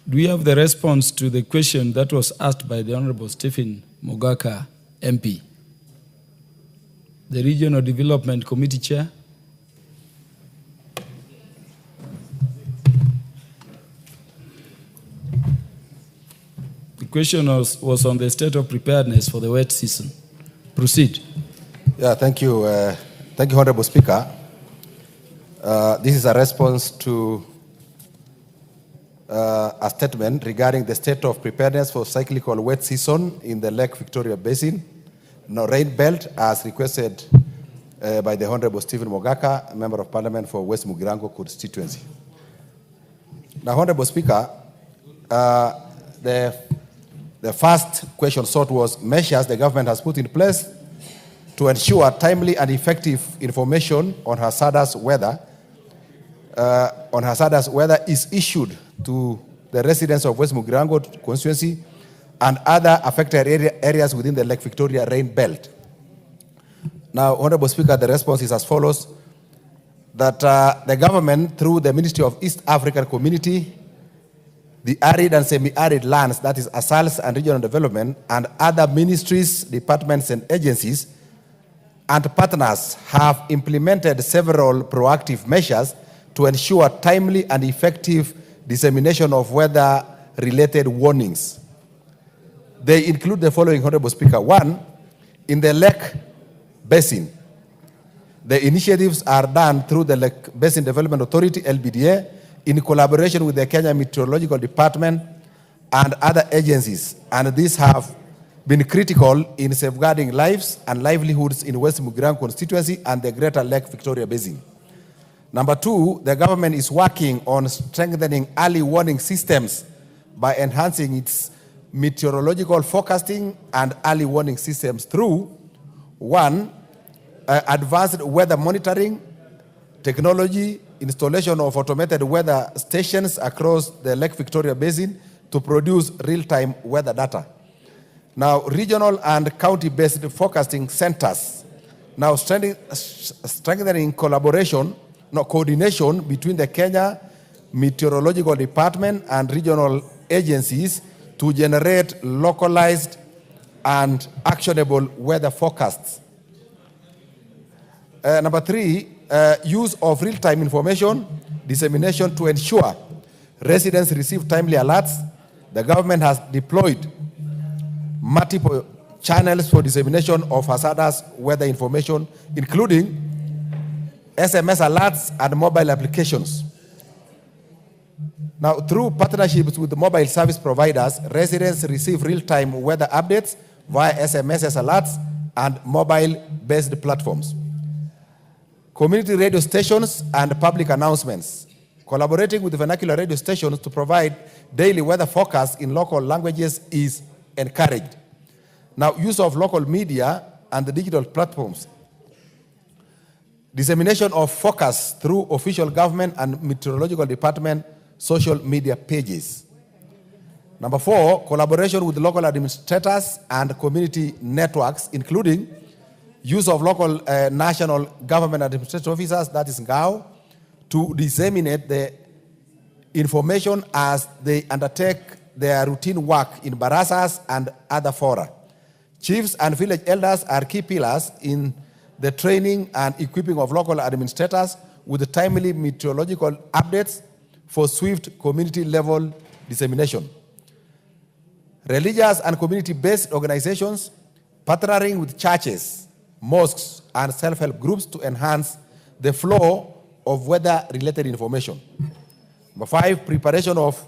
Do we have the response to the question that was asked by the Honorable Stephen Mogaka, MP? The Regional Development Committee Chair. The question was on the state of preparedness for the wet season. Proceed. Yeah, thank you. Thank you, Honorable Speaker. This is a response to a statement regarding the state of preparedness for cyclical wet season in the Lake Victoria Basin, rain belt, as requested by the Honorable Stephen Mogaka, Member of Parliament for West Mugirango constituency. Now, Honorable Speaker, the first question sought was measures the government has put in place to ensure timely and effective information on hazardous weather is issued to the residents of West Mugirango constituency and other affected areas within the Lake Victoria rain belt. Now, Honorable Speaker, the response is as follows. that the government, through the Ministry of East African Community, the arid and semi-arid lands, that is ASALS and Regional Development, and other ministries, departments, and agencies, and partners have implemented several proactive measures to ensure timely and effective dissemination of weather-related warnings. They include the following, Honorable Speaker. One, in the Lake Basin, the initiatives are done through the Lake Basin Development Authority, LBDA, in collaboration with the Kenya Meteorological Department and other agencies, and these have been critical in safeguarding lives and livelihoods in West Mugirango constituency and the Greater Lake Victoria Basin. Number two, the government is working on strengthening early warning systems by enhancing its meteorological forecasting and early warning systems through, one, advanced weather monitoring technology, installation of automated weather stations across the Lake Victoria Basin to produce real-time weather data. Now, regional and county-based forecasting centers. Now, strengthening coordination between the Kenya Meteorological Department and regional agencies to generate localized and actionable weather forecasts. Number three, use of real-time information dissemination to ensure residents receive timely alerts. The government has deployed multiple channels for dissemination of hazardous weather information, including SMS alerts and mobile applications. Now, through partnerships with the mobile service providers, residents receive real-time weather updates via SMS alerts and mobile-based platforms. Community radio stations and public announcements, collaborating with vernacular radio stations to provide daily weather forecasts in local languages is encouraged. Now, use of local media and the digital platforms. Dissemination of forecasts through official government and meteorological department social media pages. Number four, collaboration with local administrators and community networks, including use of local national government administrative officers, that is NGAO, to disseminate the information as they undertake their routine work in barasas and other fora. Chiefs and village elders are key pillars in the training and equipping of local administrators with the timely meteorological updates for swift community-level dissemination. Religious and community-based organizations partnering with churches, mosques, and self-help groups to enhance the flow of weather-related information. Number five, preparation of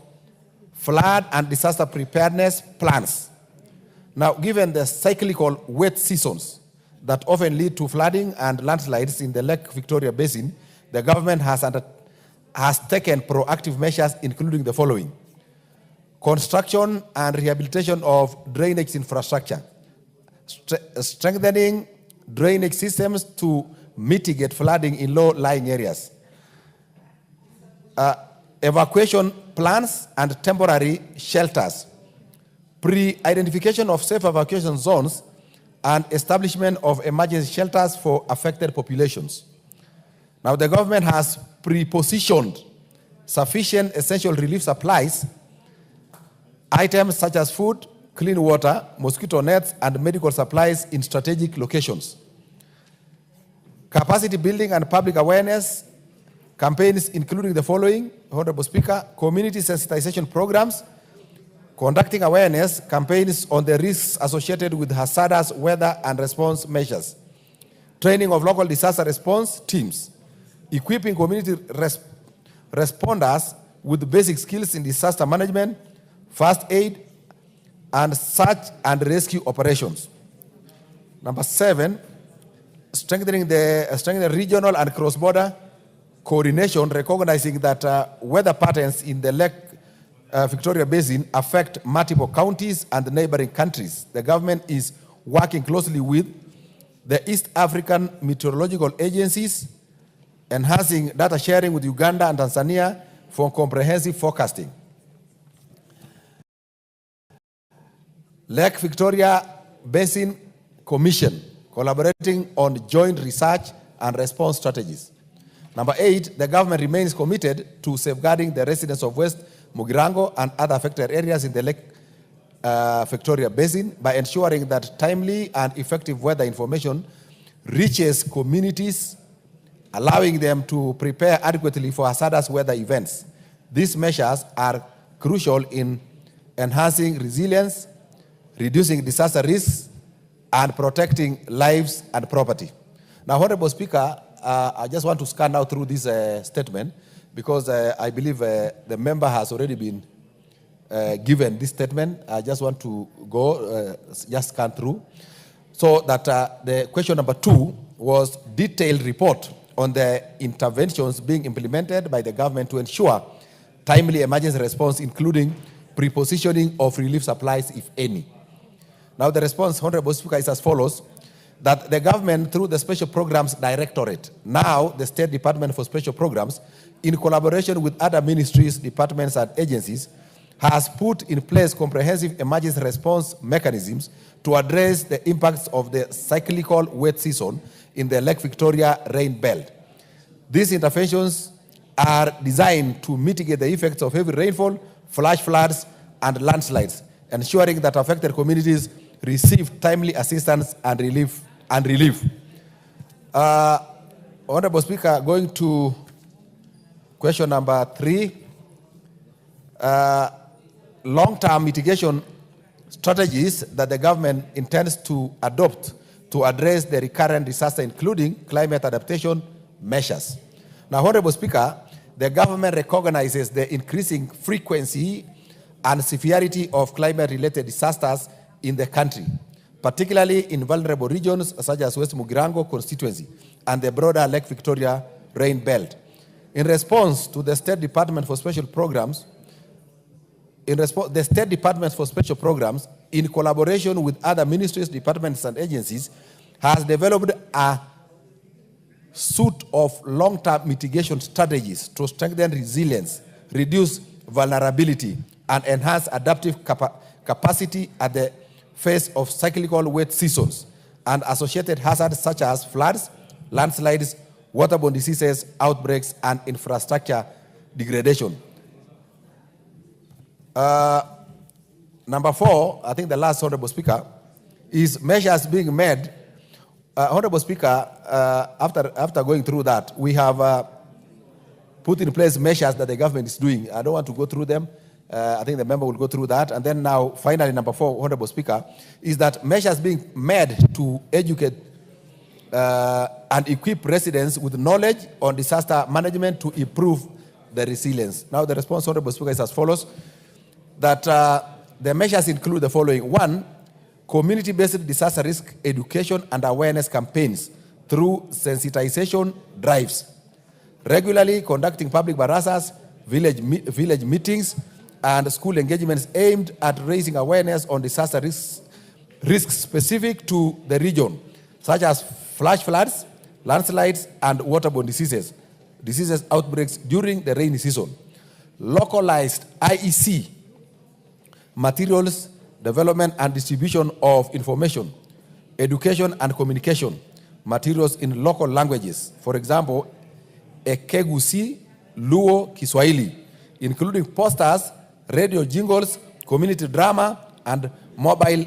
flood and disaster preparedness plans. Now, given the cyclical wet seasons that often lead to flooding and landslides in the Lake Victoria Basin, the government has taken proactive measures, including the following: construction and rehabilitation of drainage infrastructure, strengthening drainage systems to mitigate flooding in low-lying areas, evacuation plans and temporary shelters, pre-identification of safe evacuation zones, and establishment of emergency shelters for affected populations. Now, the government has pre-positioned sufficient essential relief supplies, items such as food, clean water, mosquito nets, and medical supplies in strategic locations. Capacity building and public awareness campaigns, including the following, Honorable Speaker: community sensitization programs, conducting awareness campaigns on the risks associated with hazardous weather and response measures, training of local disaster response teams, equipping community responders with basic skills in disaster management, first aid, and search and rescue operations. Number seven, strengthening the regional and cross-border coordination, recognizing that weather patterns in the Lake Victoria Basin affect multiple counties and neighboring countries. The government is working closely with the East African meteorological agencies, enhancing data sharing with Uganda and Tanzania for comprehensive forecasting. Lake Victoria Basin Commission, collaborating on joint research and response strategies. Number 8, the government remains committed to safeguarding the residents of West Mugirango and other affected areas in the Lake Victoria Basin by ensuring that timely and effective weather information reaches communities, allowing them to prepare adequately for hazardous weather events. These measures are crucial in enhancing resilience, reducing disaster risks, and protecting lives and property. Now, Honorable Speaker, I just want to scan now through this statement because I believe the member has already been given this statement. I just want to go, just scan through. So that the question number 2 was detailed report on the interventions being implemented by the government to ensure timely emergency response, including prepositioning of relief supplies, if any. Now the response, Honorable Speaker, is as follows, that the government, through the Special Programs Directorate, now the State Department for Special Programs, in collaboration with other ministries, departments, and agencies, has put in place comprehensive emergency response mechanisms to address the impacts of the cyclical wet season in the Lake Victoria rain belt. These interventions are designed to mitigate the effects of heavy rainfall, flash floods, and landslides, ensuring that affected communities receive timely assistance and relief. Honorable Speaker, going to question number 3. Long-term mitigation strategies that the government intends to adopt to address the recurrent disaster, including climate adaptation measures. Now, Honorable Speaker, the government recognizes the increasing frequency and severity of climate-related disasters in the country, particularly in vulnerable regions such as West Mugirango constituency and the broader Lake Victoria rain belt. In response to the State Department for Special Programs, the State Department for Special Programs, in collaboration with other ministries, departments, and agencies, has developed a suite of long-term mitigation strategies to strengthen resilience, reduce vulnerability, and enhance adaptive capacity at the face of cyclical wet seasons and associated hazards such as floods, landslides, waterborne diseases, outbreaks, and infrastructure degradation. Number 4, I think the last, Honorable Speaker, is measures being made. Honorable Speaker, after going through that, we have put in place measures that the government is doing. I don't want to go through them. I think the member will go through that. And then now, finally, number 4, Honorable Speaker, is that measures being made to educate and equip residents with knowledge on disaster management to improve the resilience. Now, the response, Honorable Speaker, is as follows, that the measures include the following. 1, community-based disaster risk education and awareness campaigns through sensitization drives, regularly conducting public barazas, village meetings, and school engagements aimed at raising awareness on disaster risks specific to the region, such as flash floods, landslides, and waterborne diseases outbreaks during the rainy season. Localized IEC materials, development and distribution of information, education and communication materials in local languages. For example, Ekegusi, Luo, Kiswahili, including posters, radio jingles, community drama, and mobile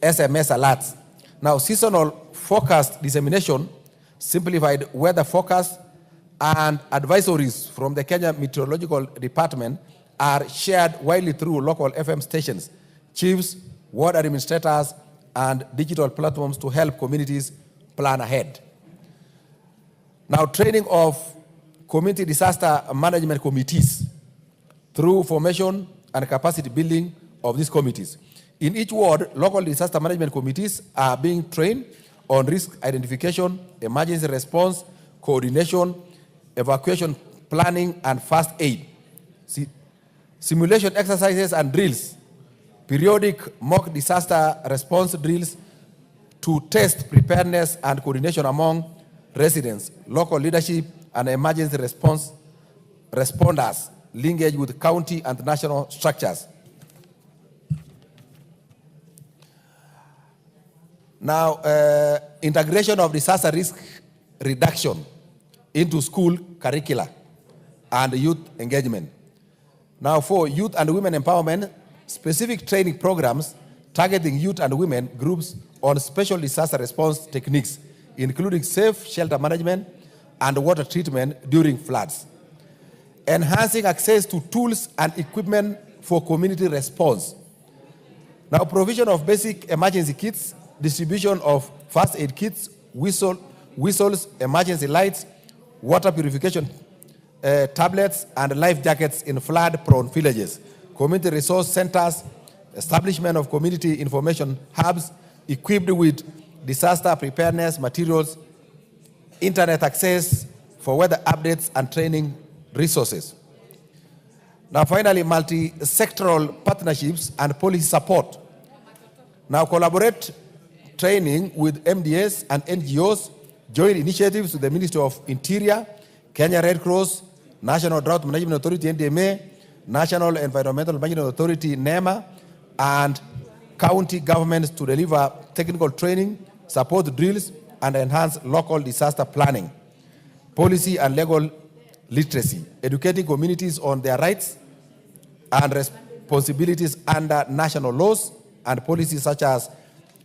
SMS alerts. Now, seasonal forecast dissemination, simplified weather forecast, and advisories from the Kenya Meteorological Department are shared widely through local FM stations, chiefs, ward administrators, and digital platforms to help communities plan ahead. Now, training of community disaster management committees through formation and capacity building of these committees. In each ward, local disaster management committees are being trained on risk identification, emergency response, coordination, evacuation planning, and first aid. Simulation exercises and drills, periodic mock disaster response drills to test preparedness and coordination among residents, local leadership, and emergency response responders, linkage with county and national structures. Now, integration of disaster risk reduction into school curricula and youth engagement. Now, for youth and women empowerment, specific training programs targeting youth and women groups on special disaster response techniques, including safe shelter management and water treatment during floods. Enhancing access to tools and equipment for community response. Now, provision of basic emergency kits, distribution of first aid kits, whistles, emergency lights, water purification tablets, and life jackets in flood-prone villages, community resource centers, establishment of community information hubs equipped with disaster preparedness materials, internet access for weather updates and training resources. Now, finally, multi-sectoral partnerships and policy support. Now, collaborate training with MDS and NGOs, joint initiatives with the Ministry of Interior, Kenya Red Cross, National Drought Management Authority, NDMA, National Environmental Management Authority, NEMA, and county governments to deliver technical training, support drills, and enhance local disaster planning, policy and legal literacy, educating communities on their rights and responsibilities under national laws and policies such as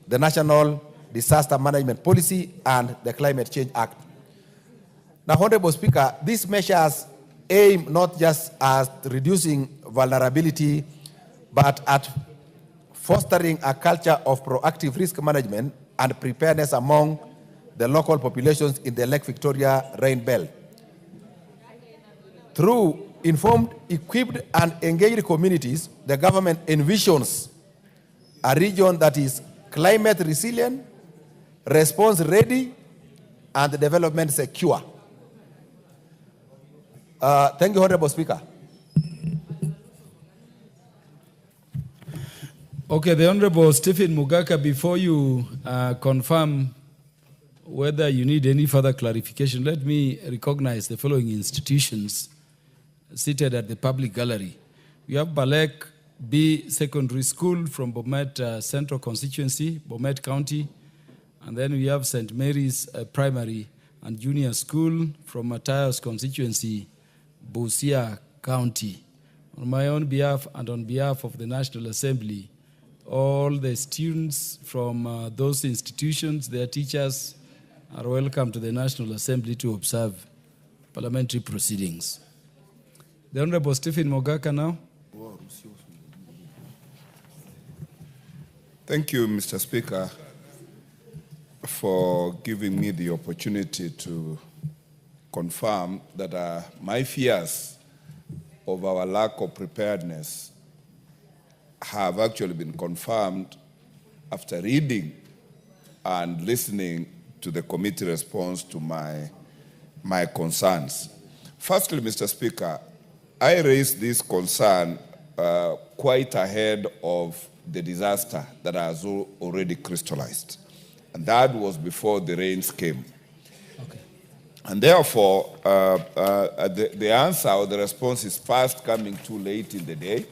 the National Disaster Management Policy and the Climate Change Act. Now, Honorable Speaker, these measures aim not just at reducing vulnerability, but at fostering a culture of proactive risk management and preparedness among the local populations in the Lake Victoria rain belt. Through informed, equipped, and engaged communities, the government envisions a region that is climate resilient, response ready, and development secure. Thank you, Honorable Speaker. Okay, the Honorable Stephen Mugaka, before you confirm whether you need any further clarification, let me recognize the following institutions seated at the public gallery. We have Balek B Secondary School from Bomet Central Constituency, Bomet County, and then we have St. Mary's Primary and Junior School from Matthias Constituency, Busia County. On my own behalf and on behalf of the National Assembly, all the students from those institutions, their teachers, are welcome to the National Assembly to observe parliamentary proceedings. The Honorable Stephen Mogaka now. Thank you, Mr. Speaker, for giving me the opportunity to confirm that my fears of our lack of preparedness have actually been confirmed after reading and listening to the committee response to my concerns. Firstly, Mr. Speaker, I raised this concern quite ahead of the disaster that has already crystallized. And that was before the rains came. Okay. And therefore, the answer or the response is fast coming too late in the day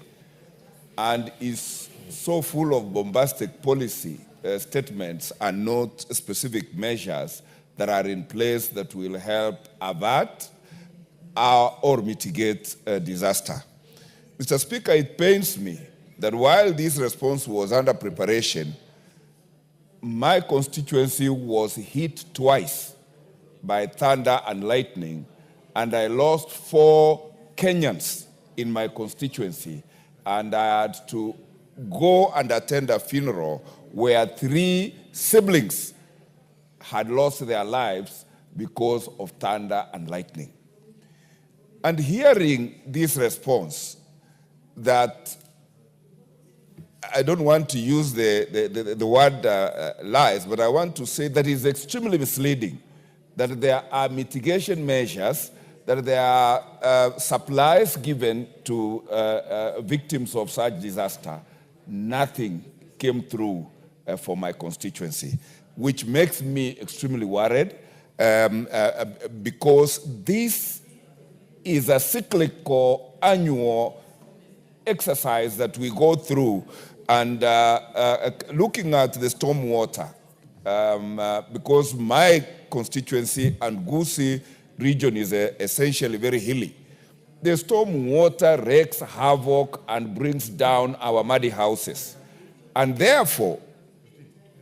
and is so full of bombastic policy statements and not specific measures that are in place that will help avert or mitigate disaster. Mr. Speaker, it pains me that while this response was under preparation, my constituency was hit twice by thunder and lightning, and I lost 4 Kenyans in my constituency, and I had to go and attend a funeral where 3 siblings had lost their lives because of thunder and lightning. And hearing this response, that I don't want to use the word lies, but I want to say that is extremely misleading, that there are mitigation measures, that there are supplies given to victims of such disaster. Nothing came through for my constituency, which makes me extremely worried because this is a cyclical annual exercise that we go through, and looking at the storm water, because my constituency and Gusii region is essentially very hilly. The storm water wreaks havoc and brings down our muddy houses. And therefore,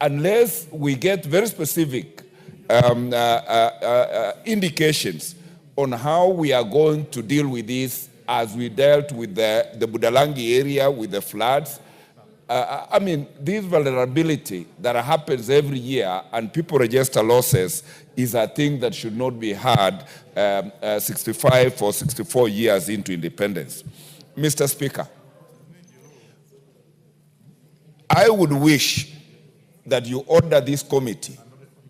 unless we get very specific indications on how we are going to deal with this, as we dealt with the Budalangi area with the floods, I mean, this vulnerability that happens every year and people register losses is a thing that should not be had 65 or 64 years into independence. Mr. Speaker, I would wish that you order this committee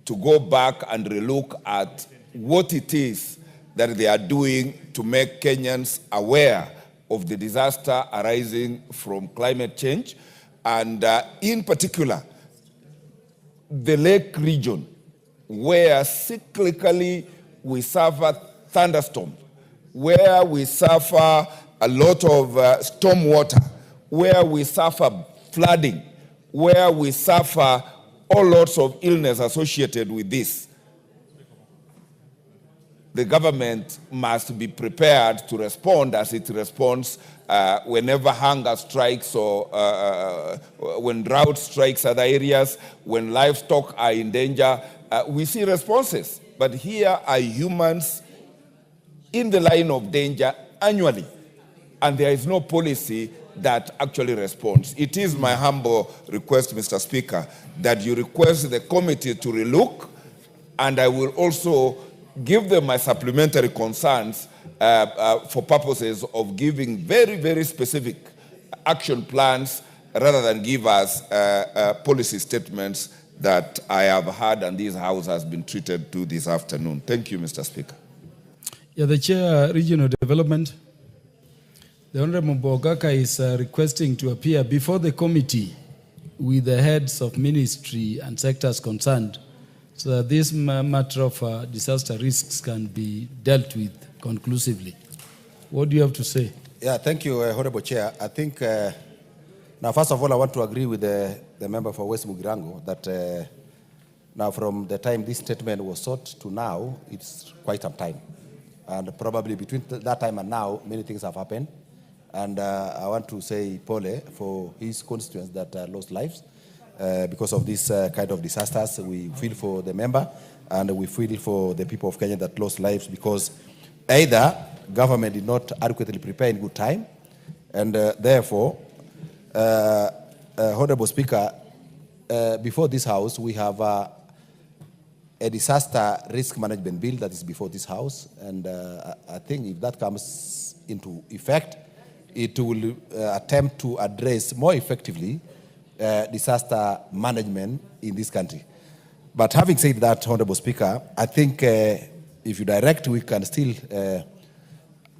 to go back and relook at what it is that they are doing to make Kenyans aware of the disaster arising from climate change, and in particular, the lake region, where cyclically we suffer thunderstorms, where we suffer a lot of storm water, where we suffer flooding, where we suffer all lots of illness associated with this. The government must be prepared to respond as it responds whenever hunger strikes or when drought strikes other areas, when livestock are in danger. We see responses, but here are humans in the line of danger annually, and there is no policy that actually responds. It is my humble request, Mr. Speaker, that you request the committee to relook, and I will also give them my supplementary concerns for purposes of giving very, very specific action plans rather than give us policy statements that I have heard and this House has been treated to this afternoon. Thank you, Mr. Speaker. Yeah, the Chair, Regional Development. The Honorable Mogaka is requesting to appear before the committee with the heads of ministry and sectors concerned, so that this matter of disaster risks can be dealt with conclusively. What do you have to say? Yeah, thank you, Honorable Chair. I think, now first of all, I want to agree with the member for West Mugirango that now from the time this statement was sought to now, it's quite some time. And probably between that time and now, many things have happened. And I want to say Pole for his constituents that lost lives. Because of this kind of disasters. We feel for the member and we feel for the people of Kenya that lost lives because either government did not adequately prepare in good time, and therefore, Honorable Speaker, before this House, we have a disaster risk management bill that is before this House, and I think if that comes into effect, it will attempt to address more effectively disaster management in this country. But having said that, Honorable Speaker, I think if you direct, we can still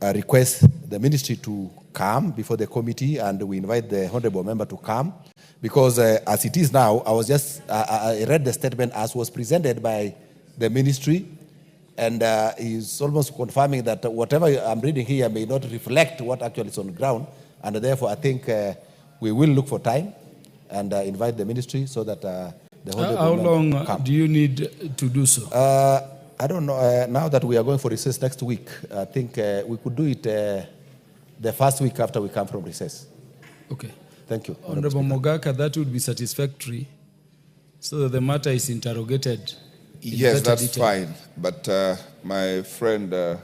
request the ministry to come before the committee, and we invite the Honorable member to come, because as it is now, I read the statement as was presented by the ministry, and he's almost confirming that whatever I'm reading here may not reflect what actually is on the ground, and therefore I think we will look for time and invite the ministry so that the Honorable How long do you need to do so? I don't know. Now that we are going for recess next week, I think we could do it the first week after we come from recess. Okay. Thank you. Honorable Mogaka, that would be satisfactory so that the matter is interrogated. Yes, that's fine. But my friend,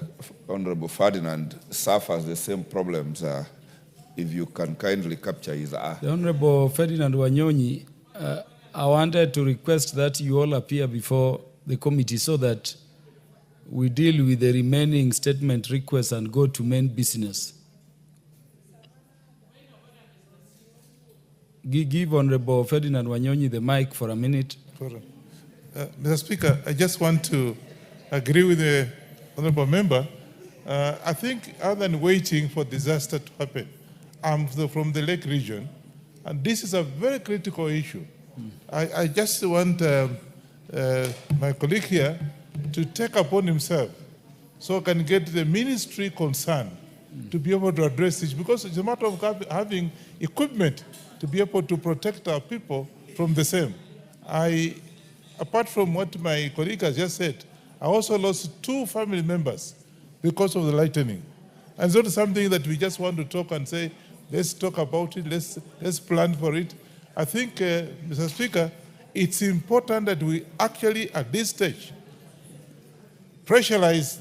Honorable Ferdinand, suffers the same problems. If you can kindly capture his The Honorable Ferdinand Wanyonyi, I wanted to request that you all appear before the committee so that we deal with the remaining statement requests and go to main business. Give Honorable Ferdinand Wanyonyi the mic for a minute. Mr. Speaker, I just want to agree with the Honorable Member. I think other than waiting for disaster to happen, I'm from the Lake region, and this is a very critical issue. I just want my colleague here to take upon himself so I can get the ministry concerned to be able to address this, because it's a matter of having equipment to be able to protect our people from the same. Apart from what my colleague has just said, I also lost 2 family members because of the lightning. And it's not something that we just want to talk and say, let's talk about it, let's plan for it. I think, Mr. Speaker, it's important that we actually, at this stage, pressurize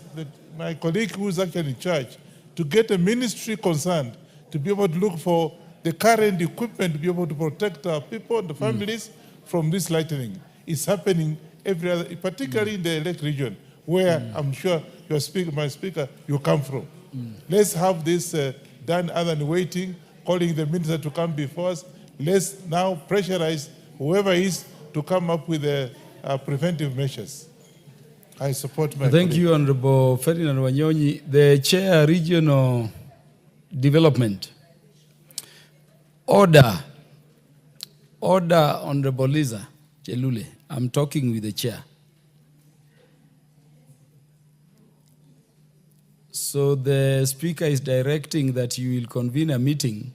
my colleague who is actually in charge to get a ministry concerned to be able to look for the current equipment to be able to protect our people and the families from this lightning. It's happening every other, particularly in the Lake region, where I'm sure my speaker, you come from. Let's have this done other than waiting, calling the minister to come before us. Let's now pressurize whoever is to come up with preventive measures. I support my Thank colleague. you, Honorable Ferdinand Wanyonyi. The Chair, Regional Development. Order, Honorable Liza Chelule. I'm talking with the Chair. So the Speaker is directing that you will convene a meeting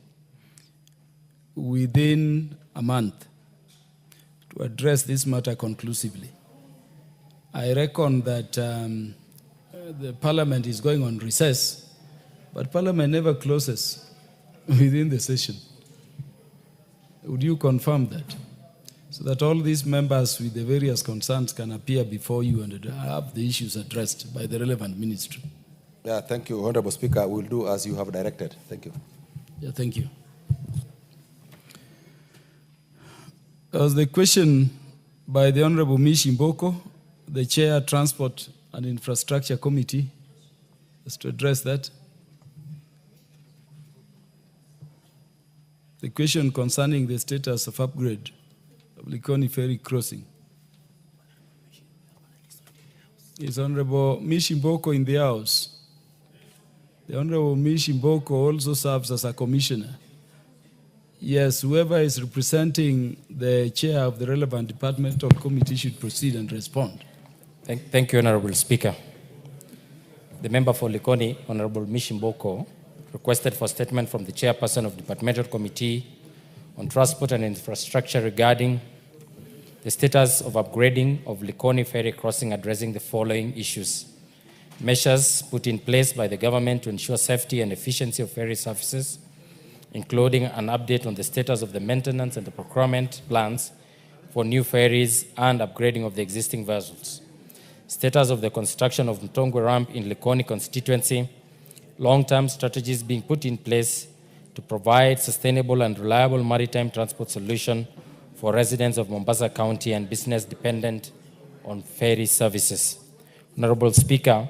within a month to address this matter conclusively. I reckon that the Parliament is going on recess, but Parliament never closes within the session. Would you confirm that? So that all these members with the various concerns can appear before you and have the issues addressed by the relevant ministry. Yeah, thank you, Honorable Speaker. We'll do as you have directed. Thank you. Yeah, thank you. As the question by the Honorable Mishi Mboko, the Chair, Transport and Infrastructure Committee, is to address that. The question concerning the status of upgrade of Likoni Ferry Crossing. Is Honorable Mishi Mboko in the House? The Honorable Mishi Mboko also serves as a commissioner. Yes, whoever is representing the chair of the relevant departmental committee should proceed and respond. Thank you, Honorable Speaker. The member for Likoni, Honorable Mishi Mboko, requested for statement from the chairperson of Departmental Committee on Transport and Infrastructure regarding the status of upgrading of Likoni Ferry Crossing, addressing the following issues. Measures put in place by the government to ensure safety and efficiency of ferry services, including an update on the status of the maintenance and the procurement plans for new ferries and upgrading of the existing vessels. Status of the construction of Mtongwe Ramp in Likoni constituency, long-term strategies being put in place to provide sustainable and reliable maritime transport solution for residents of Mombasa County and business dependent on ferry services. Honorable Speaker,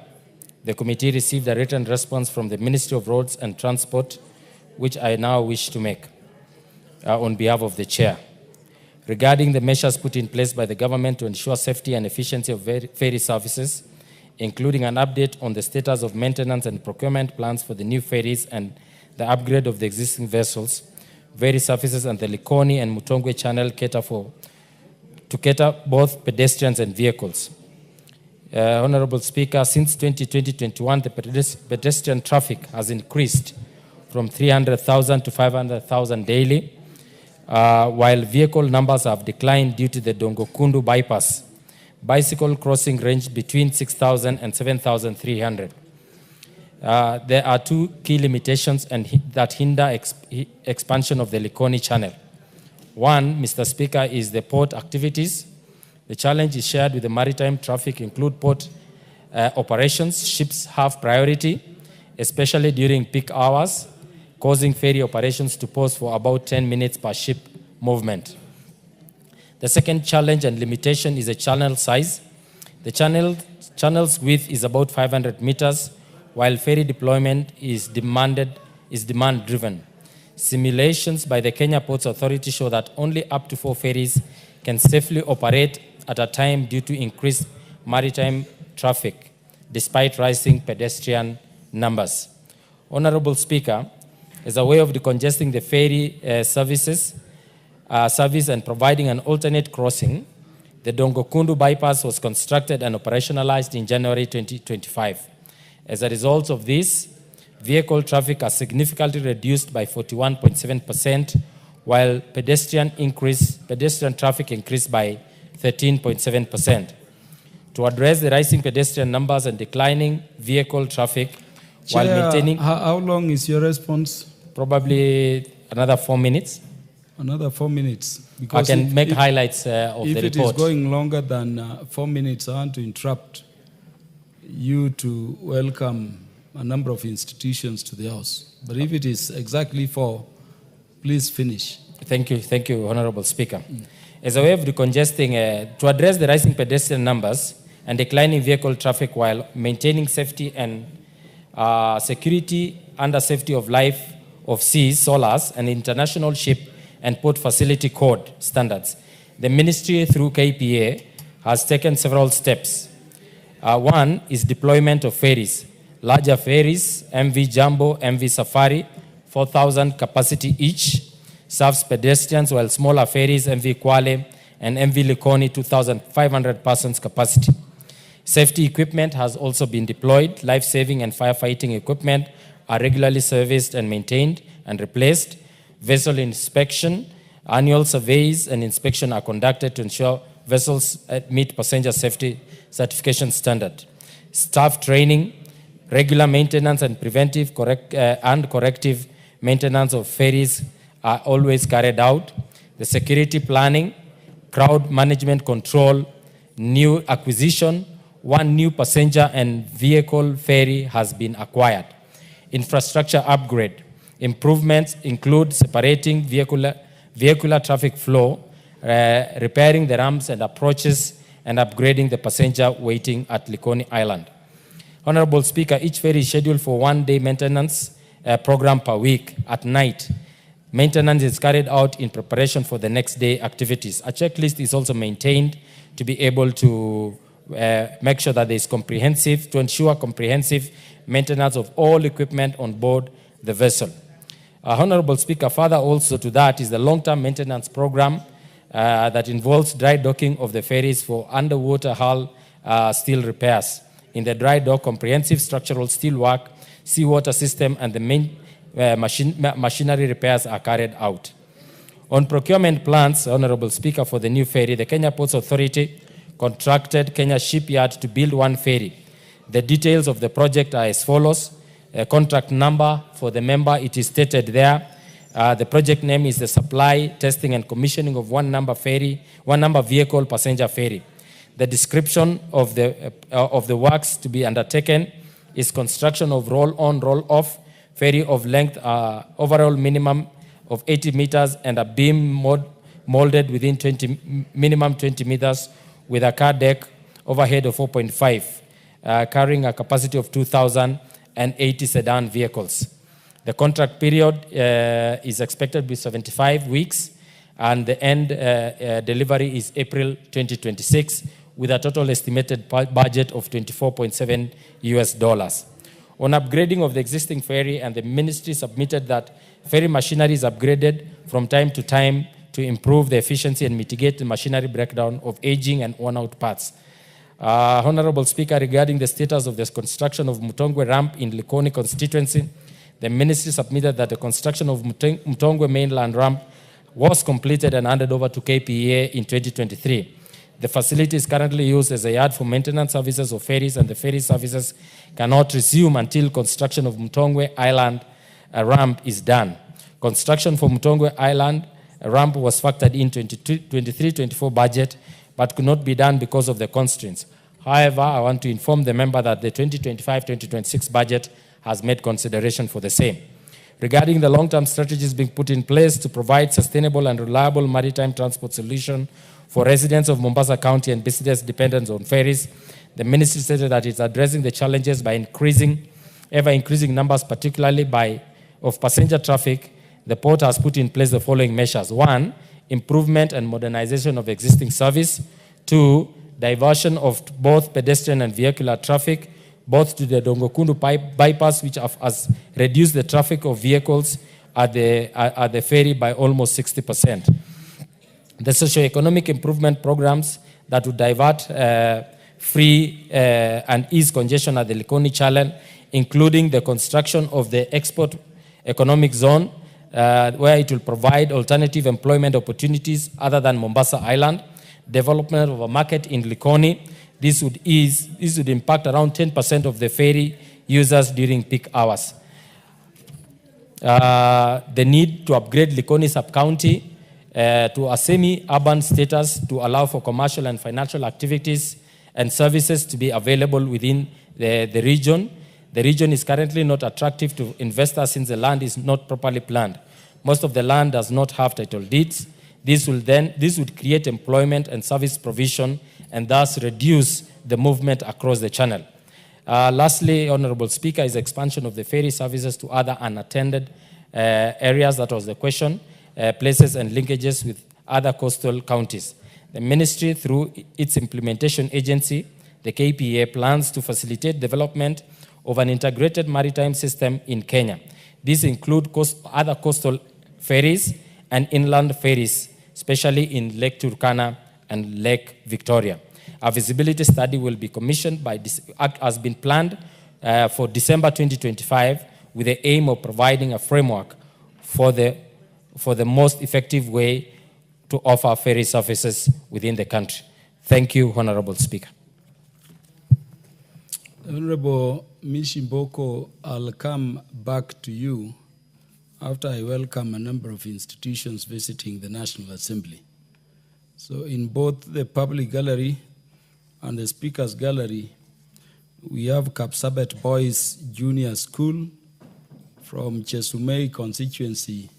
the committee received a written response from the Ministry of Roads and Transport, which I now wish to make on behalf of the Chair. Regarding the measures put in place by the government to ensure safety and efficiency of ferry services, including an update on the status of maintenance and procurement plans for the new ferries and the upgrade of the existing vessels, ferry services and the Likoni and Mutongwe channel to cater both pedestrians and vehicles. Honorable Speaker, since 2020-21, the pedestrian traffic has increased from 300,000 to 500,000 daily, while vehicle numbers have declined due to the Dongokundu bypass. Bicycle crossing range between 6,000 and 7,300. There are two key limitations that hinder expansion of the Likoni channel. One, Mr. Speaker, is the port activities. The challenge is shared with the maritime traffic, include port operations. Ships have priority, especially during peak hours, causing ferry operations to pause for about 10 minutes per ship movement. The second challenge and limitation is the channel size. The channel's width is about 500 meters, while ferry deployment is demand-driven. Simulations by the Kenya Ports Authority show that only up to 4 ferries can safely operate at a time due to increased maritime traffic, despite rising pedestrian numbers. Honorable Speaker, as a way of decongesting the ferry service and providing an alternate crossing, the Dongokundu bypass was constructed and operationalized in January 2025. As a result of this, vehicle traffic has significantly reduced by 41.7%, while pedestrian traffic increased by 13.7%. to address the rising pedestrian numbers and declining vehicle traffic while Chair, maintaining... How long is your response? Probably another 4 minutes. Another 4 minutes. I can make highlights of the report. If it is going longer than 4 minutes, I want to interrupt you to welcome a number of institutions to the House. But if it is exactly 4, please finish. Thank you, Honorable Speaker. As a way of decongesting, to address the rising pedestrian numbers and declining vehicle traffic while maintaining safety and security under safety of life of seas, SOLAS, and international ship and port facility code standards, the ministry through KPA has taken several steps. One is deployment of ferries. Larger ferries, MV Jumbo, MV Safari, 4,000 capacity each, serves pedestrians, while smaller ferries, MV Kwale and MV Likoni, 2,500 persons capacity. Safety equipment has also been deployed. Life-saving and firefighting equipment are regularly serviced and maintained and replaced. Vessel inspection, annual surveys and inspection are conducted to ensure vessels meet passenger safety certification standard. Staff training, regular maintenance and preventive and corrective maintenance of ferries are always carried out. The security planning, crowd management control, new acquisition, 1 new passenger and vehicle ferry has been acquired. Infrastructure upgrade. Improvements include separating vehicular traffic flow, repairing the ramps and approaches, and upgrading the passenger waiting at Likoni Island. Honorable Speaker, each ferry is scheduled for 1-day maintenance program per week at night. Maintenance is carried out in preparation for the next day activities. A checklist is also maintained to be able to make sure that there is to ensure comprehensive maintenance of all equipment on board the vessel. Honorable Speaker, further also to that is the long-term maintenance program that involves dry docking of the ferries for underwater hull steel repairs. In the dry dock, comprehensive structural steel work, seawater system, and the main machinery repairs are carried out. On procurement plans, Honorable Speaker, for the new ferry, the Kenya Ports Authority contracted Kenya Shipyard to build 1 ferry. The details of the project are as follows. A contract number for the member, it is stated there. The project name is the supply, testing, and commissioning of 1 number vehicle passenger ferry. The description of the works to be undertaken is construction of roll-on, roll-off ferry of length overall minimum of 80 meters and a beam molded within minimum 20 meters with a car deck overhead of 4.5, carrying a capacity of 2,080 sedan vehicles. The contract period is expected to be 75 weeks, and the end delivery is April 2026, with a total estimated budget of $24.7. On upgrading of the existing ferry, and the ministry submitted that ferry machinery is upgraded from time to time to improve the efficiency and mitigate the machinery breakdown of aging and worn-out parts. Honorable Speaker, regarding the status of the construction of Mutongwe ramp in Likoni constituency, the ministry submitted that the construction of Mutongwe mainland ramp was completed and handed over to KPA in 2023. The facility is currently used as a yard for maintenance services of ferries, and the ferry services cannot resume until construction of Mutongwe Island ramp is done. Construction for Mutongwe Island ramp was factored in 23-24 budget, but could not be done because of the constraints. However, I want to inform the member that the 2025-2026 budget has made consideration for the same. Regarding the long-term strategies being put in place to provide sustainable and reliable maritime transport solution for residents of Mombasa County and business dependent on ferries, the ministry stated that it's addressing the challenges by ever-increasing numbers, particularly of passenger traffic. The port has put in place the following measures. 1, improvement and modernization of existing service. 2, diversion of both pedestrian and vehicular traffic, both to the Dongokundu bypass, which has reduced the traffic of vehicles at the ferry by almost 60%. The socio-economic improvement programs that would divert free and ease congestion at the Likoni Channel, including the construction of the export economic zone, where it will provide alternative employment opportunities other than Mombasa Island, development of a market in Likoni, This would impact around 10% of the ferry users during peak hours. The need to upgrade Likoni sub-county to a semi-urban status to allow for commercial and financial activities and services to be available within the region. The region is currently not attractive to investors since the land is not properly planned. Most of the land does not have title deeds. This would create employment and service provision and thus reduce the movement across the channel. Lastly, Honorable Speaker, is expansion of the ferry services to other unattended areas. That was the question. Places and linkages with other coastal counties. The ministry, through its implementation agency, the KPA, plans to facilitate development of an integrated maritime system in Kenya. These include other coastal ferries and inland ferries, especially in Lake Turkana and Lake Victoria. A feasibility study will be commissioned has been planned for December 2025 with the aim of providing a framework for the most effective way to offer ferry services within the country. Thank you, Honorable Speaker. Honorable Mishimboko, I'll come back to you after I welcome a number of institutions visiting the National Assembly. So in both the public gallery and the Speaker's gallery, we have Kapsabet Boys Junior School from Chesumei constituency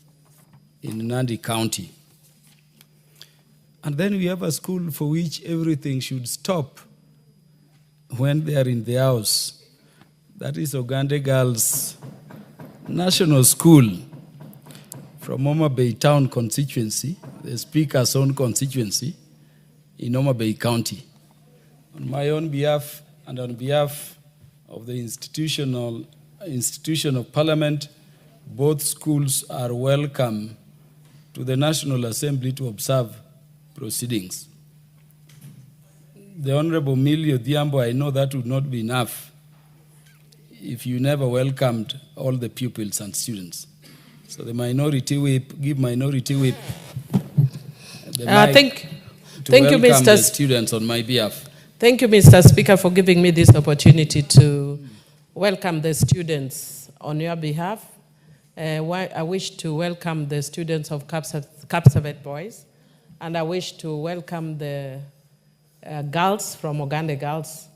in Nandi County. And then we have a school for which everything should stop when they are in the house. That is Ogande Girls National School from Homa Bay Town constituency, the Speaker's own constituency in Homa Bay County. On my own behalf and on behalf of the institution of Parliament, both schools are welcome to the National Assembly to observe proceedings. The Honorable Millie Odhiambo, I know that would not be enough if you never welcomed all the pupils and students. So the minority whip, give minority whip the mic thank you, Mr. the students on my behalf. Thank you, Mr. Speaker, for giving me this opportunity to welcome the students on your behalf. I wish to welcome the students of Kapsabet Boys, and I wish to welcome the girls from Ogande Girls.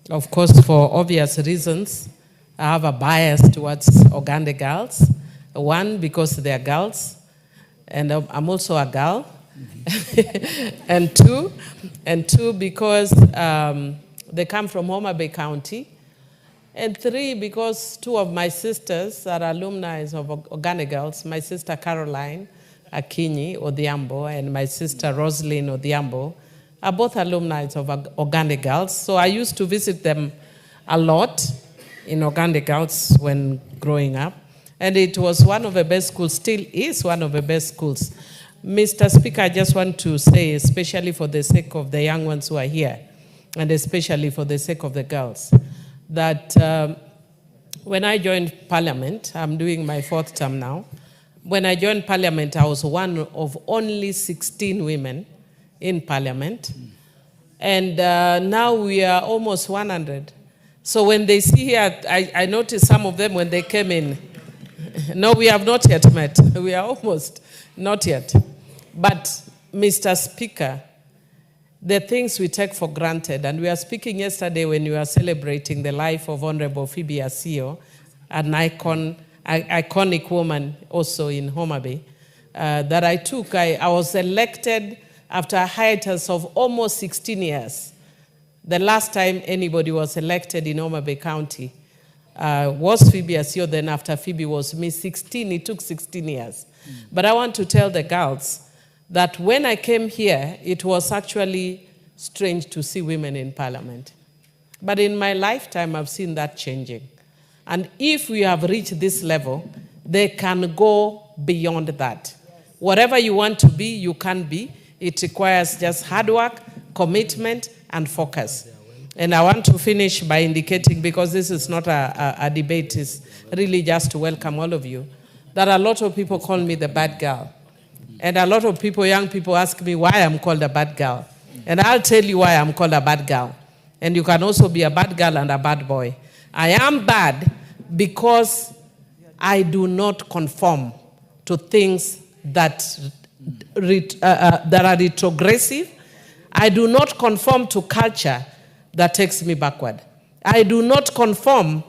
Of course, for obvious reasons, I have a bias towards Ogande Girls. One, because they are girls, and I'm also a girl. and two, because they come from Homa Bay County. And three, because two of my sisters are alumni of Ogande Girls. My sister Caroline Akinyi Odhiambo and my sister Roslyn Odhiambo are both alumni of Ogande Girls. So I used to visit them a lot in Ogande Girls when growing up. And it was one of the best schools, still is one of the best schools. Mr. Speaker, I just want to say, especially for the sake of the young ones who are here, and especially for the sake of the girls, that when I joined Parliament, I'm doing my 4th term now, when I joined Parliament, I was one of only 16 women in Parliament. And now we are almost 100. So when they see here, I noticed some of them when they came in. No, we have not yet met. We are almost not yet. But, Mr. Speaker, the things we take for granted, and we were speaking yesterday when we were celebrating the life of Honorable Phoebe Asio, an iconic woman also in Homa Bay, that I took. I was elected after a hiatus of almost 16 years. The last time anybody was elected in Homa Bay County was Phoebe Asio. Then after Phoebe was me, 16. It took 16 years. But I want to tell the girls that when I came here, it was actually strange to see women in Parliament. But in my lifetime, I've seen that changing. And if we have reached this level, they can go beyond that. Whatever you want to be, you can be. It requires just hard work, commitment, and focus. And I want to finish by indicating, because this is not a debate, it's really just to welcome all of you, that a lot of people call me the bad girl. And a lot of people, young people, ask me why I'm called a bad girl. And I'll tell you why I'm called a bad girl. And you can also be a bad girl and a bad boy. I am bad because I do not conform to things that are retrogressive. I do not conform to culture that takes me backward. I do not conform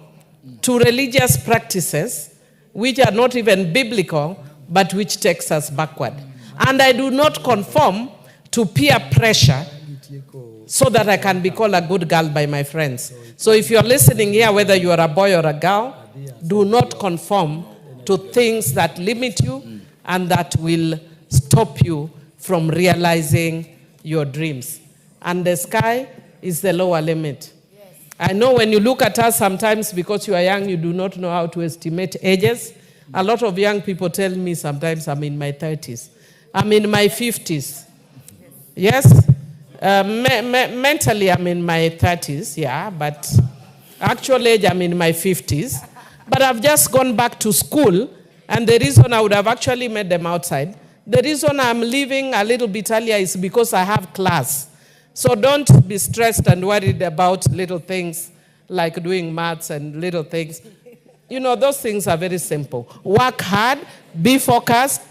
to religious practices which are not even biblical, but which takes us backward. And I do not conform to peer pressure so that I can be called a good girl by my friends. So if you're listening here, whether you are a boy or a girl, do not conform to things that limit you and that will stop you from realizing your dreams. And the sky is the lower limit. I know when you look at us sometimes, because you are young, you do not know how to estimate ages. A lot of young people tell me sometimes I'm in my 30s. I'm in my 50s. Yes? Mentally, I'm in my 30s, yeah, but actual age, I'm in my 50s. But I've just gone back to school, and the reason I would have actually met them outside, the reason I'm leaving a little bit earlier is because I have class. So don't be stressed and worried about little things like doing maths and little things. You know, those things are very simple. Work hard, be focused,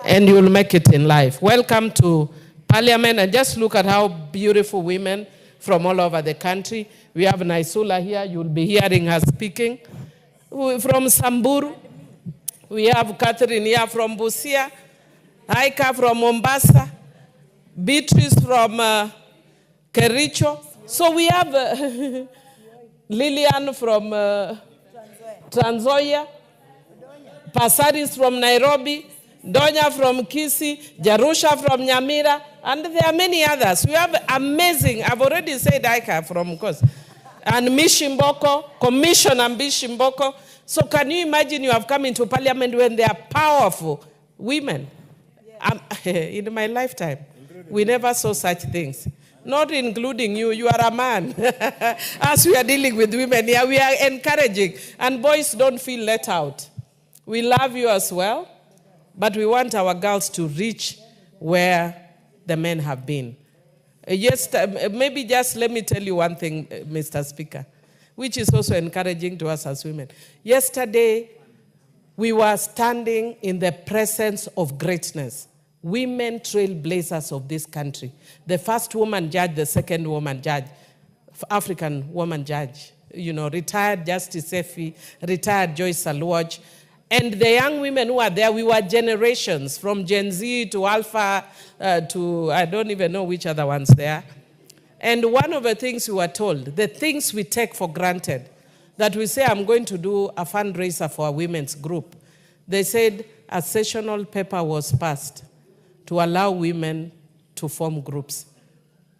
and you'll make it in life. Welcome to Parliament, and just look at how beautiful women from all over the country. We have Naisula here. You'll be hearing her speaking. From Samburu. We have Catherine here from Busia. Aika from Mombasa. Beatrice from Kericho. So we have Lillian from Trans Nzoia. Pasaris from Nairobi. Donya from Kisii. Jarusha from Nyamira. And there are many others. We have amazing, I've already said Aika from course. And Mishimboko, Commissioner Mishimboko. So can you imagine you have come into Parliament when they are powerful women? In my lifetime, we never saw such things. Not including you, you are a man. As we are dealing with women here, we are encouraging. And boys, don't feel let out. We love you as well, but we want our girls to reach where the men have been. Maybe just let me tell you one thing, Mr. Speaker, which is also encouraging to us as women. Yesterday, we were standing in the presence of greatness. Women trailblazers of this country. The first woman judge, the second woman judge, African woman judge. You know, retired Justice Effie, retired Joyce Aluoj. And the young women who are there, we were generations, from Gen Z to Alpha to I don't even know which other ones there. And one of the things we were told, the things we take for granted, that we say, I'm going to do a fundraiser for a women's group. They said a sessional paper was passed to allow women to form groups.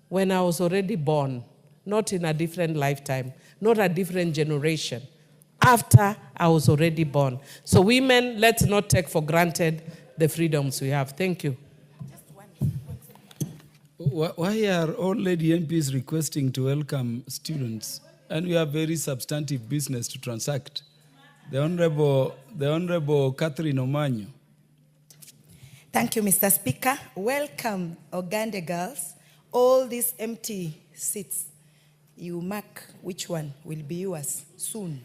When I was already born, not in a different lifetime, not a different generation, after I was already born. So women, let's not take for granted the freedoms we have. Thank you. Why are all lady MPs requesting to welcome students? And we have very substantive business to transact. The Honorable Catherine Omanyo. Thank you, Mr. Speaker. Welcome, Ogande girls. All these empty seats, you mark which one will be yours soon.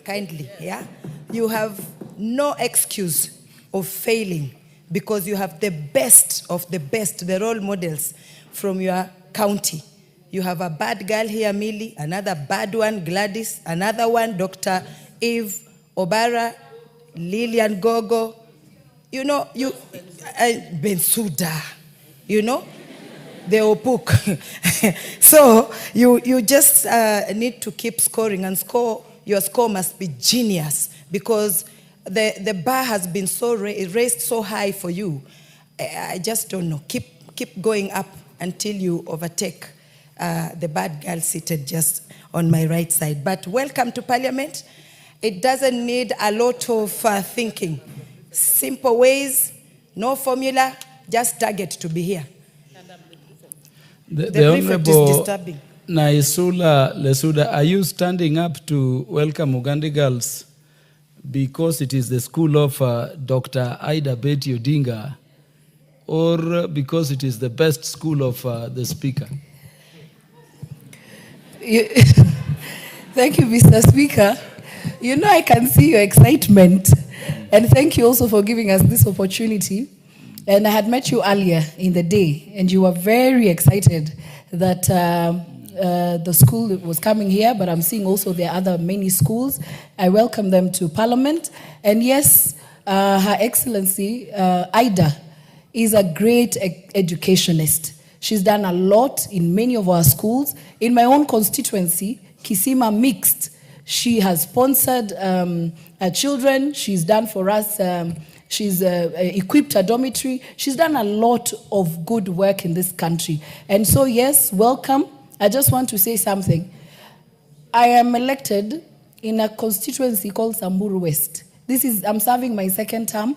Kindly, yeah? You have no excuse of failing because you have the best of the best, the role models from your county. You have a bad girl here, Millie, another bad one, Gladys, another one, Dr. Eve Obara, Lillian Gogo, you know, Bensouda, you know, the Opuk. So you just need to keep scoring and score. Your score must be genius because the bar has been so raised so high for you. I just don't know. Keep going up until you overtake the bad girl seated just on my right side. But welcome to Parliament. It doesn't need a lot of thinking. Simple ways, no formula, just target to be here. The Honorable Naisula Lesuda, are you standing up to welcome Uganda girls because it is the school of Dr. Ida Betty Odinga, or because it is the best school of the Speaker? Thank you, Mr. Speaker. You know, I can see your excitement. And thank you also for giving us this opportunity. And I had met you earlier in the day, and you were very excited that the school was coming here, but I'm seeing also there are other many schools. I welcome them to Parliament. And yes, Her Excellency, Ida, is a great educationist. She's done a lot in many of our schools. In my own constituency, Kisima Mixed, she has sponsored children. She's done for us, she's equipped a dormitory. She's done a lot of good work in this country. And so, yes, welcome. I just want to say something. I am elected in a constituency called Samburu West. I'm serving my second term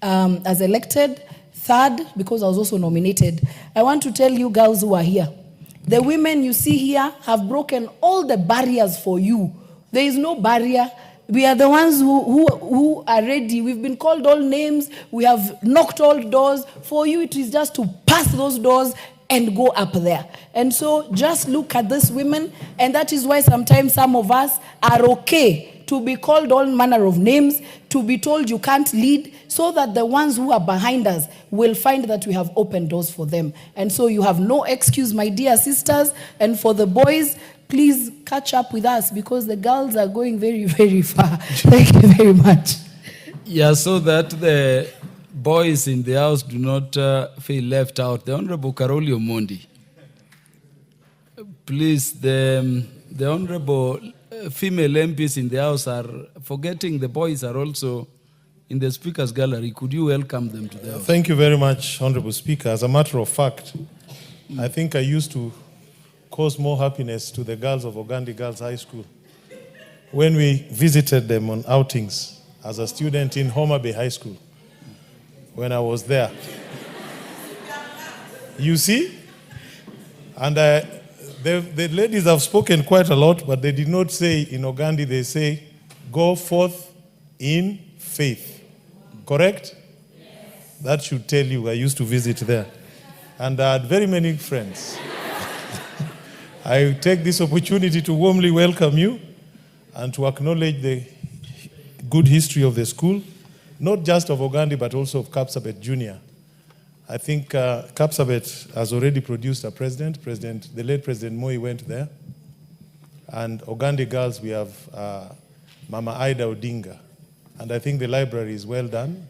as elected, third because I was also nominated. I want to tell you girls who are here, the women you see here have broken all the barriers for you. There is no barrier. We are the ones who are ready. We've been called all names. We have knocked all doors. For you, it is just to pass those doors and go up there. And so just look at these women, and that is why sometimes some of us are okay to be called all manner of names, to be told you can't lead, so that the ones who are behind us will find that we have opened doors for them. And so you have no excuse, my dear sisters, and for the boys, please catch up with us because the girls are going very, very far. Thank you very much. Yeah, so that the boys in the house do not feel left out. The Honorable Karoli Omondi. Please, the Honorable female MPs in the house are forgetting the boys are also in the Speaker's Gallery. Could you welcome them to the house? Thank you very much, Honorable Speaker. As a matter of fact, I think I used to cause more happiness to the girls of Ogandi Girls High School when we visited them on outings as a student in Homa Bay High School when I was there. You see? And the ladies have spoken quite a lot, but they did not say in Ogandi, they say, go forth in faith. Correct? Yes. That should tell you I used to visit there. And I had very many friends. I take this opportunity to warmly welcome you and to acknowledge the good history of the school, not just of Ogandi, but also of Kapsabet Junior. I think Kapsabet has already produced a president. The late President Moi went there. And Ogandi Girls, we have Mama Ida Odinga. And I think the library is well done.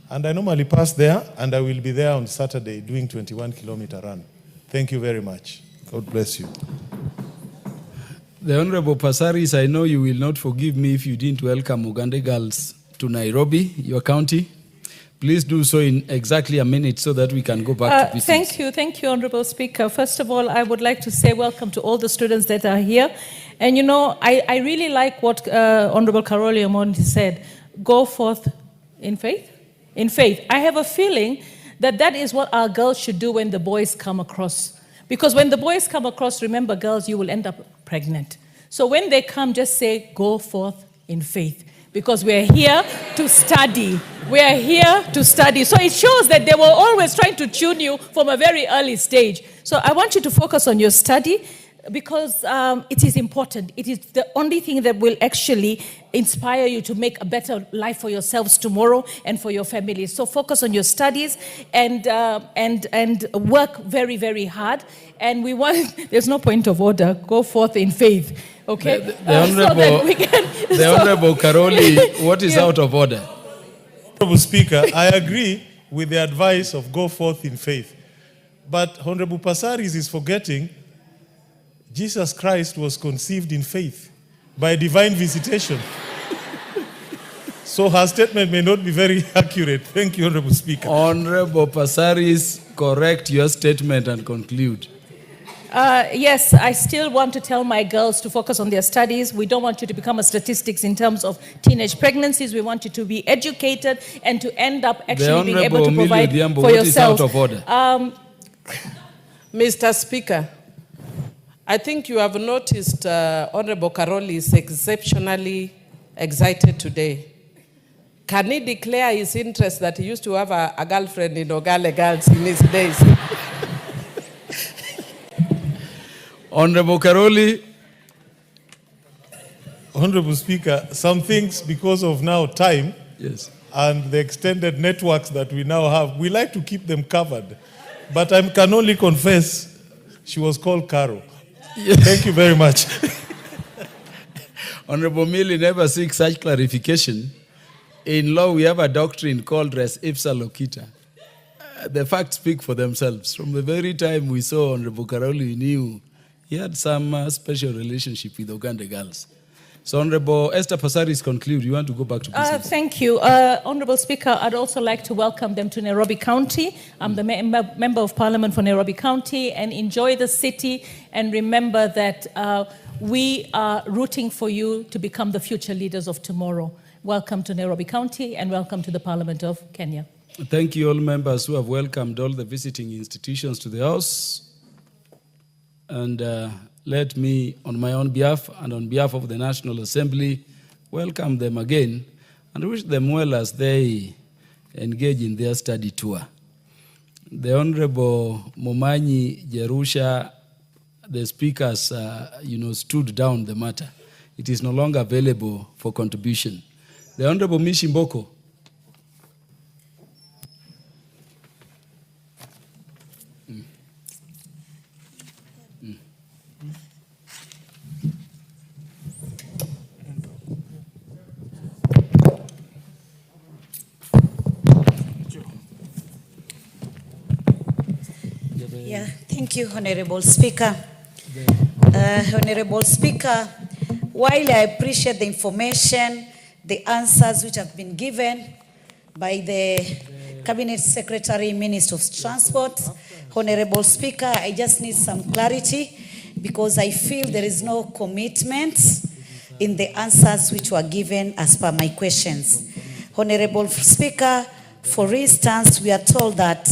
And I normally pass there, and I will be there on Saturday doing 21-kilometer run. Thank you very much. God bless you. The Honorable Pasaris, I know you will not forgive me if you didn't welcome Uganda girls to Nairobi, your county. Please do so in exactly a minute so that we can go back to business. Thank you, Honorable Speaker. First of all, I would like to say welcome to all the students that are here. And you know, I really like what Honorable Karoli Omondi said. Go forth in faith. In faith. I have a feeling that that is what our girls should do when the boys come across. Because when the boys come across, remember, girls, you will end up pregnant. So when they come, just say, go forth in faith. Because we're here to study. We're here to study. So it shows that they were always trying to tune you from a very early stage. So I want you to focus on your study because it is important. It is the only thing that will actually inspire you to make a better life for yourselves tomorrow and for your families. So focus on your studies and work very, very hard. And we want, there's no point of order. Go forth in faith. Okay? The Honorable Karoli, what is out of order? Honorable Speaker, I agree with the advice of go forth in faith. But Honorable Pasaris is forgetting Jesus Christ was conceived in faith by divine visitation. So her statement may not be very accurate. Thank you, Honorable Speaker. Honorable Pasaris, correct your statement and conclude. Yes, I still want to tell my girls to focus on their studies. We don't want you to become a statistics in terms of teenage pregnancies. We want you to be educated and to end up actually being able to provide for yourselves. Is out of order? Mr. Speaker, I think you have noticed Honorable Karoli is exceptionally excited today. Can he declare his interest that he used to have a girlfriend in Ogale Girls in his days? Honorable Karoli. Honorable Speaker, some things, because of now time, yes, and the extended networks that we now have, we like to keep them covered. But I can only confess, she was called Caro. Thank you very much. Honorable Millie never seeks such clarification. In law, we have a doctrine called res ipsa loquita. The facts speak for themselves. From the very time we saw Honorable Karoli, we knew he had some special relationship with Uganda girls. So Honorable Esther Passaris, conclude. You want to go back to business? Thank you. Honorable Speaker, I'd also like to welcome them to Nairobi County. I'm the member of Parliament for Nairobi County, and enjoy the city, and remember that we are rooting for you to become the future leaders of tomorrow. Welcome to Nairobi County, and welcome to the Parliament of Kenya. Thank you all members who have welcomed all the visiting institutions to the House. And let me, on my own behalf and on behalf of the National Assembly, welcome them again and wish them well as they engage in their study tour. The Honorable Momanyi Jerusha, the speakers, stood down the matter. It is no longer available for contribution. The Honorable Mishimboko. Yeah, thank you, Honorable Speaker. Honorable Speaker, while I appreciate the information, the answers which have been given by the Cabinet Secretary, Minister of Transport, Honorable Speaker, I just need some clarity because I feel there is no commitment in the answers which were given as per my questions. Honorable Speaker, for instance, we are told that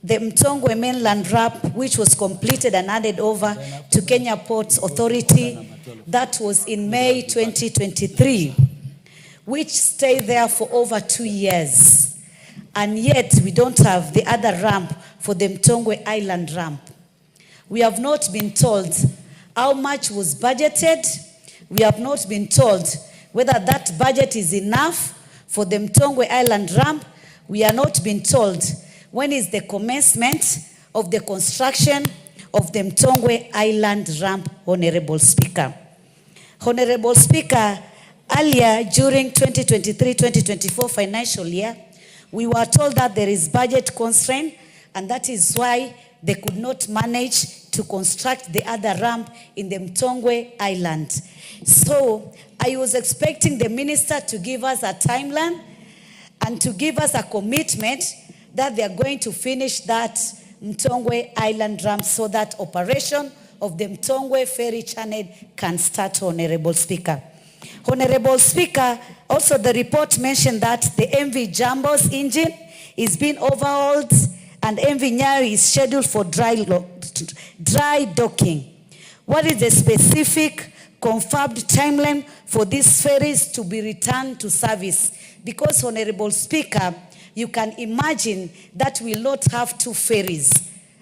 the Mtongwe mainland ramp, which was completed and handed over to Kenya Ports Authority, that was in May 2023, which stayed there for over 2 years. And yet we don't have the other ramp for the Mtongwe Island ramp. We have not been told how much was budgeted. We have not been told whether that budget is enough for the Mtongwe Island ramp. We are not being told when is the commencement of the construction of the Mtongwe Island ramp, Honorable Speaker. Honorable Speaker, earlier during 2023-2024 financial year, we were told that there is budget constraint, and that is why they could not manage to construct the other ramp in the Mtongwe Island. So I was expecting the minister to give us a timeline and to give us a commitment that they are going to finish that Mtongwe Island ramp so that operation of the Mtongwe ferry channel can start, Honorable Speaker. Honorable Speaker, also the report mentioned that the MV Jambo's engine is being overhauled and MV Nyari is scheduled for dry docking. What is the specific confirmed timeline for these ferries to be returned to service? Because, Honorable Speaker, you can imagine that we will not have 2 ferries.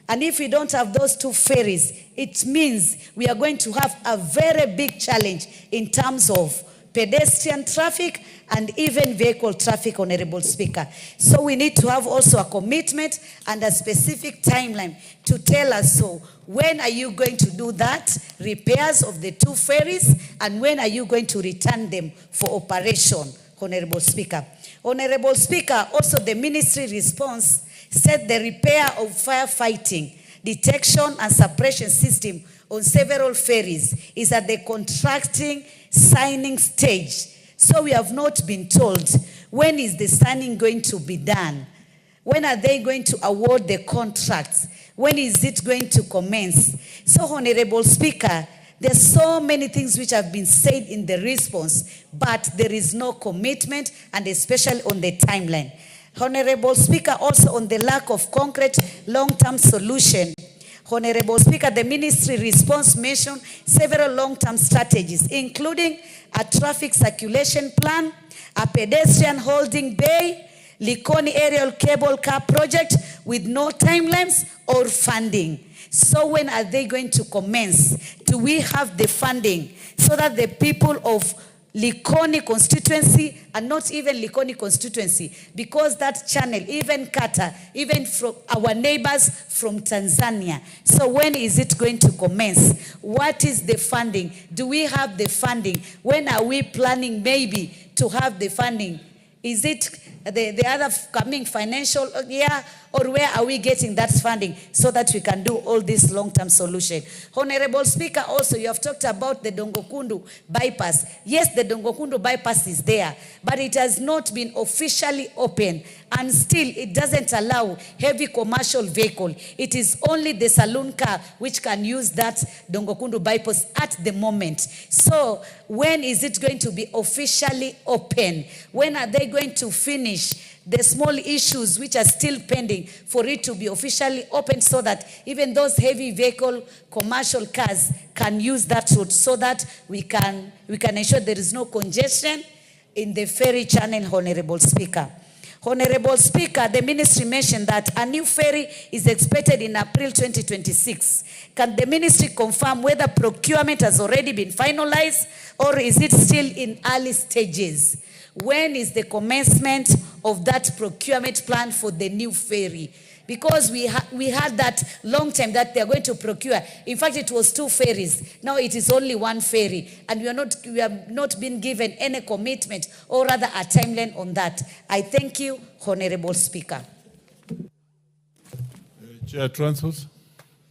And if we don't have those 2 ferries, it means we are going to have a very big challenge in terms of pedestrian traffic and even vehicle traffic, Honorable Speaker. So we need to have also a commitment and a specific timeline to tell us, so when are you going to do that, repairs of the 2 ferries, and when are you going to return them for operation, Honorable Speaker. Honorable Speaker, also the ministry response said the repair of firefighting, detection and suppression system on several ferries is at the contracting signing stage. So we have not been told when is the signing going to be done. When are they going to award the contracts? When is it going to commence? So, Honorable Speaker, there's so many things which have been said in the response, but there is no commitment, and especially on the timeline. Honorable Speaker, also on the lack of concrete long-term solution. Honorable Speaker, the ministry response mentioned several long-term strategies, including a traffic circulation plan, a pedestrian holding bay, Likoni aerial cable car project, with no timelines or funding. So when are they going to commence? Do we have the funding so that the people of Likoni constituency, and not even Likoni constituency, because that channel, even Qatar, even from our neighbors from Tanzania. So when is it going to commence? What is the funding? Do we have the funding? When are we planning maybe to have the funding? Is it the other coming financial year, or where are we getting that funding so that we can do all this long-term solution? Honorable Speaker, also you have talked about the Dongokundu bypass. Yes, the Dongokundu bypass is there, but it has not been officially open, and still it doesn't allow heavy commercial vehicle. It is only the saloon car which can use that Dongokundu bypass at the moment. So when is it going to be officially open? When are they going to finish the small issues which are still pending for it to be officially open, so that even those heavy vehicle commercial cars can use that route, so that we can ensure there is no congestion in the ferry channel, Honorable Speaker. Honorable Speaker, the ministry mentioned that a new ferry is expected in April 2026. Can the ministry confirm whether procurement has already been finalized, or is it still in early stages? When is the commencement of that procurement plan for the new ferry? Because we had that long time that they are going to procure. In fact, it was 2 ferries. Now it is only 1 ferry. And we have not been given any commitment, or rather a timeline on that. I thank you, Honorable Speaker. Chair Transport.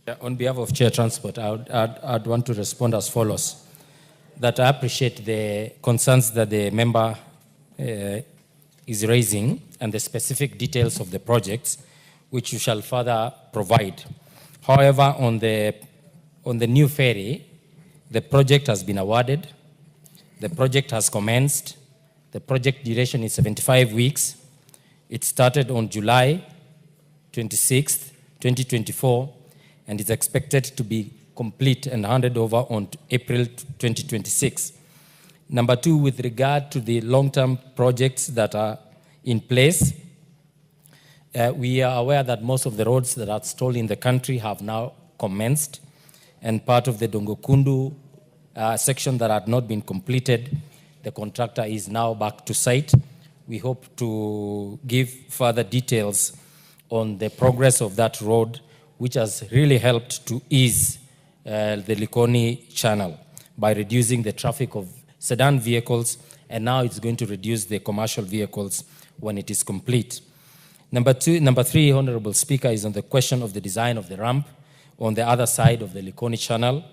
Yeah, on behalf of Chair Transport, I'd want to respond as follows. That I appreciate the concerns that the member is raising and the specific details of the projects, which you shall further provide. However, on the new ferry, the project has been awarded, the project has commenced, the project duration is 75 weeks. It started on July 26th, 2024, and is expected to be complete and handed over on April 2026. Number 2, with regard to the long-term projects that are in place, we are aware that most of the roads that are stalled in the country have now commenced, and part of the Dongokundu section that had not been completed, the contractor is now back to site. We hope to give further details on the progress of that road, which has really helped to ease the Likoni channel by reducing the traffic of sedan vehicles, and now it's going to reduce the commercial vehicles when it is complete. Number 3, Honorable Speaker, is on the question of the design of the ramp on the other side of the Likoni channel,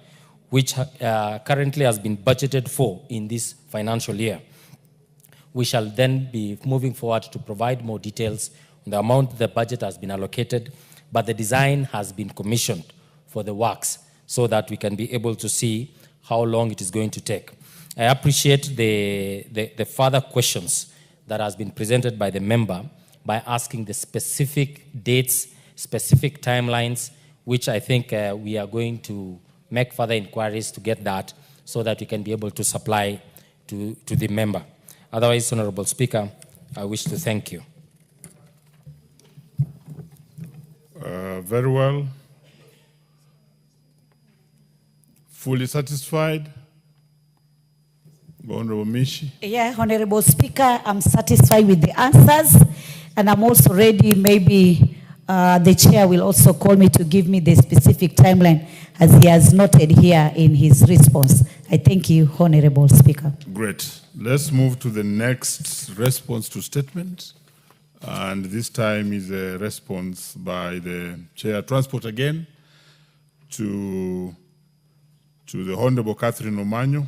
which currently has been budgeted for in this financial year. We shall then be moving forward to provide more details on the amount the budget has been allocated, but the design has been commissioned for the works so that we can be able to see how long it is going to take. I appreciate the further questions that has been presented by the member by asking the specific dates, specific timelines, which I think we are going to make further inquiries to get that so that we can be able to supply to the member. Otherwise, Honorable Speaker, I wish to thank you. Very well. Fully satisfied? Honorable Mishi. Yeah, Honorable Speaker, I'm satisfied with the answers, and I'm also ready. Maybe the chair will also call me to give me the specific timeline, as he has noted here in his response. I thank you, Honorable Speaker. Great. Let's move to the next response to statement. And this time is a response by the Chair Transport again to the Honorable Catherine Omanyo.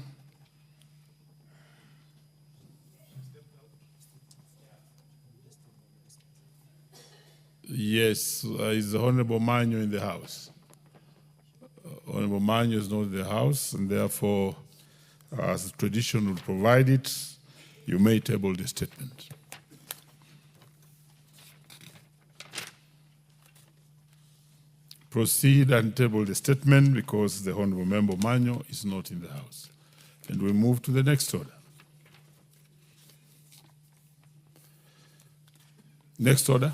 Yes, is the Honorable Manyo in the House? Honorable Manyo is not in the House, and therefore, as tradition would provide it, you may table the statement. Proceed and table the statement because the Honorable Member Manyo is not in the House. And we move to the next order. Next order.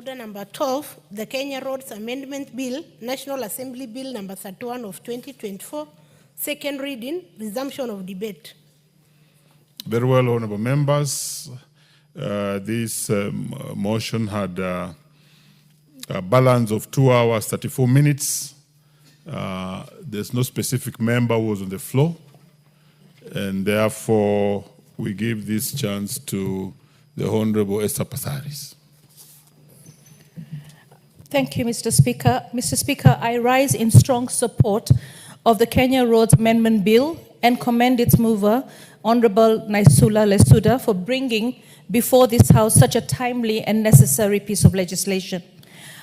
Order number 12, the Kenya Roads Amendment Bill, National Assembly Bill number 31 of 2024, second reading, resumption of debate. Very well, honorable members. This motion had a balance of 2 hours, 34 minutes. There's no specific member who was on the floor, and therefore we give this chance to the Honorable Esther Passaris. Thank you, Mr. Speaker. Mr. Speaker, I rise in strong support of the Kenya Roads Amendment Bill and commend its mover, Honorable Naisula Lesuda, for bringing before this House such a timely and necessary piece of legislation.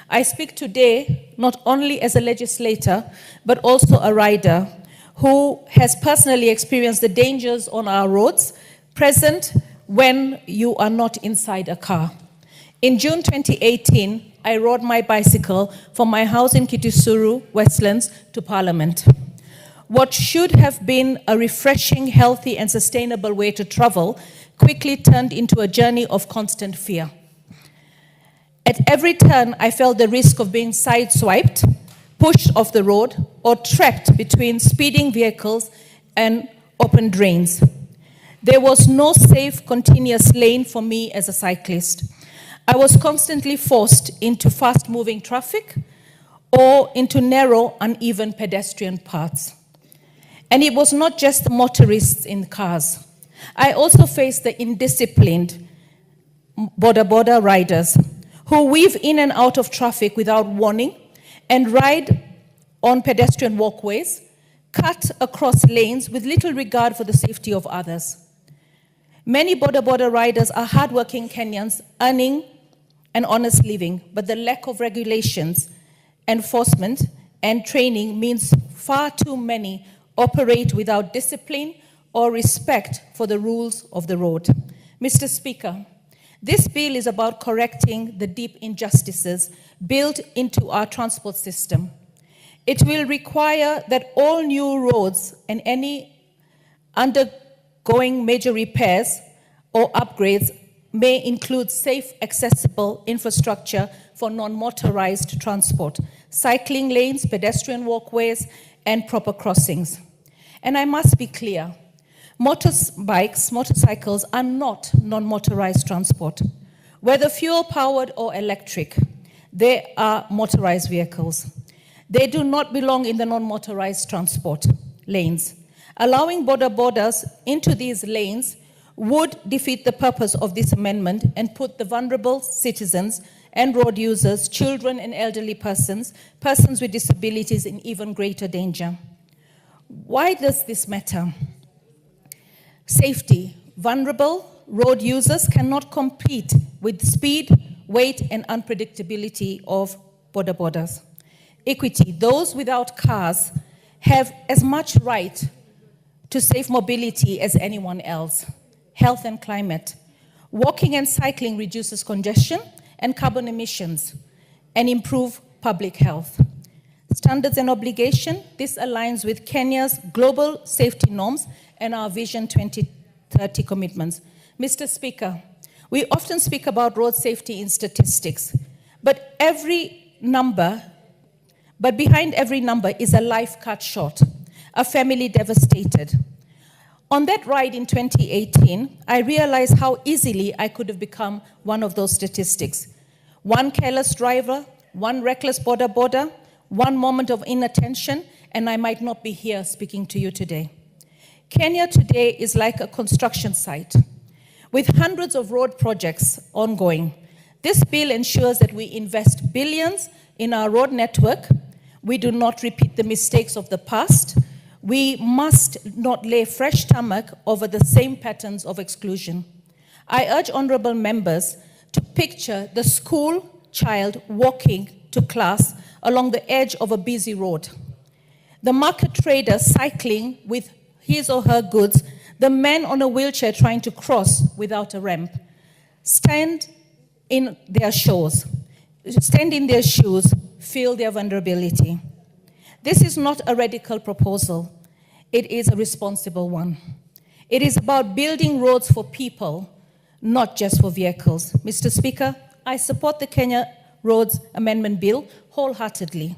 I speak today not only as a legislator, but also a rider who has personally experienced the dangers on our roads, present when you are not inside a car. In June 2018, I rode my bicycle from my house in Kitisuru, Westlands, to Parliament. What should have been a refreshing, healthy, and sustainable way to travel quickly turned into a journey of constant fear. At every turn, I felt the risk of being sideswiped, pushed off the road, or trapped between speeding vehicles and open drains. There was no safe, continuous lane for me as a cyclist. I was constantly forced into fast-moving traffic or into narrow, uneven pedestrian paths. And it was not just the motorists in cars. I also faced the indisciplined border riders who weave in and out of traffic without warning and ride on pedestrian walkways, cut across lanes with little regard for the safety of others. Many border riders are hardworking Kenyans earning an honest living, but the lack of regulations, enforcement, and training means far too many operate without discipline or respect for the rules of the road. Mr. Speaker, this bill is about correcting the deep injustices built into our transport system. It will require that all new roads and any undergoing major repairs or upgrades may include safe, accessible infrastructure for non-motorized transport, cycling lanes, pedestrian walkways, and proper crossings. And I must be clear, motorcycles are not non-motorized transport. Whether fuel-powered or electric, they are motorized vehicles. They do not belong in the non-motorized transport lanes. Allowing borders into these lanes would defeat the purpose of this amendment and put the vulnerable citizens and road users, children and elderly persons, persons with disabilities in even greater danger. Why does this matter? Safety. Vulnerable road users cannot compete with speed, weight, and unpredictability of borders. Equity. Those without cars have as much right to safe mobility as anyone else. Health and climate. Walking and cycling reduces congestion and carbon emissions and improve public health. Standards and obligation. This aligns with Kenya's global safety norms and our Vision 2030 commitments. Mr. Speaker, we often speak about road safety in statistics, but behind every number is a life cut short, a family devastated. On that ride in 2018, I realized how easily I could have become one of those statistics. One careless driver, one reckless border, one moment of inattention, and I might not be here speaking to you today. Kenya today is like a construction site with hundreds of road projects ongoing. This bill ensures that we invest billions in our road network. We do not repeat the mistakes of the past. We must not lay fresh tarmac over the same patterns of exclusion. I urge honorable members to picture the school child walking to class along the edge of a busy road, the market trader cycling with his or her goods, the man on a wheelchair trying to cross without a ramp. Stand in their shoes, feel their vulnerability. This is not a radical proposal. It is a responsible one. It is about building roads for people, not just for vehicles. Mr. Speaker, I support the Kenya Roads Amendment Bill wholeheartedly,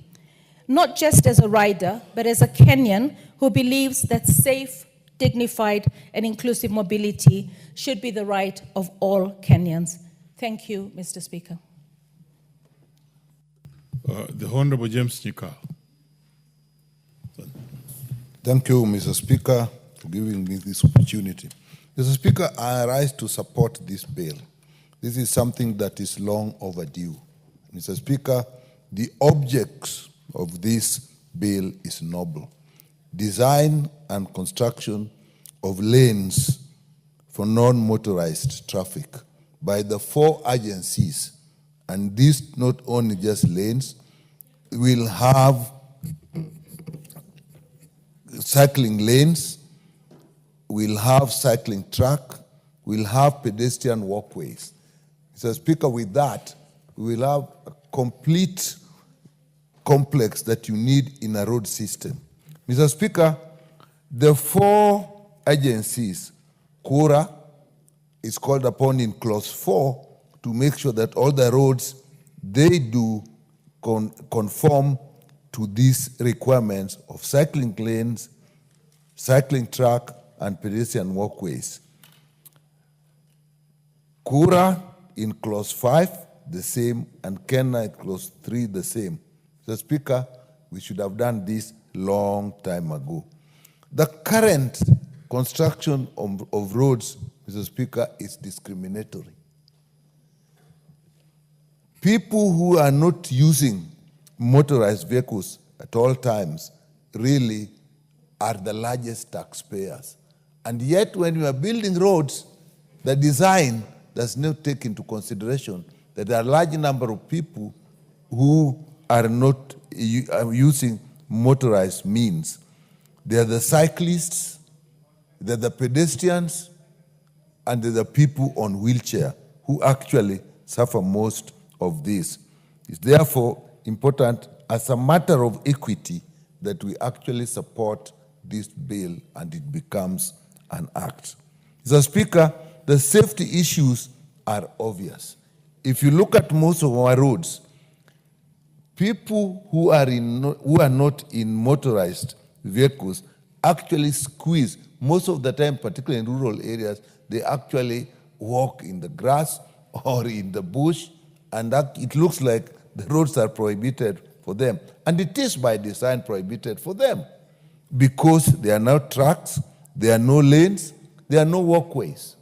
not just as a rider, but as a Kenyan who believes that safe, dignified, and inclusive mobility should be the right of all Kenyans. Thank you, Mr. Speaker. The Honorable James Nyika. Thank you, Mr. Speaker, for giving me this opportunity. Mr. Speaker, I rise to support this bill. This is something that is long overdue. Mr. Speaker, the object of this bill is noble. Design and construction of lanes for non-motorized traffic by the 4 agencies, and this not only just lanes, will have cycling lanes, we'll have cycling track, we'll have pedestrian walkways. Mr. Speaker, with that, we will have a complete complex that you need in a road system. Mr. Speaker, the 4 agencies, KURA is called upon in clause 4 to make sure that all the roads, they do conform to these requirements of cycling lanes, cycling track, and pedestrian walkways. KURA in clause 5, the same, and KENA in clause 3, the same. Mr. Speaker, we should have done this long time ago. The current construction of roads, Mr. Speaker, is discriminatory. People who are not using motorized vehicles at all times really are the largest taxpayers. And yet when you are building roads, the design does not take into consideration that there are a large number of people who are not using motorized means. They are the cyclists, they're the pedestrians, and they're the people on wheelchair who actually suffer most of this. It's therefore important as a matter of equity that we actually support this bill and it becomes an act. Mr. Speaker, the safety issues are obvious. If you look at most of our roads, people who are not in motorized vehicles actually squeeze. Most of the time, particularly in rural areas, they actually walk in the grass or in the bush, and that it looks like the roads are prohibited for them. And it is by design prohibited for them because there are no tracks, there are no lanes, there are no walkways.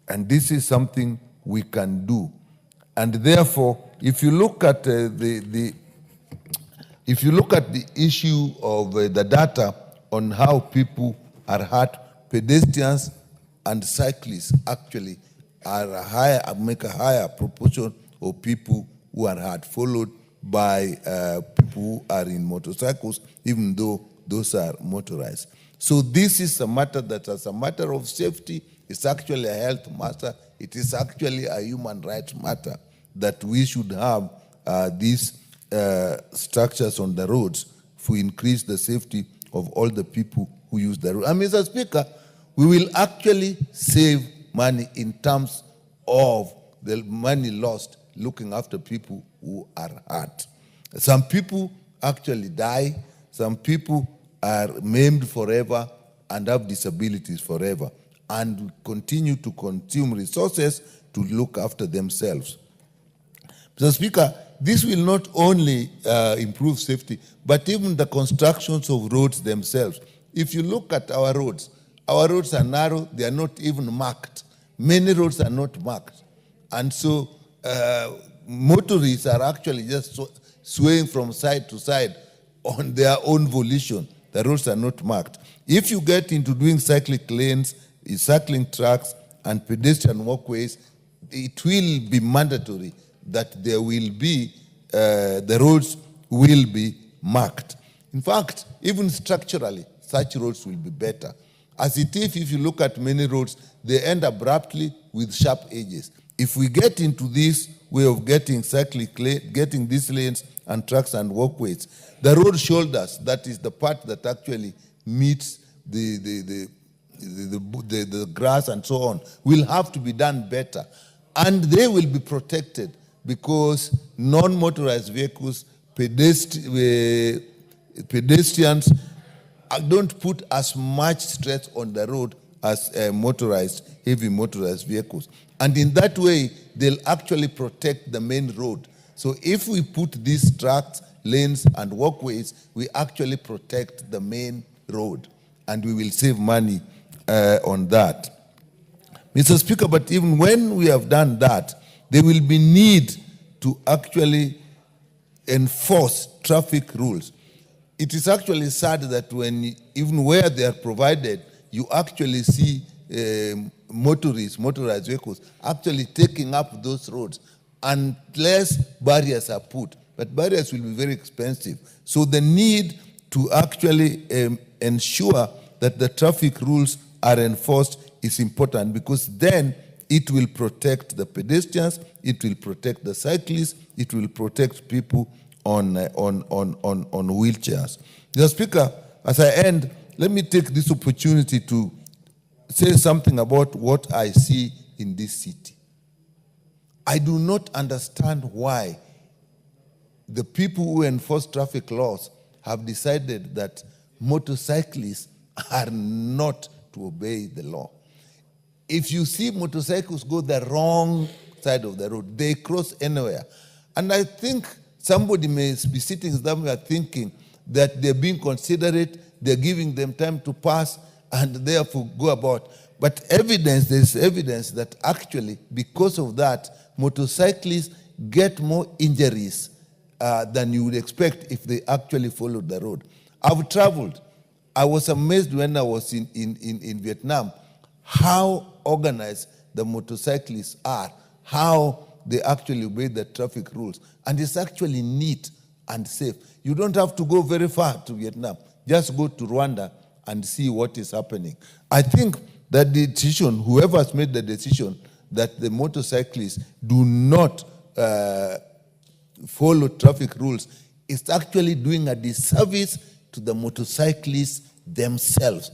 And this is something we can do. And therefore, if you look at the issue of the data on how people are hurt, pedestrians and cyclists actually make a higher proportion of people who are hurt, followed by people who are in motorcycles, even though those are motorized. So this is a matter that, as a matter of safety, it's actually a health matter. It is actually a human rights matter that we should have these structures on the roads to increase the safety of all the people who use the road. And Mr. Speaker, we will actually save money in terms of the money lost looking after people who are hurt. Some people actually die. Some people are maimed forever and have disabilities forever and continue to consume resources to look after themselves. Mr. Speaker, this will not only improve safety, but even the constructions of roads themselves. If you look at our roads are narrow, they are not even marked. Many roads are not marked. And so motorists are actually just swaying from side to side on their own volition. The roads are not marked. If you get into doing cycling lanes, cycling tracks, and pedestrian walkways, it will be mandatory that there will be, the roads will be marked. In fact, even structurally, such roads will be better. As it is, if you look at many roads, they end abruptly with sharp edges. If we get into this way of getting these lanes and tracks and walkways, the road shoulders, that is the part that actually meets the grass and so on, will have to be done better. And they will be protected because non-motorized vehicles, pedestrians don't put as much stress on the road as heavy motorized vehicles. And in that way, they'll actually protect the main road. So if we put these tracks, lanes, and walkways, we actually protect the main road, and we will save money on that. Mr. Speaker, but even when we have done that, there will be need to actually enforce traffic rules. It is actually sad that even where they are provided, you actually see motorized vehicles actually taking up those roads unless barriers are put. But barriers will be very expensive. So the need to actually ensure that the traffic rules are enforced is important, because then it will protect the pedestrians, it will protect the cyclists, it will protect people on wheelchairs. Mr. Speaker, as I end, let me take this opportunity to say something about what I see in this city. I do not understand why the people who enforce traffic laws have decided that motorcyclists are not to obey the law. If you see motorcycles go the wrong side of the road, they cross anywhere. And I think somebody may be sitting somewhere thinking that they're being considerate, they're giving them time to pass, and therefore go about. But there's evidence that actually, because of that, motorcyclists get more injuries than you would expect if they actually followed the road. I've traveled. I was amazed when I was in Vietnam how organized the motorcyclists are, how they actually obey the traffic rules. And it's actually neat and safe. You don't have to go very far to Vietnam. Just go to Rwanda and see what is happening. I think that the decision, whoever has made the decision that the motorcyclists do not follow traffic rules, is actually doing a disservice to the motorcyclists themselves.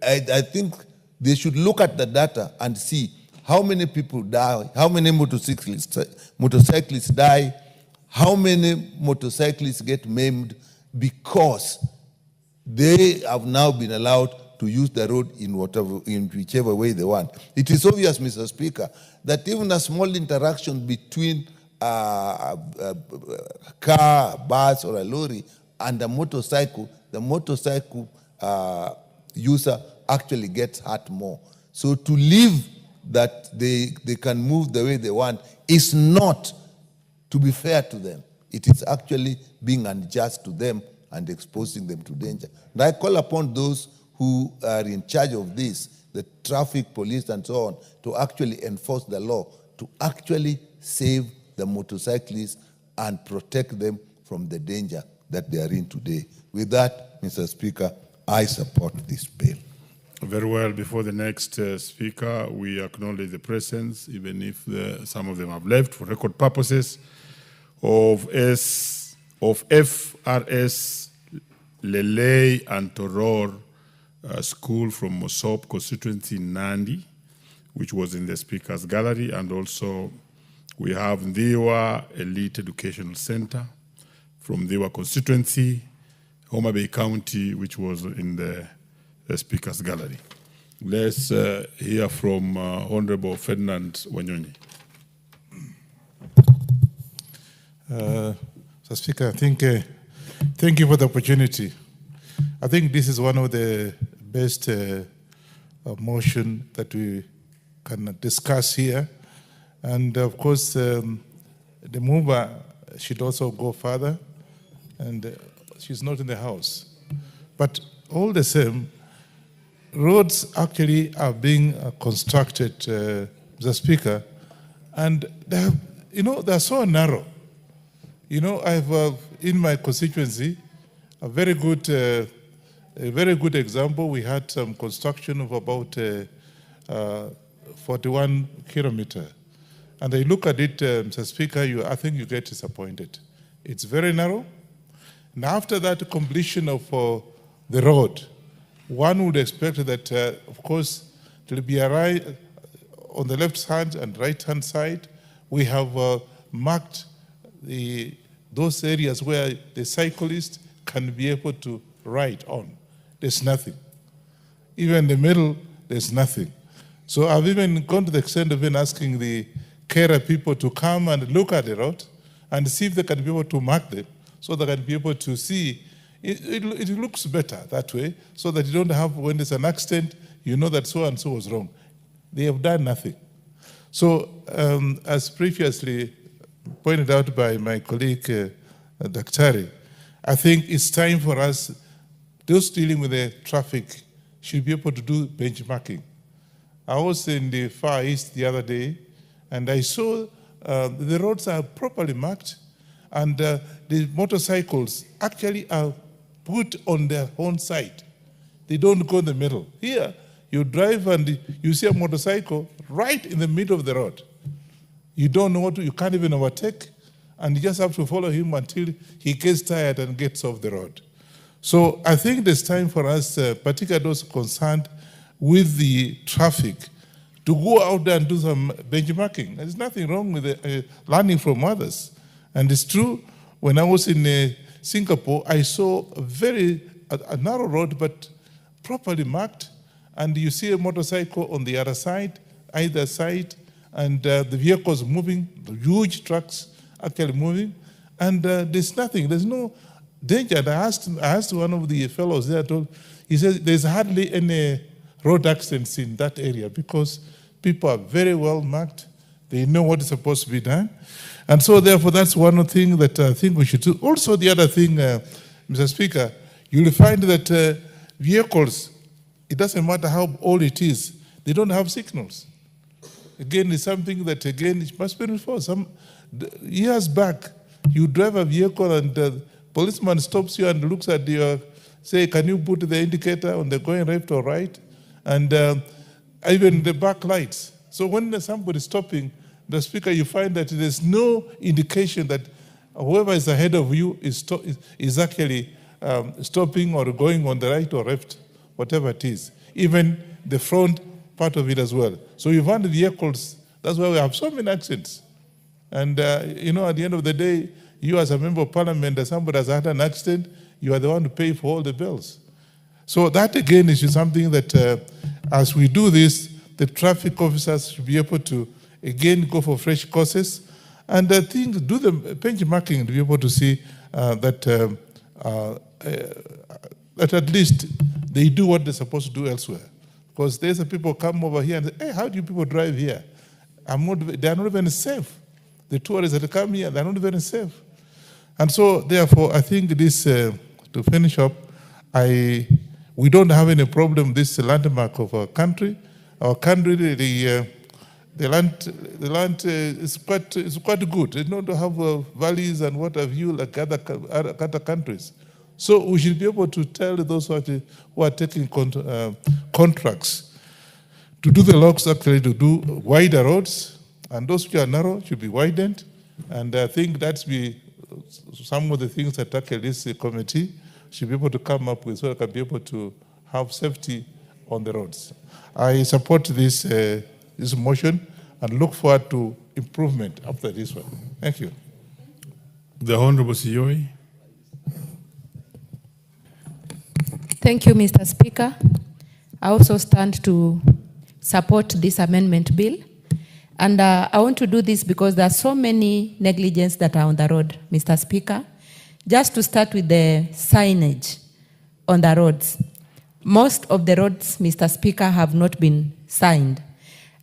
I think they should look at the data and see how many people die, how many motorcyclists die, how many motorcyclists get maimed because they have now been allowed to use the road in whichever way they want. It is obvious, Mr. Speaker, that even a small interaction between a car, a bus, or a lorry and a motorcycle, the motorcycle user actually gets hurt more. So to leave that they can move the way they want is not to be fair to them. It is actually being unjust to them and exposing them to danger. And I call upon those who are in charge of this, the traffic police and so on, to actually enforce the law, to actually save the motorcyclists and protect them from the danger that they are in today. With that, Mr. Speaker, I support this bill. Very well. Before the next speaker, we acknowledge the presence, even if some of them have left, for record purposes, of FRS Lele and Toror School from Mosop constituency in Nandi, which was in the speaker's gallery, and also we have Ndiwa Elite Educational Center from Ndiwa constituency, Homa Bay County, which was in the speaker's gallery. Let's hear from Honorable Ferdinand Wanyonyi. Mr. Speaker, thank you for the opportunity. I think this is one of the best motion that we can discuss here. And of course, the mover should also go further, and she's not in the house. But all the same, roads actually are being constructed, Mr. Speaker, and they're so narrow. I have in my constituency a very good example. We had some construction of about 41 kilometers. And I look at it, Mr. Speaker, I think you get disappointed. It's very narrow. And after that completion of the road, one would expect that, of course, it will be on the left hand and right hand side, we have marked those areas where the cyclist can be able to ride on. There's nothing. Even in the middle, there's nothing. So I've even gone to the extent of even asking the carer people to come and look at the road and see if they can be able to mark them so they can be able to see. It looks better that way so that you don't have, when there's an accident, you know that so and so was wrong. They have done nothing. So as previously pointed out by my colleague, Daktari, I think it's time for us, those dealing with the traffic should be able to do benchmarking. I was in the Far East the other day, and I saw the roads are properly marked, and the motorcycles actually are put on their own side. They don't go in the middle. Here, you drive and you see a motorcycle right in the middle of the road. You don't know you can't even overtake, and you just have to follow him until he gets tired and gets off the road. So I think there's time for us, particularly those concerned with the traffic, to go out there and do some benchmarking. There's nothing wrong with learning from others. And it's true, when I was in Singapore, I saw a narrow road, but properly marked, and you see a motorcycle on the other side, either side, and the vehicles moving, the huge trucks actually moving, and there's nothing, there's no danger. And I asked one of the fellows there, he said there's hardly any road accidents in that area because people are very well marked, they know what is supposed to be done. And so therefore that's one thing that I think we should do. Also the other thing, Mr. Speaker, you'll find that vehicles, it doesn't matter how old it is, they don't have signals. Again, it's something that, again, it must be enforced. Some years back, you drive a vehicle and the policeman stops you and looks at your, say, can you put the indicator on the going left or right? And even the back lights. So when somebody's stopping, the Speaker, you find that there's no indication that whoever is ahead of you is actually stopping or going on the right or left, whatever it is. Even the front part of it as well. So you find the vehicles, that's why we have so many accidents. And, you know, at the end of the day, you as a member of parliament, if somebody has had an accident, you are the one to pay for all the bills. So that, again, is something that as we do this, the traffic officers should be able to, again, go for fresh courses and do the benchmarking to be able to see that at least they do what they're supposed to do elsewhere. Because there's a people come over here and say, hey, how do you people drive here? They're not even safe. The tourists that come here, they're not very safe. And so, therefore, I think this, to finish up, we don't have any problem, this landmark of our country. Our country, the land is quite good. They don't have valleys and what have you like other countries. So we should be able to tell those who are taking contracts to do the locks, actually to do wider roads, and those which are narrow should be widened. And I think that's some of the things that actually this committee should be able to come up with so that can be able to have safety on the roads. I support this motion and look forward to improvement after this one. Thank you. The Honorable Sioi. Thank you, Mr. Speaker. I also stand to support this amendment bill. And I want to do this because there are so many negligence that are on the road, Mr. Speaker. Just to start with the signage on the roads. Most of the roads, Mr. Speaker, have not been signed.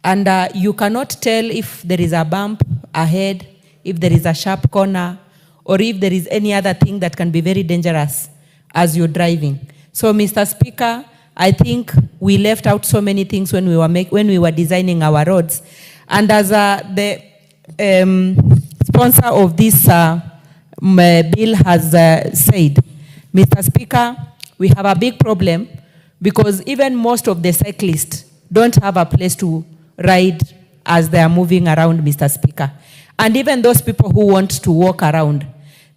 And you cannot tell if there is a bump ahead, if there is a sharp corner, or if there is any other thing that can be very dangerous as you're driving. So, Mr. Speaker, I think we left out so many things when we were designing our roads. And as the sponsor of this bill has said, Mr. Speaker, we have a big problem because even most of the cyclists don't have a place to ride as they are moving around, Mr. Speaker. And even those people who want to walk around,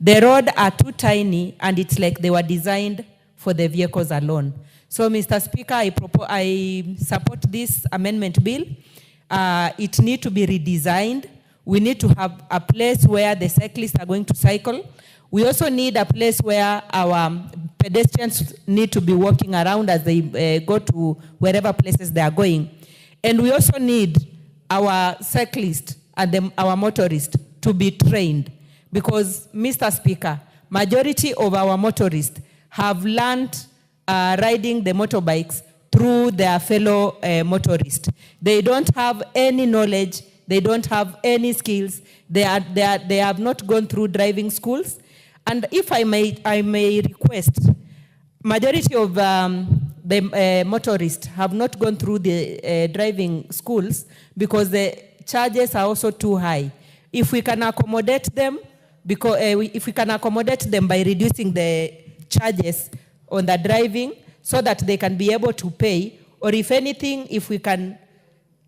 the roads are too tiny and it's like they were designed for the vehicles alone. So, Mr. Speaker, I support this amendment bill. It needs to be redesigned We need to have a place where the cyclists are going to cycle. We also need a place where our pedestrians need to be walking around as they go to wherever places they are going. And we also need our cyclists and our motorists to be trained, because, Mr. Speaker, majority of our motorists have learned riding the motorbikes through their fellow motorists. They don't have any knowledge, they don't have any skills, they have not gone through driving schools. And if I may request, majority of the motorists have not gone through the driving schools because the charges are also too high. If we can accommodate them, because if we can accommodate them by reducing the charges on the driving so that they can be able to pay, or if anything, if we can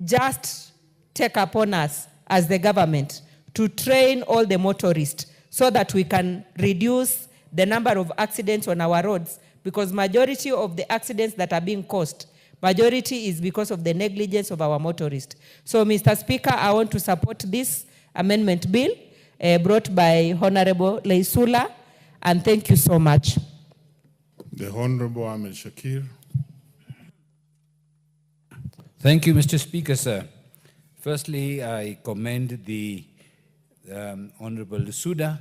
just take upon us as the government to train all the motorists so that we can reduce the number of accidents on our roads, because majority of the accidents that are being caused, majority is because of the negligence of our motorists. So, Mr. Speaker, I want to support this amendment bill brought by Honorable Leisula, and thank you so much. The Honorable Ahmed Shakir. Thank you, Mr. Speaker, sir. Firstly, I commend the Honorable Lesuda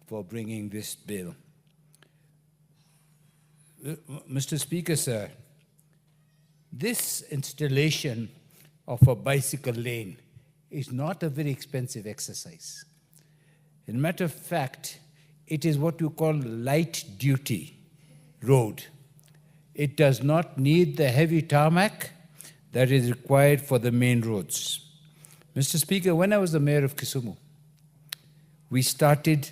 for bringing this bill. Mr. Speaker, sir, this installation of a bicycle lane is not a very expensive exercise. As a matter of fact, it is what you call light-duty road. It does not need the heavy tarmac that is required for the main roads. Mr. Speaker, when I was the mayor of Kisumu, we started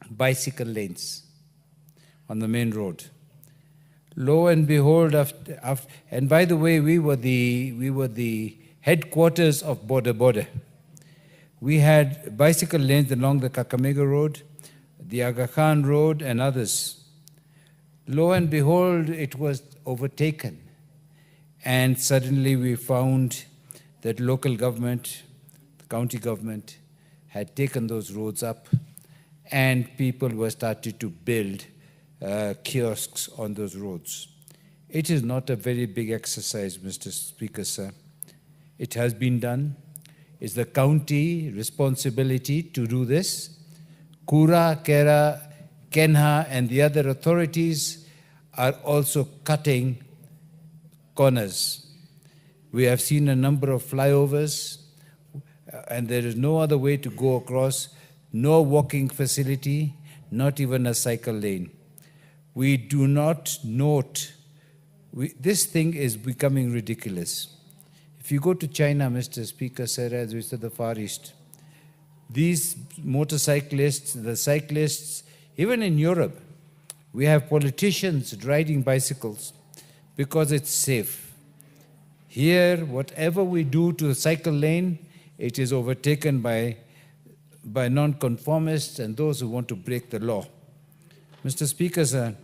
bicycle lanes on the main road. Lo and behold, and by the way, we were the headquarters of Border. We had bicycle lanes along the Kakamega Road, the Aga Khan Road, and others. Lo and behold, it was overtaken. And suddenly we found that local government, the county government, had taken those roads up, and people were starting to build kiosks on those roads. It is not a very big exercise, Mr. Speaker, sir. It has been done. It's the county responsibility to do this. Kura, Kera, Kenha, and the other authorities are also cutting corners. We have seen a number of flyovers, and there is no other way to go across, no walking facility, not even a cycle lane. We do not note, this thing is becoming ridiculous. If you go to China, Mr. Speaker, sir, as we said, the Far East, these motorcyclists, the cyclists, even in Europe, we have politicians riding bicycles because it's safe. Here, whatever we do to the cycle lane, it is overtaken by non-conformists and those who want to break the law. Mr. Speaker, sir,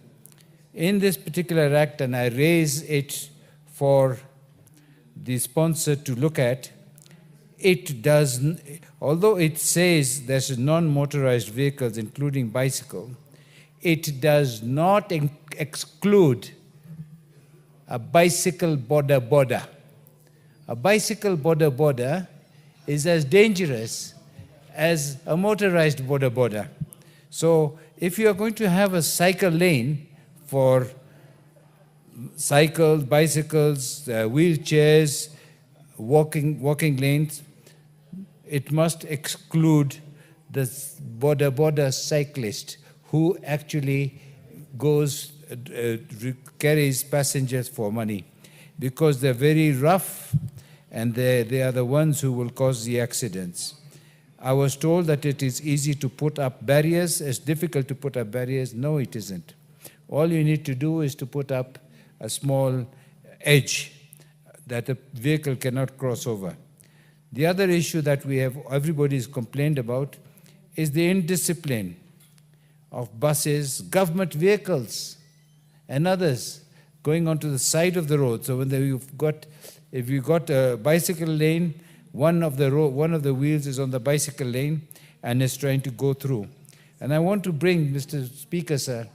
in this particular act, and I raise it for the sponsor to look at, it does, although it says there's non-motorized vehicles, including bicycle, it does not exclude a bicycle border. A bicycle border is as dangerous as a motorized border. So if you are going to have a cycle lane for cycles, bicycles, wheelchairs, walking lanes, it must exclude the border cyclist who actually goes, carries passengers for money, because they're very rough and they are the ones who will cause the accidents. I was told that it is easy to put up barriers. It's difficult to put up barriers. No, it isn't. All you need to do is to put up a small edge that the vehicle cannot cross over. The other issue that we have, everybody's complained about, is the indiscipline of buses, government vehicles, and others going onto the side of the road. So when if you've got a bicycle lane one of the wheels is on the bicycle lane and is trying to go through. And I want to bring, Mr. Speaker, sir,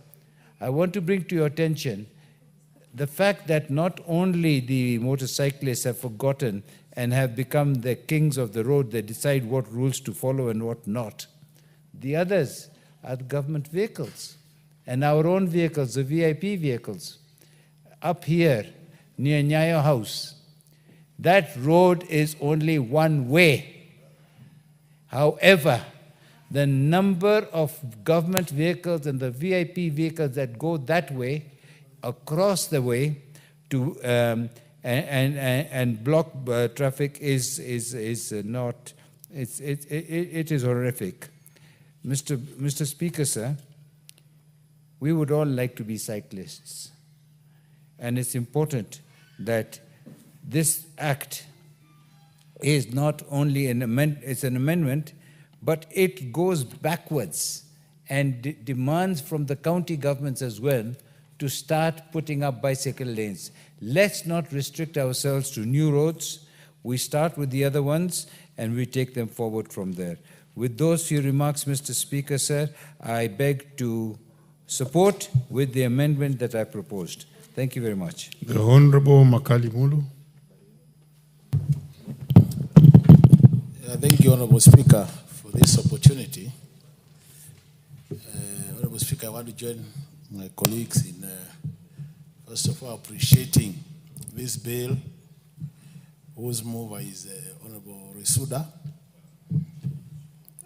I want to bring to your attention the fact that not only the motorcyclists have forgotten and have become the kings of the road, they decide what rules to follow and what not. The others are the government vehicles and our own vehicles, the VIP vehicles. Up here near Nyayo House, that road is only one way. However, the number of government vehicles and the VIP vehicles that go that way, across the way, to and block traffic is not. It is horrific. Mr. Speaker, sir, we would all like to be cyclists, and it's important that this act is not only an amendment, but it goes backwards and demands from the county governments as well to start putting up bicycle lanes. Let's not restrict ourselves to new roads. We start with the other ones and we take them forward from there. With those few remarks, Mr. Speaker, sir, I beg to support with the amendment that I proposed. Thank you very much. The Honorable Makali Mulu. Thank you, Honorable Speaker, for this opportunity. Honorable Speaker, I want to join my colleagues in, first of all, appreciating this bill, whose mover is Honorable Resuda,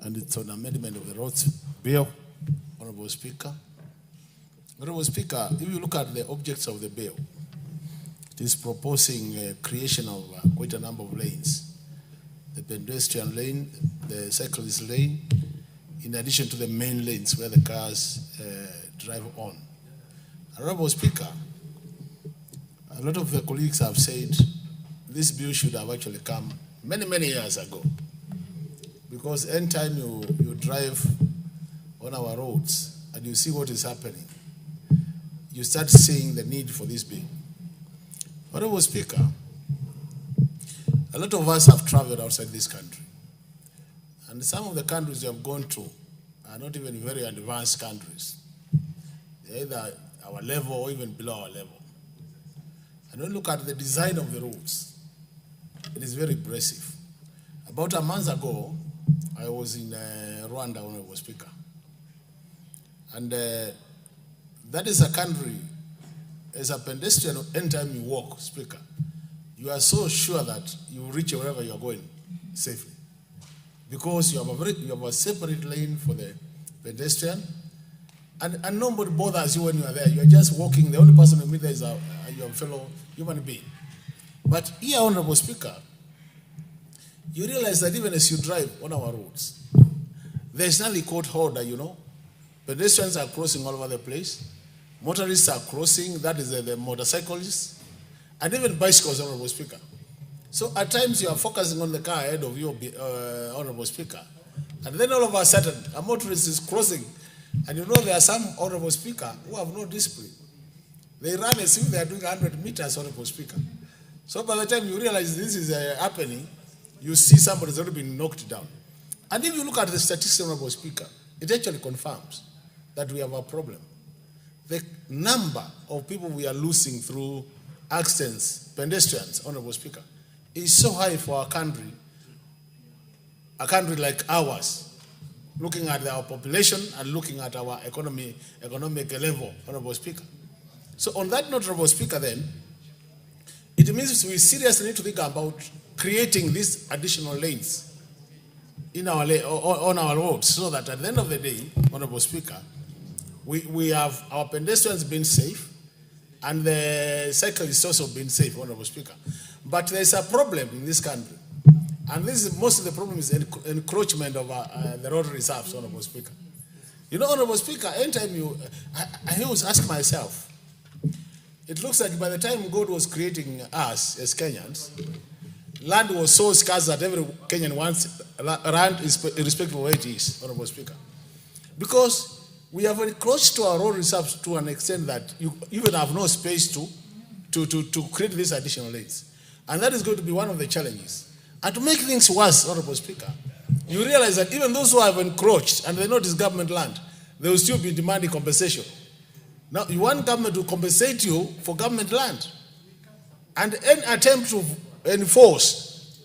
and it's an amendment of the roads bill, Honorable Speaker. Honorable Speaker, if you look at the objects of the bill, it is proposing creation of quite a number of lanes. The pedestrian lane, the cyclist lane, in addition to the main lanes where the cars drive on. Honorable Speaker, a lot of the colleagues have said this bill should have actually come many, many years ago. Because anytime you drive on our roads and you see what is happening, you start seeing the need for this bill. Honorable Speaker, a lot of us have traveled outside this country. And some of the countries we have gone to are not even very advanced countries. They're either our level or even below our level. And when you look at the design of the roads, it is very impressive. About a month ago, I was in Rwanda, Honorable Speaker. And that is a country, as a pedestrian, anytime you walk, Speaker, you are so sure that you will reach wherever you are going safely. Because you have a separate lane for the pedestrian, and nobody bothers you when you are there. You are just walking. The only person you meet there is your fellow human being. But here, Honorable Speaker, you realize that even as you drive on our roads, there's nearly court order, you know. Pedestrians are crossing all over the place. Motorists are crossing, that is the motorcyclists, and even bicycles, Honorable Speaker. So at times you are focusing on the car ahead of you, Honorable Speaker, and then all of a sudden a motorist is crossing, and you know there are some, Honorable Speaker, who have no discipline. They run as if they are doing 100 meters, Honorable Speaker. So by the time you realize this is happening, you see somebody has already been knocked down. And if you look at the statistics, Honorable Speaker, it actually confirms that we have a problem. The number of people we are losing through accidents, pedestrians, Honorable Speaker, is so high for a country like ours, looking at our population and looking at our economic level, Honorable Speaker. So on that note, Honorable Speaker, then, it means we seriously need to think about creating these additional lanes in on our roads, so that at the end of the day, Honorable Speaker, we have our pedestrians being safe and the cyclists also being safe, Honorable Speaker. But there's a problem in this country, and this is most of the problem is encroachment of the road reserves, Honorable Speaker. You know, Honorable Speaker, anytime I always ask myself, it looks like by the time God was creating us as Kenyans, land was so scarce that every Kenyan wants land irrespective of where it is, Honorable Speaker. Because we have encroached to our road reserves to an extent that you even have no space to create these additional lanes. And that is going to be one of the challenges. And to make things worse, Honorable Speaker, you realize that even those who have encroached and they know it is government land, they will still be demanding compensation. Now, you want government to compensate you for government land. And any attempt to enforce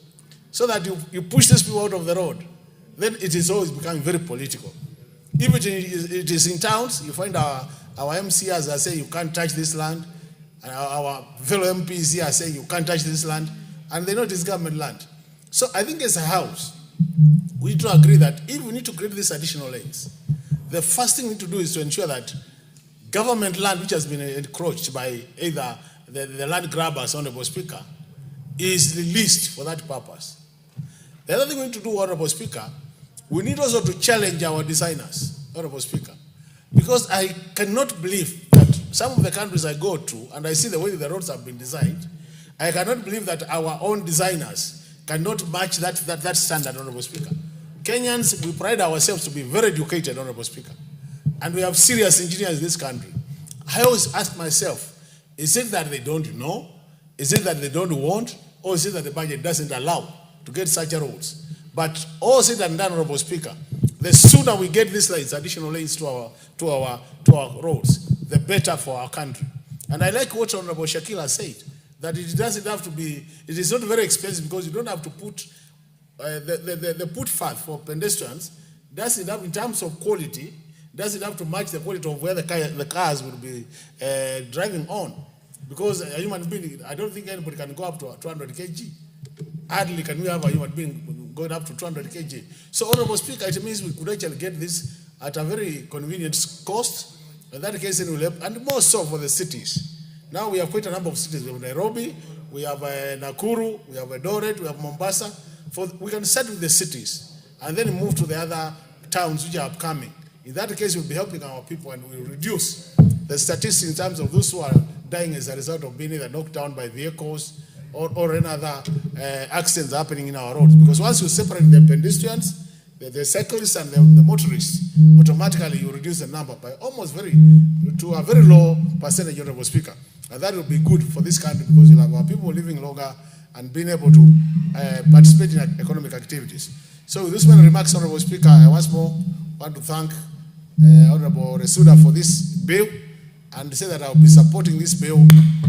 so that you push these people out of the road, then it is always becoming very political. If it is in towns, you find our MCs are saying you can't touch this land, and our fellow MPs here are saying you can't touch this land, and they know it is government land. So I think as a house, we need to agree that if we need to create these additional lanes, the first thing we need to do is to ensure that government land which has been encroached by either the land grabbers, Honorable Speaker, is released for that purpose. The other thing we need to do, Honorable Speaker, we need also to challenge our designers, Honorable Speaker, because I cannot believe that some of the countries I go to and I see the way the roads have been designed, I cannot believe that our own designers cannot match that standard, Honorable Speaker. Kenyans, we pride ourselves to be very educated, Honorable Speaker, and we have serious engineers in this country. I always ask myself, is it that they don't know? Is it that they don't want? Or is it that the budget doesn't allow to get such roads? But all said and done, Honorable Speaker, the sooner we get these lanes, additional lanes to our roads, the better for our country. And I like what Honorable Shakila said, that it doesn't have to be, it is not very expensive because you don't have to put the footpath for pedestrians, doesn't have, in terms of quality, doesn't have to match the quality of where the cars will be driving on. Because a human being, I don't think anybody can go up to 200 kg. Hardly can we have a human being going up to 200 kg. So, Honorable Speaker, it means we could actually get this at a very convenient cost. In that case, it will help, and more so for the cities. Now we have quite a number of cities. We have Nairobi, we have Nakuru, we have Eldoret, we have Mombasa. We can start with the cities and then move to the other towns which are upcoming. In that case, we'll be helping our people and we'll reduce the statistics in terms of those who are dying as a result of being either knocked down by vehicles or any other accidents happening in our roads. Because once you separate the pedestrians, the cyclists and the motorists, automatically you reduce the number by almost to a very low percentage, Honorable Speaker. And that will be good for this country because you'll have our people living longer and being able to participate in economic activities. So with this many remarks, Honorable Speaker, I once more want to thank Honorable Resuda for this bill and say that I'll be supporting this bill,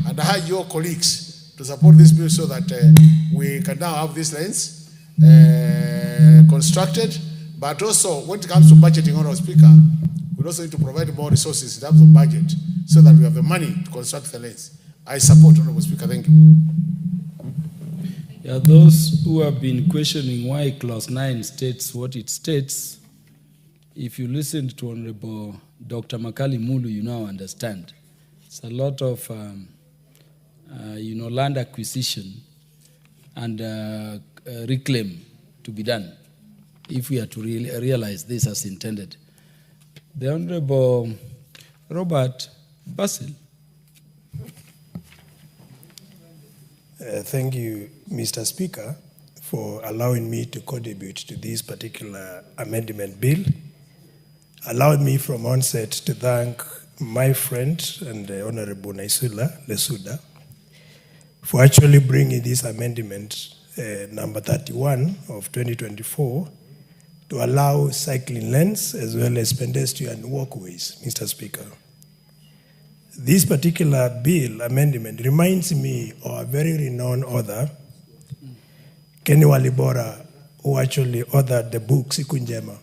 and I urge your colleagues to support this bill so that we can now have these lanes constructed. But also, when it comes to budgeting, Honorable Speaker, we also need to provide more resources in terms of budget so that we have the money to construct the lanes. I support, Honorable Speaker. Thank you. Yeah, those who have been questioning why Clause 9 states what it states, if you listen to Honorable Dr. Makali Mulu, you now understand. It's a lot of, land acquisition and reclaim to be done if we are to realize this as intended. The Honorable Robert Basil. Thank you, Mr. Speaker, for allowing me to contribute to this particular amendment bill. Allowed me from onset to thank my friend and the Honorable Lesuda for actually bringing this amendment number 31 of 2024 to allow cycling lanes as well as pedestrian walkways, Mr. Speaker. This particular bill amendment reminds me of a very renowned author, Ken Walibora, who actually authored the book Siku Njema.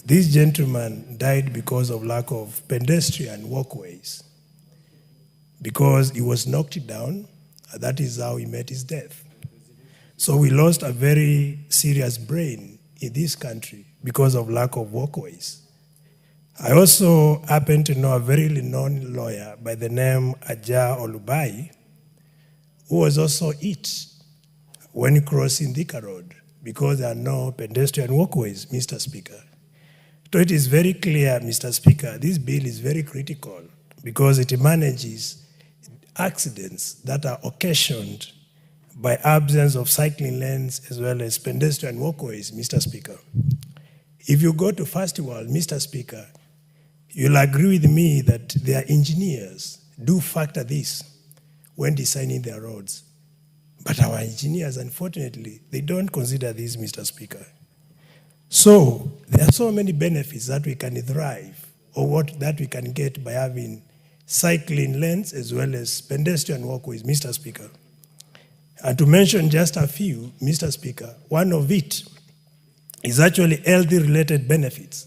This gentleman died because of lack of pedestrian walkways, because he was knocked down, and that is how he met his death. So we lost a very serious brain in this country because of lack of walkways. I also happen to know a very renowned lawyer by the name Aja Olubai, who was also hit when crossing Thika Road because there are no pedestrian walkways, Mr. Speaker. So it is very clear, Mr. Speaker, this bill is very critical because it manages accidents that are occasioned by absence of cycling lanes as well as pedestrian walkways, Mr. Speaker. If you go to First World, Mr. Speaker, you'll agree with me that their engineers do factor this when designing their roads. But our engineers, unfortunately, they don't consider this, Mr. Speaker. So there are so many benefits that we can derive or that we can get by having cycling lanes as well as pedestrian walkways, Mr. Speaker. And to mention just a few, Mr. Speaker, one of it is actually health-related benefits.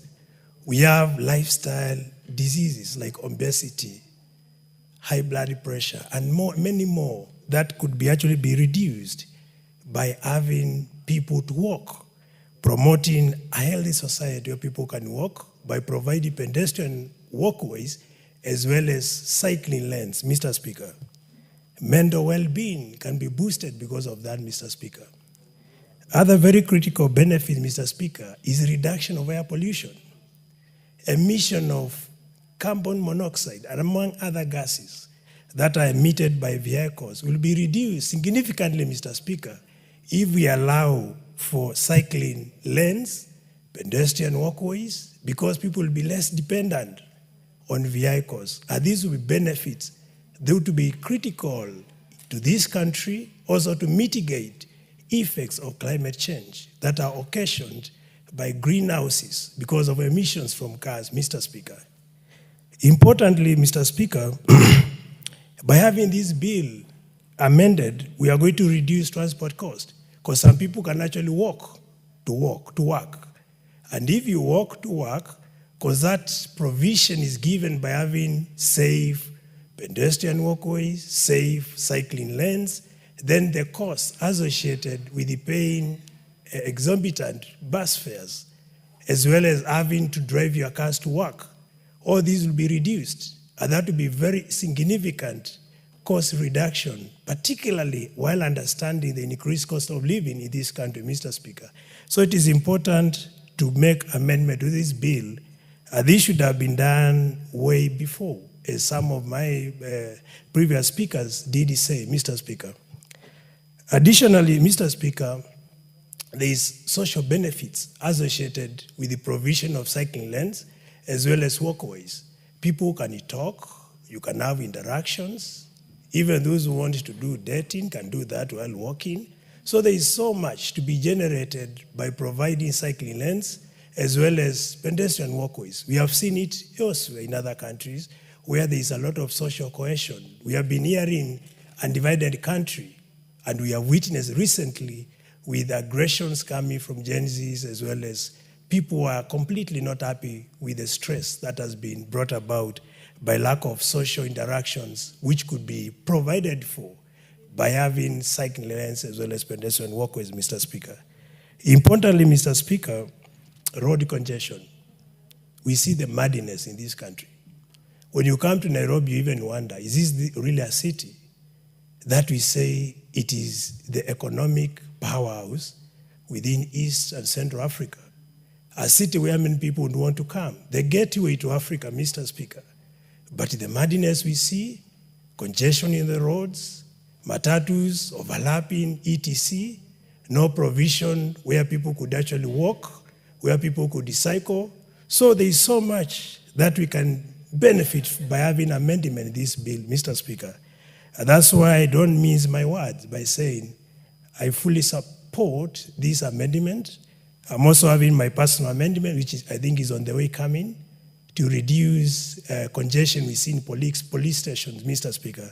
We have lifestyle diseases like obesity, high blood pressure, and many more that could actually be reduced by having people to walk, promoting a healthy society where people can walk by providing pedestrian walkways as well as cycling lanes, Mr. Speaker. Mental well-being can be boosted because of that, Mr. Speaker. Other very critical benefits, Mr. Speaker, is reduction of air pollution, emission of carbon monoxide, and among other gases that are emitted by vehicles will be reduced significantly, Mr. Speaker, if we allow for cycling lanes, pedestrian walkways, because people will be less dependent on vehicles. And these will be benefits. They would be critical to this country, also to mitigate effects of climate change that are occasioned by greenhouses because of emissions from cars, Mr. Speaker. Importantly, Mr. Speaker, by having this bill amended, we are going to reduce transport costs because some people can actually walk to work. And if you walk to work, because that provision is given by having safe pedestrian walkways, safe cycling lanes, then the costs associated with the paying exorbitant bus fares, as well as having to drive your cars to work, all these will be reduced. And that will be very significant cost reduction, particularly while understanding the increased cost of living in this country, Mr. Speaker. So it is important to make amendment to this bill. This should have been done way before, as some of my previous speakers did say, Mr. Speaker. Additionally, Mr. Speaker, there is social benefits associated with the provision of cycling lanes as well as walkways. People can talk, you can have interactions. Even those who want to do dating can do that while walking. So there is so much to be generated by providing cycling lanes as well as pedestrian walkways. We have seen it elsewhere in other countries where there is a lot of social cohesion. We have been hearing a divided country, and we have witnessed recently with aggressions coming from Gen Zs as well as people who are completely not happy with the stress that has been brought about by lack of social interactions, which could be provided for by having cycling lanes as well as pedestrian walkways, Mr. Speaker. Importantly, Mr. Speaker, road congestion. We see the madness in this country. When you come to Nairobi, you even wonder, is this really a city that we say it is the economic powerhouse within East and Central Africa? A city where many people would want to come. The gateway to Africa, Mr. Speaker. But the madness we see, congestion in the roads, matatus overlapping, etc., no provision where people could actually walk, where people could cycle. So there is so much that we can benefit by having amendment in this bill, Mr. Speaker. And that's why I don't mince my words by saying I fully support this amendment. I'm also having my personal amendment, which I think is on the way coming, to reduce congestion we see in police stations, Mr. Speaker.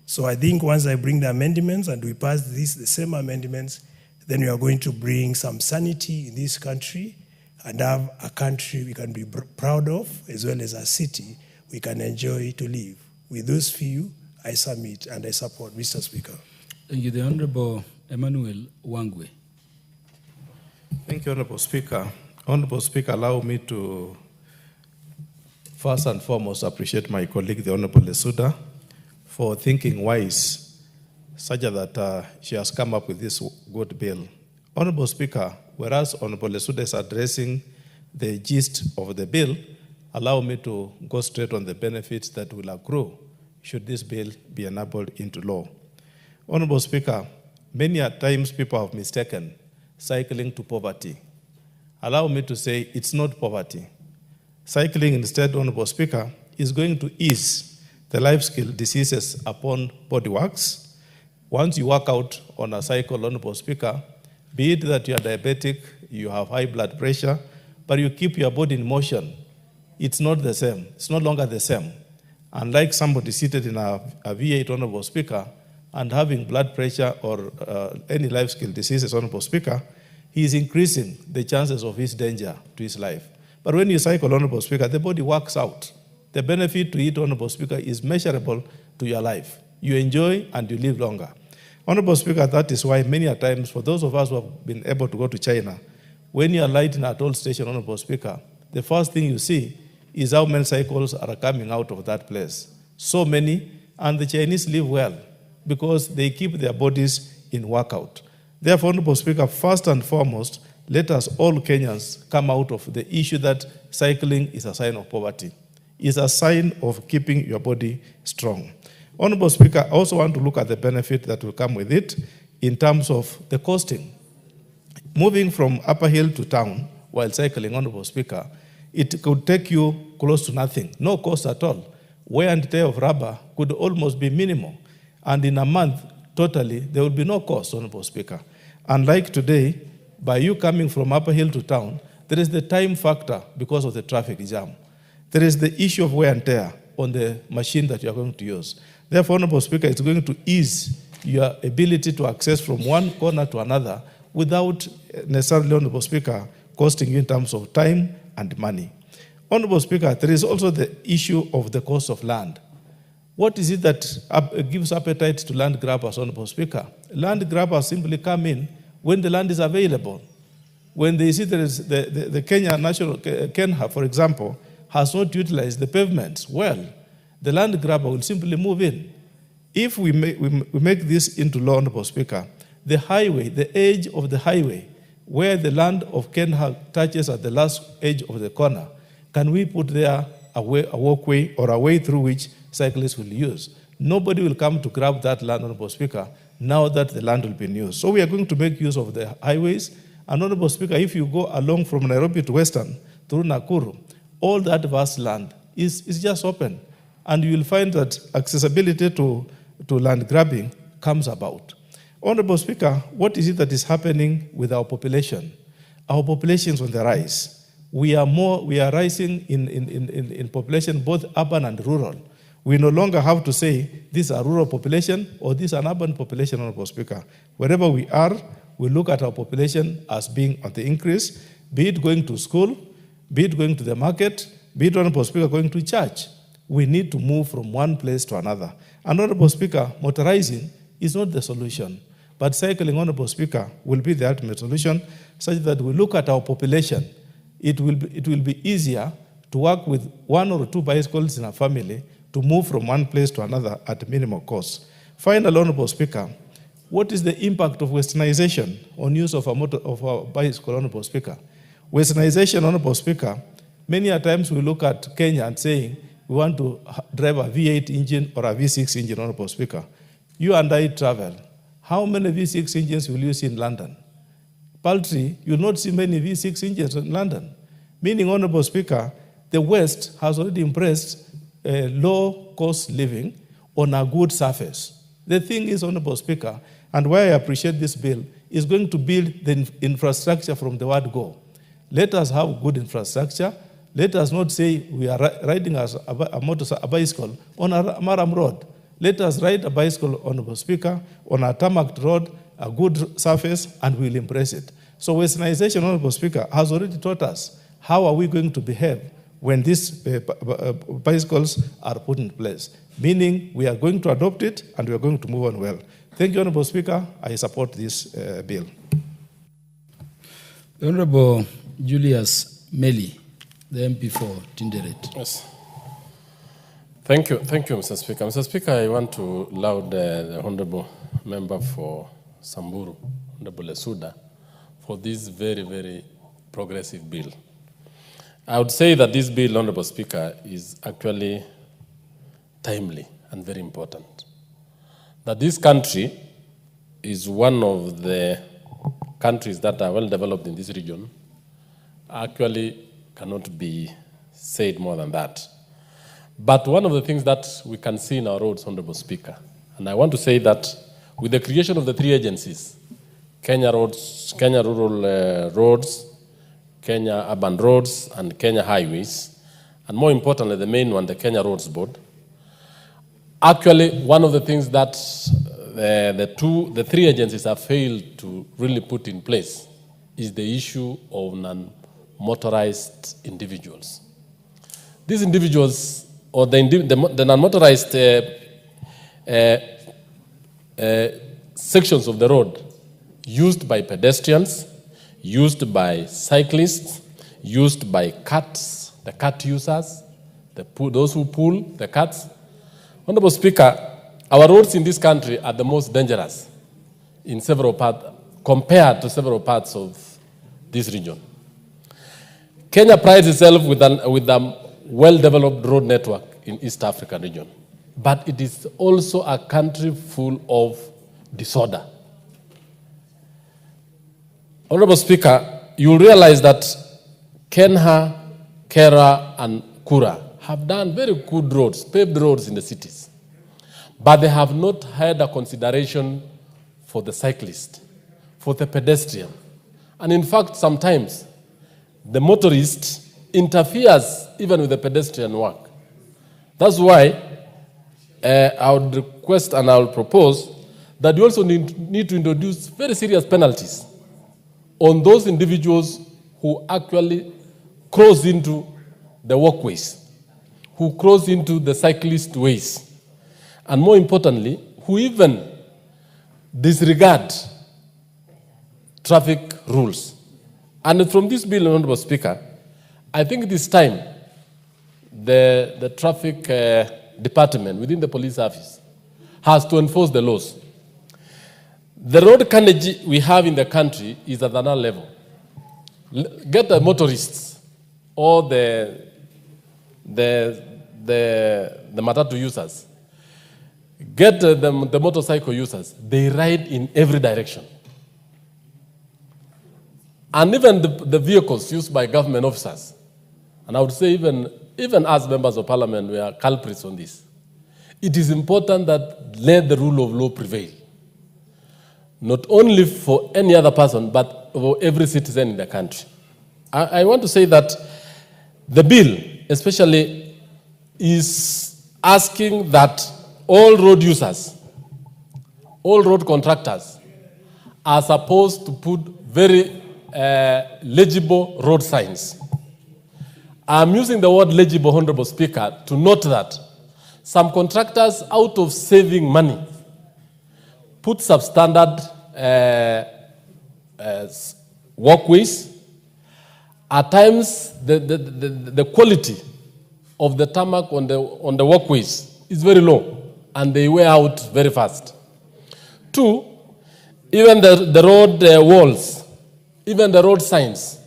So I think once I bring the amendments and we pass the same amendments, then we are going to bring some sanity in this country and have a country we can be proud of, as well as a city we can enjoy to live. With those few, I submit and I support, Mr. Speaker. Thank you. The Honorable Emmanuel Wangwe. Thank you, Honorable Speaker. Honorable Speaker, allow me to first and foremost appreciate my colleague, the Honorable Lesuda, for thinking wise, such that she has come up with this good bill. Honorable Speaker, whereas Honorable Lesuda is addressing the gist of the bill, allow me to go straight on the benefits that will accrue should this bill be enabled into law. Honorable Speaker, many times people have mistaken cycling to poverty. Allow me to say it's not poverty. Cycling instead, Honorable Speaker, is going to ease the life skill diseases upon bodyworks, Once you work out on a cycle, Honorable Speaker, be it that you are diabetic, you have high blood pressure, but you keep your body in motion, it's not the same. It's no longer the same. Unlike somebody seated in a V8, Honorable Speaker, and having blood pressure or any life skill diseases, Honorable Speaker, he is increasing the chances of his danger to his life. But when you cycle, Honorable Speaker, the body works out. The benefit to it, Honorable Speaker, is measurable to your life. You enjoy and you live longer. Honorable Speaker, that is why many a times, for those of us who have been able to go to China, when you are lighting at toll station, Honorable Speaker, the first thing you see is how many cycles are coming out of that place. So many, and the Chinese live well because they keep their bodies in workout. Therefore, Honorable Speaker, first and foremost, let us all Kenyans come out of the issue that cycling is a sign of poverty. It's a sign of keeping your body strong. Honorable Speaker, I also want to look at the benefit that will come with it in terms of the costing. Moving from Upper Hill to town while cycling, Honorable Speaker, it could take you close to nothing, no cost at all. Wear and tear of rubber could almost be minimal. And in a month, totally, there will be no cost, Honorable Speaker. Unlike today, by you coming from Upper Hill to town, there is the time factor because of the traffic jam. There is the issue of wear and tear on the machine that you are going to use. Therefore, Honorable Speaker, it's going to ease your ability to access from one corner to another without necessarily, Honorable Speaker, costing you in terms of time and money. Honorable Speaker, there is also the issue of the cost of land. What is it that gives appetite to land grabbers, Honorable Speaker? Land grabbers simply come in when the land is available. When they see there is the Kenya National, Kenha, for example, has not utilized the pavements well, the land grabber will simply move in. If we make this into law, Honorable Speaker, the highway, the edge of the highway, where the land of Kenha touches at the last edge of the corner, can we put there a walkway or a way through which cyclists will use? Nobody will come to grab that land, Honorable Speaker, now that the land will be in use. So we are going to make use of the highways. And Honorable Speaker, if you go along from Nairobi to Western, through Nakuru, all that vast land is just open. And you will find that accessibility to land grabbing comes about. Honorable Speaker, what is it that is happening with our population? Our population is on the rise. We are rising in population, both urban and rural. We no longer have to say this is a rural population or this is an urban population, Honorable Speaker. Wherever we are, we look at our population as being on the increase, be it going to school, be it going to the market, be it, Honorable Speaker, going to church. We need to move from one place to another. And Honorable Speaker, motorizing is not the solution, but cycling, Honorable Speaker, will be the ultimate solution, such that we look at our population. It will be easier to work with one or two bicycles in a family to move from one place to another at minimal cost. Finally, Honorable Speaker, what is the impact of westernization on use of a bicycle, Honorable Speaker? Westernization, Honorable Speaker, many a times we look at Kenya and saying we want to drive a V8 engine or a V6 engine, Honorable Speaker. You and I travel. How many V6 engines will you see in London? Paltry, you will not see many V6 engines in London. Meaning, Honorable Speaker, the West has already embraced low-cost living on a good surface. The thing is, Honorable Speaker, and why I appreciate this bill, is going to build the infrastructure from the word go. Let us have good infrastructure. Let us not say we are riding a bicycle on a Maram road. Let us ride a bicycle, Honorable Speaker, on a tarmac road, a good surface, and we'll embrace it. So westernization, Honorable Speaker, has already taught us how are we going to behave when these bicycles are put in place. Meaning we are going to adopt it and we are going to move on well. Thank you, Honorable Speaker. I support this bill. The Honorable Julius Meli, the MP for Tinderet. Yes. Thank you, Mr. Speaker. Mr. Speaker, I want to laud the Honorable Member for Samburu, Honorable Lesuda, for this very, very progressive bill. I would say that this bill, Honorable Speaker, is actually timely and very important. That this country is one of the countries that are well developed in this region actually cannot be said more than that. But one of the things that we can see in our roads, Honorable Speaker, and I want to say that with the creation of the three agencies, Kenya Roads, Kenya Rural Roads, Kenya Urban Roads, and Kenya Highways, and more importantly, the main one, the Kenya Roads Board. Actually, one of the things that the three agencies have failed to really put in place is the issue of non-motorized individuals. These individuals, or the non-motorized sections of the road used by pedestrians, used by cyclists, used by carts, the cart users, those who pull the carts. Honorable Speaker, our roads in this country are the most dangerous in several parts, compared to several parts of this region. Kenya prides itself with a well-developed road network in East African region, but it is also a country full of disorder. Honorable Speaker, you will realize that Kenha, Kera, and Kura have done very good roads, paved roads in the cities, but they have not had a consideration for the cyclist, for the pedestrian. And in fact, sometimes the motorist interferes even with the pedestrian work. That's why I would request and I will propose that you also need to introduce very serious penalties on those individuals who actually cross into the walkways, who cross into the cyclist ways, and more importantly, who even disregard traffic rules. And from this bill, Honorable Speaker, I think it is time the traffic department within the police office has to enforce the laws. The road carnage we have in the country is at another level. Get the motorists or the matatu users, get the motorcycle users, they ride in every direction. And even the vehicles used by government officers, and I would say even as members of parliament, we are culprits on this. It is important that let the rule of law prevail, not only for any other person, but for every citizen in the country. I want to say that the bill especially is asking that all road users, all road contractors are supposed to put very legible road signs. I'm using the word legible, Honorable Speaker, to note that some contractors, out of saving money, put substandard walkways. At times, the quality of the tarmac on the walkways is very low, and they wear out very fast. Two, even the road walls, even the road signs,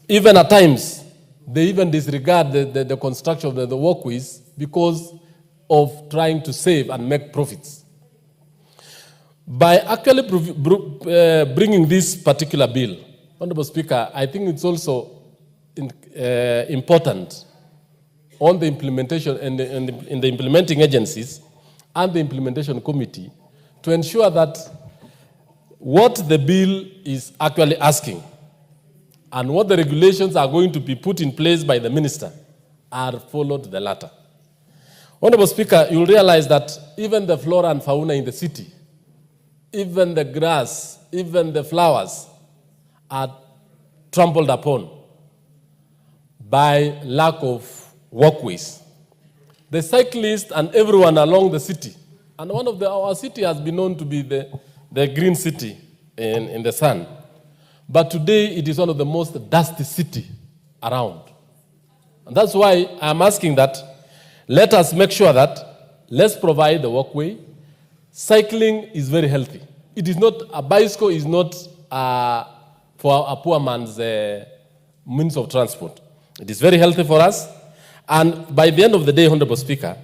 even at times, they even disregard the construction of the walkways because of trying to save and make profits. By actually bringing this particular bill, Honorable Speaker, I think it's also important on the implementation in the implementing agencies and the implementation committee to ensure that what the bill is actually asking and what the regulations are going to be put in place by the minister are followed the latter. Honorable Speaker, you'll realize that even the flora and fauna in the city, even the grass, even the flowers are trampled upon by lack of walkways. The cyclists and everyone along the city, and our city has been known to be the green city in the sun. But today, it is one of the most dusty cities around. And that's why I'm asking that let us make sure that let's provide the walkway. Cycling is very healthy. It is not, a bicycle is not for a poor man's means of transport. It is very healthy for us. And by the end of the day, Honorable Speaker,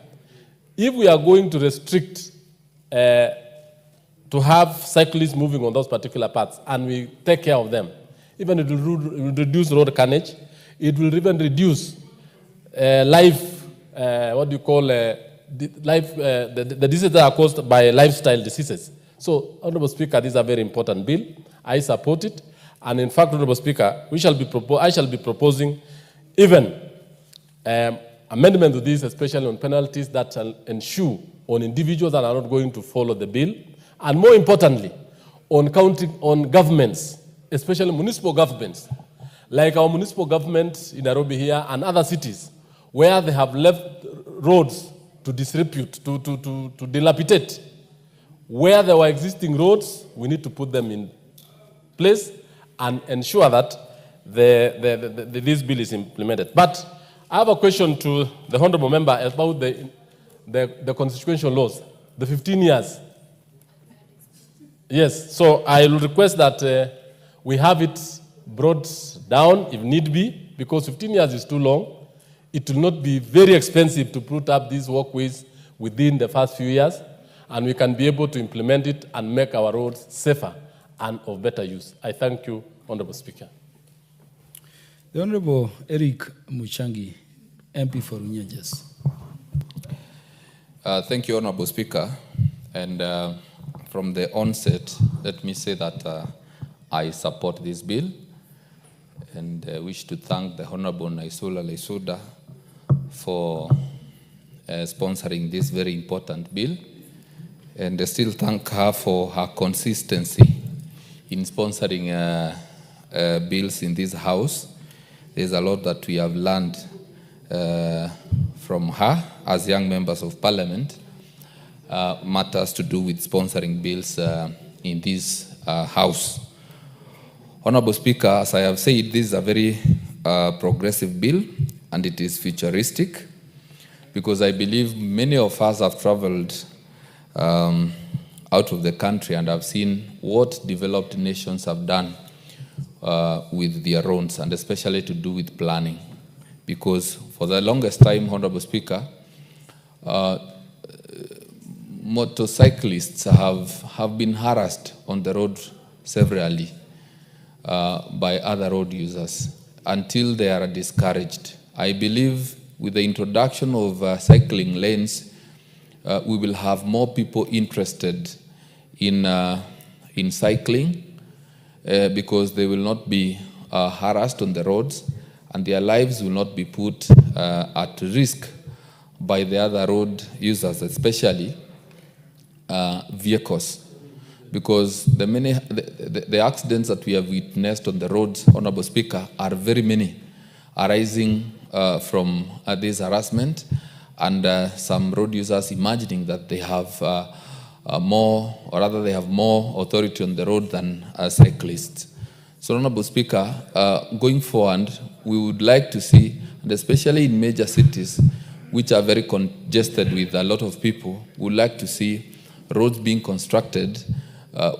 if we are going to restrict to have cyclists moving on those particular paths, and we take care of them, even it will reduce road carnage, it will even reduce the diseases that are caused by lifestyle diseases, So, Honorable Speaker, this is a very important bill. I support it. And in fact, Honorable Speaker, I shall be proposing even amendment to this, especially on penalties that shall ensure on individuals that are not going to follow the bill. And more importantly, on governments, especially municipal governments, like our municipal government in Nairobi here and other cities, where they have left roads to disrepute, to dilapidate. Where there were existing roads, we need to put them in place and ensure that this bill is implemented. But I have a question to the honorable member about the constitutional laws, the 15 years. Yes, so I will request that we have it brought down if need be, because 15 years is too long. It will not be very expensive to put up these walkways within the first few years, and we can be able to implement it and make our roads safer and of better use. I thank you, Honorable Speaker. The Honorable Eric Muchangi, MP for Unyanjas. Thank you, Honorable Speaker. And from the onset, let me say that I support this bill and wish to thank the Honorable Naisula Lesuda for sponsoring this very important bill. And I still thank her for her consistency in sponsoring bills in this House. There's a lot that we have learned from her as young members of Parliament, matters to do with sponsoring bills in this House. Honorable Speaker, as I have said, this is a very progressive bill, and it is futuristic, because I believe many of us have traveled out of the country and have seen what developed nations have done with their roads, and especially to do with planning. Because for the longest time, Honorable Speaker, motorcyclists have been harassed on the road severally by other road users until they are discouraged. I believe with the introduction of cycling lanes, we will have more people interested in cycling because they will not be harassed on the roads, and their lives will not be put at risk by the other road users, especially vehicles. Because the accidents that we have witnessed on the roads, Honorable Speaker, are very many, arising from this harassment, and some road users imagining that they have more authority on the road than cyclists. So, Honorable Speaker, going forward, we would like to see, and especially in major cities, which are very congested with a lot of people, we would like to see roads being constructed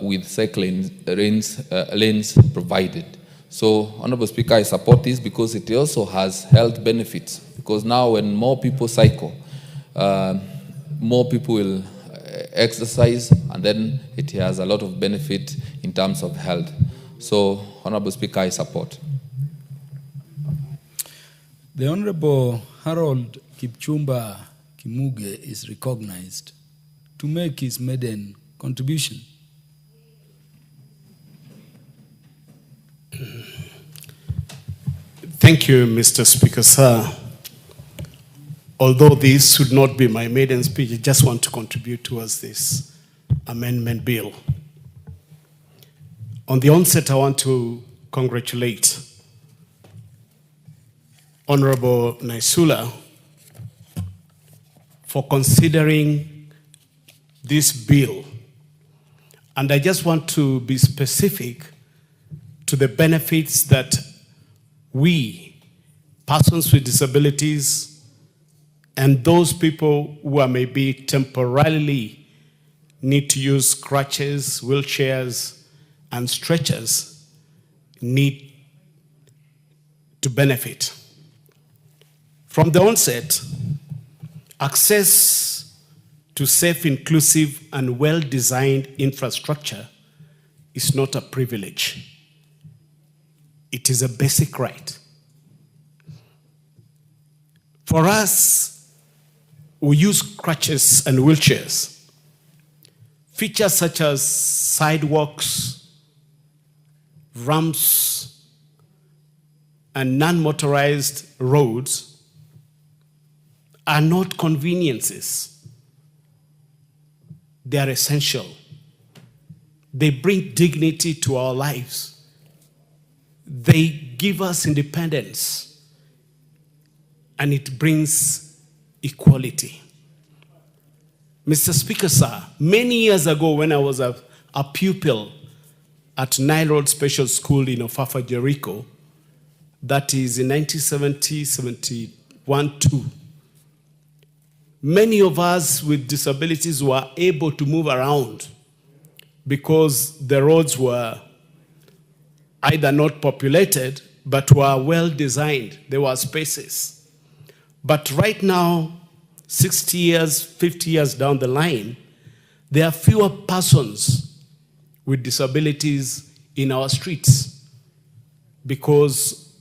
with cycling lanes provided. So, Honorable Speaker, I support this because it also has health benefits. Because now when more people cycle, more people will exercise, and then it has a lot of benefit in terms of health. So, Honorable Speaker, I support. The Honorable Harold Kipchumba Kimuge is recognized to make his maiden contribution. Thank you, Mr. Speaker, sir. Although this should not be my maiden speech, I just want to contribute towards this amendment bill. On the onset, I want to congratulate Honorable Naisula for considering this bill. And I just want to be specific to the benefits that we, persons with disabilities, and those people who are maybe temporarily need to use crutches, wheelchairs, and stretchers, need to benefit. From the onset, access to safe, inclusive, and well-designed infrastructure is not a privilege. It is a basic right. For us who use crutches and wheelchairs, Features such as sidewalks, ramps, and non-motorized roads are not conveniences. They are essential. They bring dignity to our lives. They give us independence, and it brings equality. Mr. Speaker, sir, many years ago when I was a pupil at Nile Road Special School in Ofafa, Jericho, that is in 1970, 71, 2, many of us with disabilities were able to move around because the roads were either not populated, but were well designed. There were spaces. But right now, 60 years, 50 years down the line, there are fewer persons with disabilities in our streets because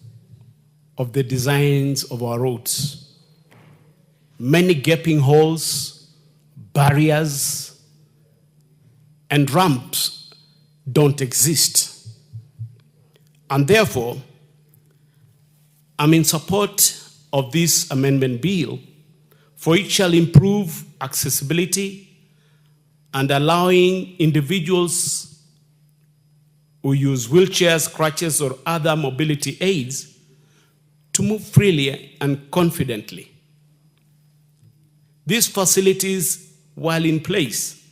of the designs of our roads. Many gaping holes, barriers, and ramps don't exist. And therefore, I'm in support of this amendment bill, for it shall improve accessibility and allowing individuals who use wheelchairs, crutches, or other mobility aids to move freely and confidently. These facilities, while in place,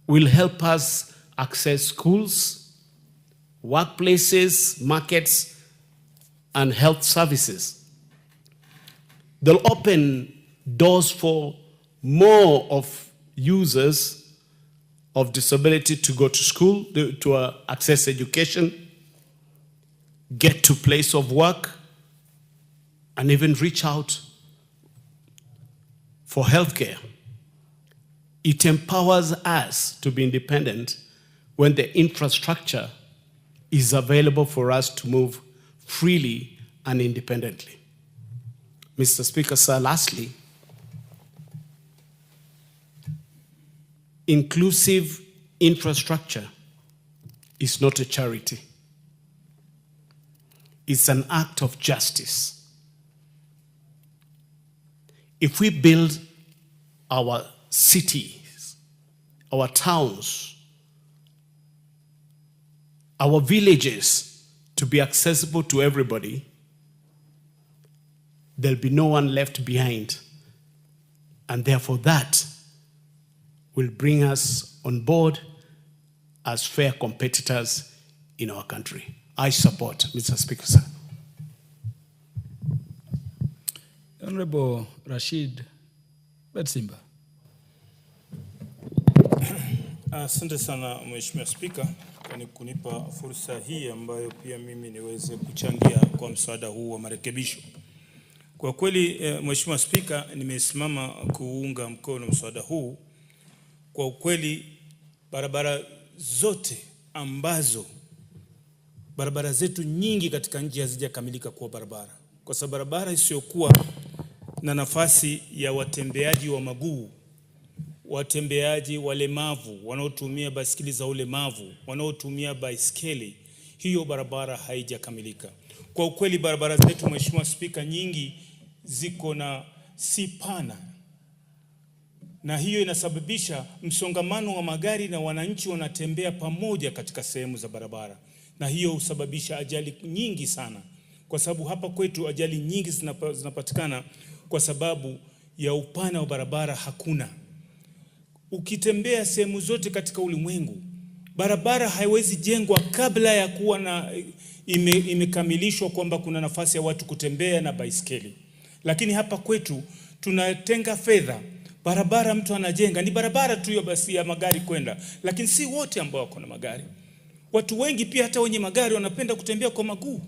will help us access schools, workplaces, markets, and health services. They'll open doors for more of users of disability to go to school, to access education, get to place of work, and even reach out for healthcare. It empowers us to be independent when the infrastructure is available for us to move freely and independently. Mr. Speaker, sir, lastly, inclusive infrastructure is not a charity. It's an act of justice. If we build our cities, our towns, our villages to be accessible to everybody, there'll be no one left behind. And therefore that will bring us on board as fair competitors in our country. I support, Mr. Speaker, sir. Honorable Rashid Betsimba. Asante sana Mheshimiwa Spika kwa kunipa fursa hii ambayo pia mimi niweze kuchangia kwa mswada huu wa marekebisho. Kwa kweli Mheshimiwa Spika, nimesimama kuunga mkono mswada huu. Kwa ukweli barabara zote ambazo barabara zetu nyingi katika nchi hazijakamilika kuwa barabara. Kwa sababu barabara isiyokuwa na nafasi ya watembeaji wa maguu, watembeaji walemavu, wanaotumia baiskeli za ulemavu, wanaotumia baiskeli, hiyo barabara haijakamilika. Kwa ukweli barabara zetu Mheshimiwa Spika nyingi ziko na si pana, na hiyo inasababisha msongamano wa magari na wananchi wanatembea pamoja katika sehemu za barabara, na hiyo husababisha ajali nyingi sana. Kwa sababu hapa kwetu ajali nyingi zinapatikana kwa sababu ya upana wa barabara hakuna. Ukitembea sehemu zote katika ulimwengu, barabara haiwezi jengwa kabla ya kuwa na imekamilishwa kwamba kuna nafasi ya watu kutembea na baiskeli. Lakini hapa kwetu tunatenga fedha, barabara mtu anajenga, ni barabara tu ya basi ya magari kwenda, lakini si wote ambao wako na magari. Watu wengi pia hata wenye magari wanapenda kutembea kwa maguu,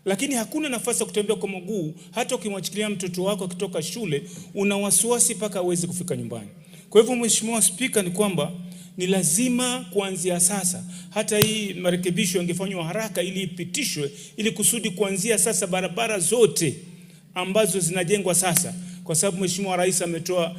lakini hakuna nafasi ya kutembea kwa maguu. Hata ukimwachilia mtoto wako kutoka shule, una wasiwasi mpaka aweze kufika nyumbani. Kwa hivyo Mheshimiwa Spika, ni kwamba ni lazima kuanzia sasa, hata hii marekebisho yangefanywa haraka ili ipitishwe, ili kusudi kuanzia sasa barabara zote ambazo zinajengwa sasa kwa sababu Mheshimiwa Rais ametoa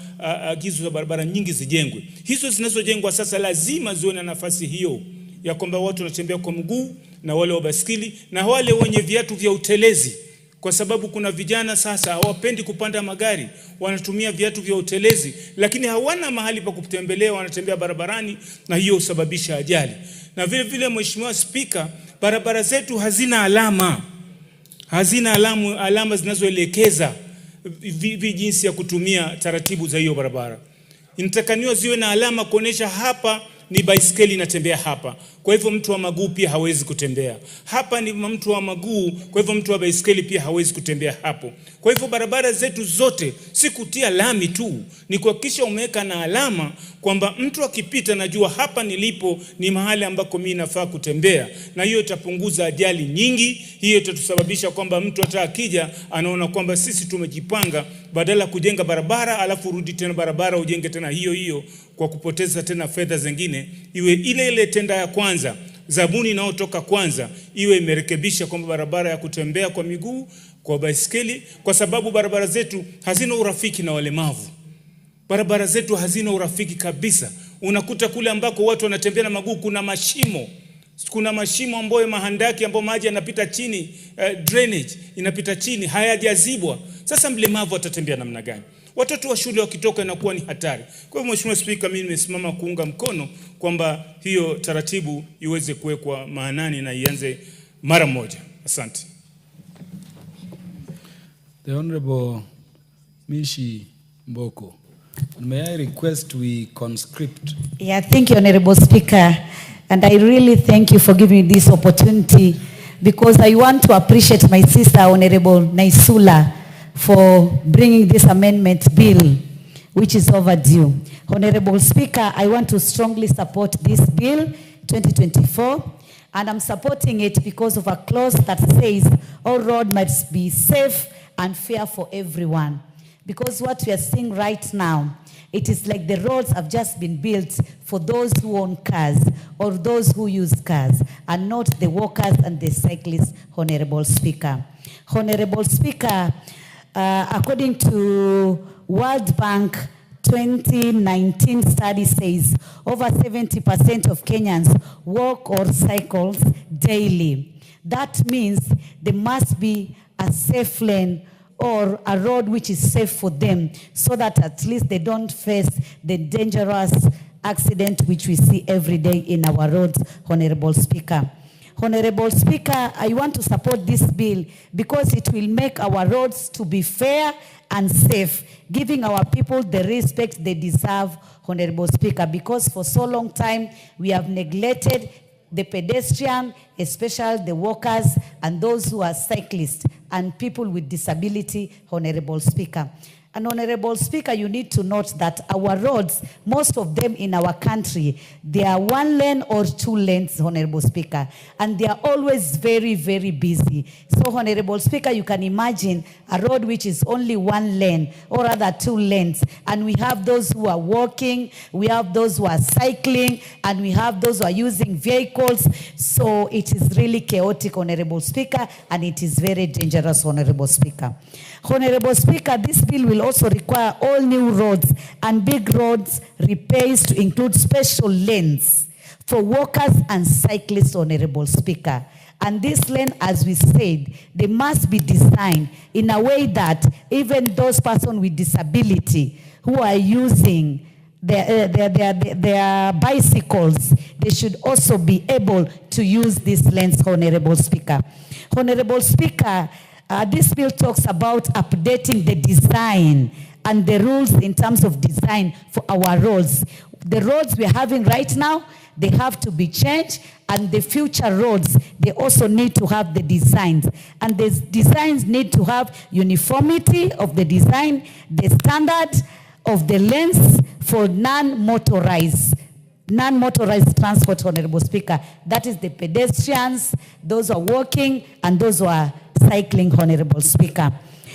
agizo za barabara nyingi zijengwe. Hizo zinazojengwa sasa lazima ziwe na nafasi hiyo ya kwamba watu wanatembea kwa mguu na wale wa basikili na wale wenye viatu vya utelezi, kwa sababu kuna vijana sasa hawapendi kupanda magari, wanatumia viatu vya utelezi, lakini hawana mahali pa kutembelea, wanatembea barabarani na hiyo husababisha ajali. Na vile vile Mheshimiwa Spika, barabara zetu hazina alama zinazoelekeza jinsi ya kutumia taratibu za hiyo barabara. Inatakaniwa ziwe na alama kuonesha hapa ni baiskeli inatembea hapa, kwa hivyo mtu wa maguu pia hawezi kutembea. Hapa ni mtu wa maguu, kwa hivyo mtu wa baiskeli pia hawezi kutembea hapo. Kwa hivyo barabara zetu zote si kutia lami tu, ni kuhakikisha umeweka na alama kwamba mtu akipita najua hapa nilipo ni mahali ambako mimi nafaa kutembea, na hiyo itapunguza ajali nyingi. Hiyo itatusababisha kwamba mtu hata akija anaona kwamba sisi tumejipanga, badala kujenga barabara alafu rudi tena barabara ujenge tena hiyo kwa kupoteza tena fedha zingine. Iwe ile tenda ya kwanza, zabuni inayotoka kwanza, iwe imerekebisha kwamba barabara ya kutembea kwa miguu, kwa baiskeli, kwa sababu barabara zetu hazina urafiki na walemavu. Barabara zetu hazina urafiki kabisa. Unakuta kule ambako watu wanatembea na maguu kuna mashimo ambayo mahandaki ambayo maji yanapita chini, drainage inapita chini, hayajazibwa. Sasa mlemavu atatembea namna gani? Watoto wa shule wakitoka inakuwa ni hatari. Kwa hivyo Mheshimiwa Spika, mimi nimesimama kuunga mkono kwamba hiyo taratibu iweze kuwekwa maanani na ianze mara moja. Asante. The Honorable Mishi Mboko. May I request we conscript? Yeah, thank you, Honorable Speaker. And I really thank you for giving me this opportunity, because I want to appreciate my sister, Honorable Naisula, for bringing this amendment bill, which is overdue. Honorable Speaker, I want to strongly support this bill 2024, and I'm supporting it because of a clause that says all roads must be safe and fair for everyone. Because what we are seeing right now, it is like the roads have just been built for those who own cars or those who use cars, and not the walkers and the cyclists, Honorable Speaker. Honorable Speaker, according to World Bank 2019 study says over 70% of Kenyans walk or cycles daily. That means there must be a safe lane or a road which is safe for them, so that at least they don't face the dangerous accident which we see every day in our roads, Honorable Speaker. Honorable Speaker, I want to support this bill because it will make our roads to be fair and safe, giving our people the respect they deserve, Honorable Speaker, because for so long time we have neglected the pedestrian, especially the walkers and those who are cyclists and people with disability, Honorable Speaker. And Honorable Speaker, you need to note that our roads, most of them in our country, they are 1 lane or 2 lanes, Honorable Speaker, and they are always very, very busy. So, Honorable Speaker, you can imagine a road which is only 1 lane or rather 2 lanes, and we have those who are walking, we have those who are cycling, and we have those who are using vehicles. So it is really chaotic, Honorable Speaker, and it is very dangerous, Honorable Speaker. Honorable Speaker, this bill will also require all new roads and big roads repairs to include special lanes for walkers and cyclists, Honorable Speaker. And this lane, as we said, they must be designed in a way that even those persons with disability who are using their bicycles, they should also be able to use these lanes, Honorable Speaker. Honorable Speaker, this bill talks about updating the design and the rules in terms of design for our roads. The roads we're having right now, they have to be changed, and the future roads, they also need to have the designs. And the designs need to have uniformity of the design, the standard of the lanes for non-motorized transport, Honorable Speaker. That is the pedestrians, those who are walking, and those who are cycling, Honorable Speaker.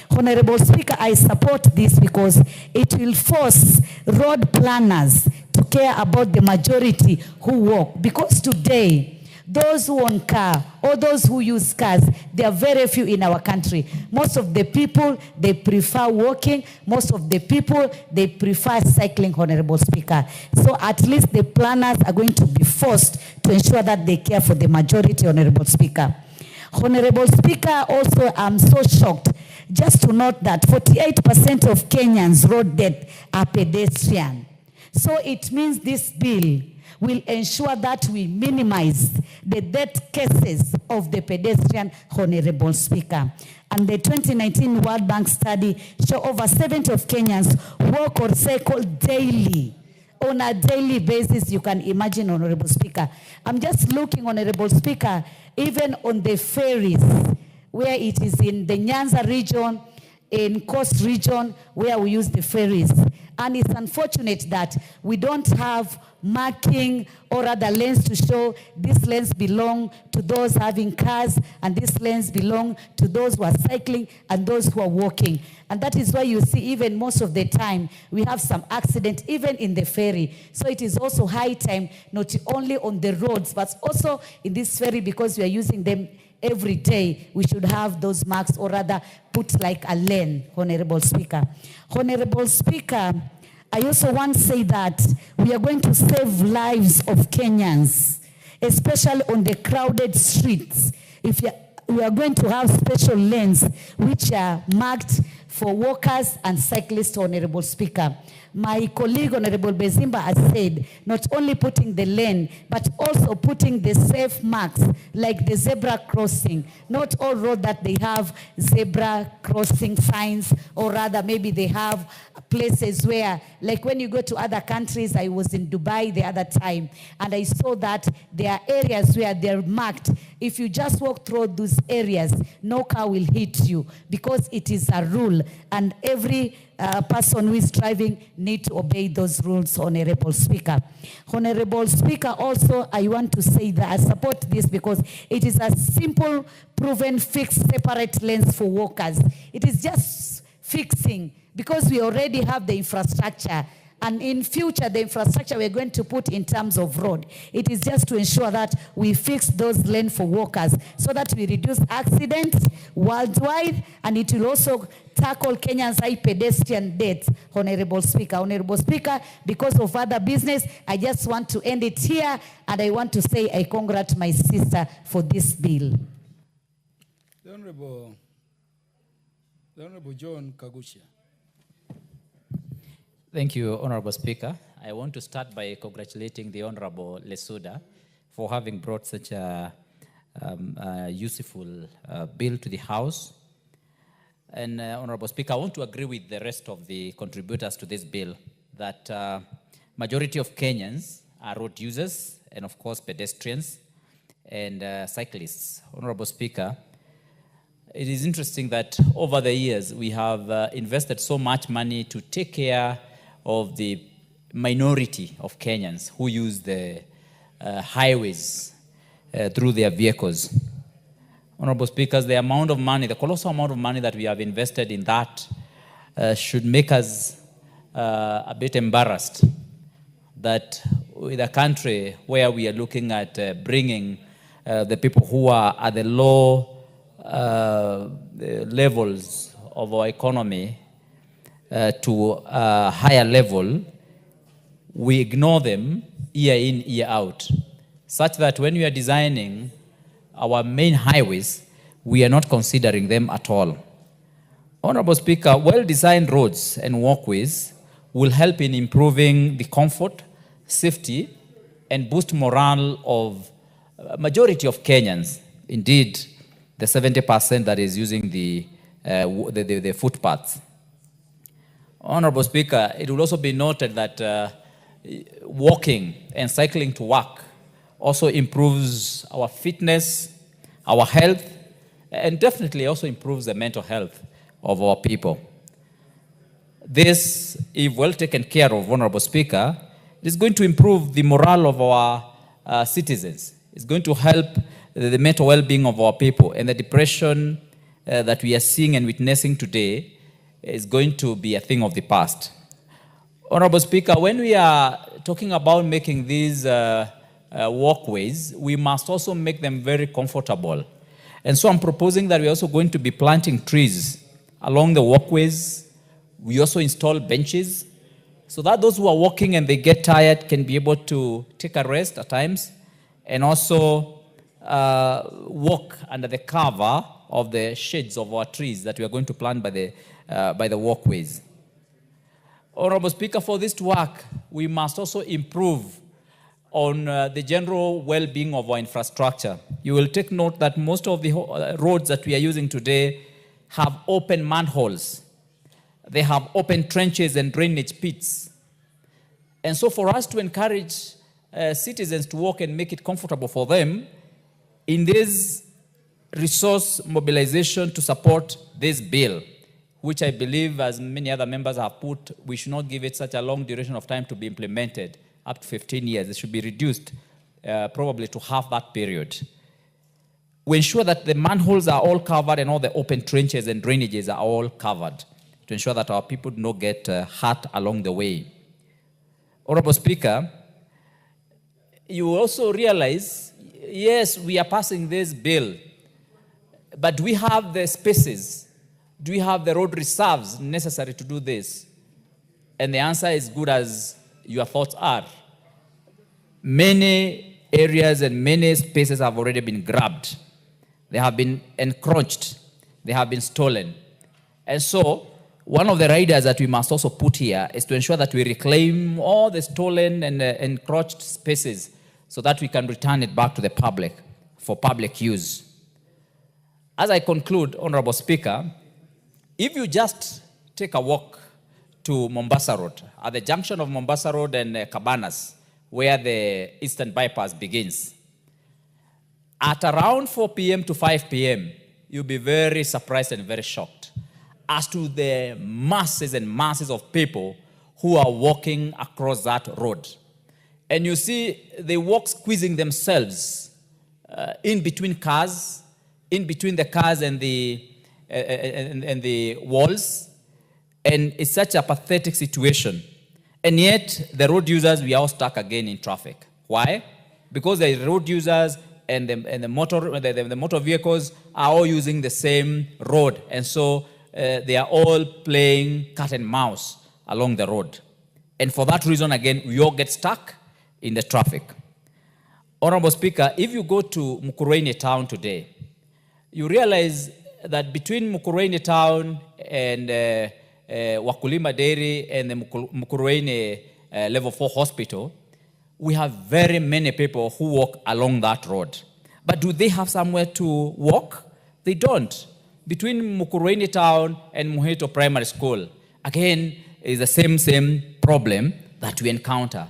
Honorable Speaker, I support this because it will force road planners to care about the majority who walk. Because today, Those who own car or those who use cars, there are very few in our country. Most of the people, they prefer walking. Most of the people, they prefer cycling, Honorable Speaker. So at least the planners are going to be forced to ensure that they care for the majority, Honorable Speaker. Honorable Speaker, also I'm so shocked just to note that 48% of Kenyans' road deaths are pedestrian. So it means this bill will ensure that we minimize the death cases of the pedestrian, Honorable Speaker. And the 2019 World Bank study show over 70% of Kenyans walk or cycle daily. On a daily basis, you can imagine, Honorable Speaker. I'm just looking, Honorable Speaker, even on the ferries, where it is in the Nyanza region, in Coast region, where we use the ferries. And it's unfortunate that we don't have marking or other lanes to show these lanes belong to those having cars and these lanes belong to those who are cycling and those who are walking. And that is why you see even most of the time we have some accident even in the ferry. So it is also high time, not only on the roads, but also in this ferry, because we are using them every day. We should have those marks, or rather put like a lane, Honorable Speaker. Honorable Speaker, I also want to say that we are going to save lives of Kenyans, especially on the crowded streets. We are going to have special lanes which are marked for walkers and cyclists, Honorable Speaker. My colleague, Honorable Bezimba, has said not only putting the lane, but also putting the safe marks, like the zebra crossing. Not all roads that they have zebra crossing signs, or rather maybe they have places where, like when you go to other countries, I was in Dubai the other time, and I saw that there are areas where they're marked. If you just walk through those areas, no car will hit you, because it is a rule, and every person who is driving need to obey those rules, Honorable Speaker. Honorable Speaker, also I want to say that I support this because it is a simple, proven, fixed, separate lanes for walkers. It is just fixing, because we already have the infrastructure. And in future, the infrastructure we're going to put in terms of road, it is just to ensure that we fix those lanes for walkers so that we reduce accidents worldwide, and it will also tackle Kenya's high pedestrian deaths, Honorable Speaker. Honorable Speaker, because of other business, I just want to end it here, and I want to say I congratulate my sister for this bill. The Honorable John Kagushia. Thank you, Honorable Speaker. I want to start by congratulating the Honorable Lesuda for having brought such a useful bill to the House. And Honorable Speaker, I want to agree with the rest of the contributors to this bill that majority of Kenyans are road users and, of course, pedestrians and cyclists. Honorable Speaker, it is interesting that over the years we have invested so much money to take care of the minority of Kenyans who use the highways through their vehicles. Honorable Speakers, the amount of money, the colossal amount of money that we have invested in that should make us a bit embarrassed that with a country where we are looking at bringing the people who are at the low levels of our economy to a higher level, we ignore them year in, year out, such that when we are designing our main highways, we are not considering them at all. Honorable Speaker, well-designed roads and walkways will help in improving the comfort, safety, and boost morale of a majority of Kenyans. Indeed, the 70% that is using the footpaths. Honorable Speaker, it will also be noted that walking and cycling to work also improves our fitness, our health, and definitely also improves the mental health of our people. This, if well taken care of, Honorable Speaker, is going to improve the morale of our citizens. It's going to help the mental well-being of our people, and the depression that we are seeing and witnessing today is going to be a thing of the past. Honorable Speaker, when we are talking about making these walkways, we must also make them very comfortable. And so I'm proposing that we're also going to be planting trees along the walkways. We also install benches so that those who are walking and they get tired can be able to take a rest at times and also walk under the cover of the shades of our trees that we are going to plant by the walkways. Honorable Speaker, for this to work, we must also improve on the general well-being of our infrastructure. You will take note that most of the roads that we are using today have open manholes. They have open trenches and drainage pits. And so for us to encourage citizens to walk and make it comfortable for them, in this resource mobilization to support this bill, which I believe, as many other members have put, we should not give it such a long duration of time to be implemented, up to 15 years. It should be reduced probably to half that period. We ensure that the manholes are all covered and all the open trenches and drainages are all covered to ensure that our people do not get hurt along the way. Honorable Speaker, you also realize, yes, we are passing this bill, but do we have the spaces? Do we have the road reserves necessary to do this? And the answer is good as your thoughts are. Many areas and many spaces have already been grabbed. They have been encroached. They have been stolen. And so, one of the riders that we must also put here is to ensure that we reclaim all the stolen and encroached spaces so that we can return it back to the public for public use. As I conclude, Honorable Speaker, if you just take a walk to Mombasa Road, at the junction of Mombasa Road and Cabanas, where the Eastern Bypass begins, at around 4 p.m. to 5 p.m., you'll be very surprised and very shocked as to the masses and masses of people who are walking across that road. And you see, they walk squeezing themselves in between cars, in between the cars and the walls, and it's such a pathetic situation. And yet, the road users, we are all stuck again in traffic. Why? Because the road users and the motor vehicles are all using the same road, and so they are all playing cat and mouse along the road. And for that reason, again, we all get stuck in the traffic. Honorable Speaker, if you go to Mukurweini town today, you realize that between Mukurweini town and Wakulima Dairy and the Mukurweini Level 4 Hospital, we have very many people who walk along that road. But do they have somewhere to walk? They don't. Between Mukurweini town and Muheto Primary School, again, is the same problem that we encounter.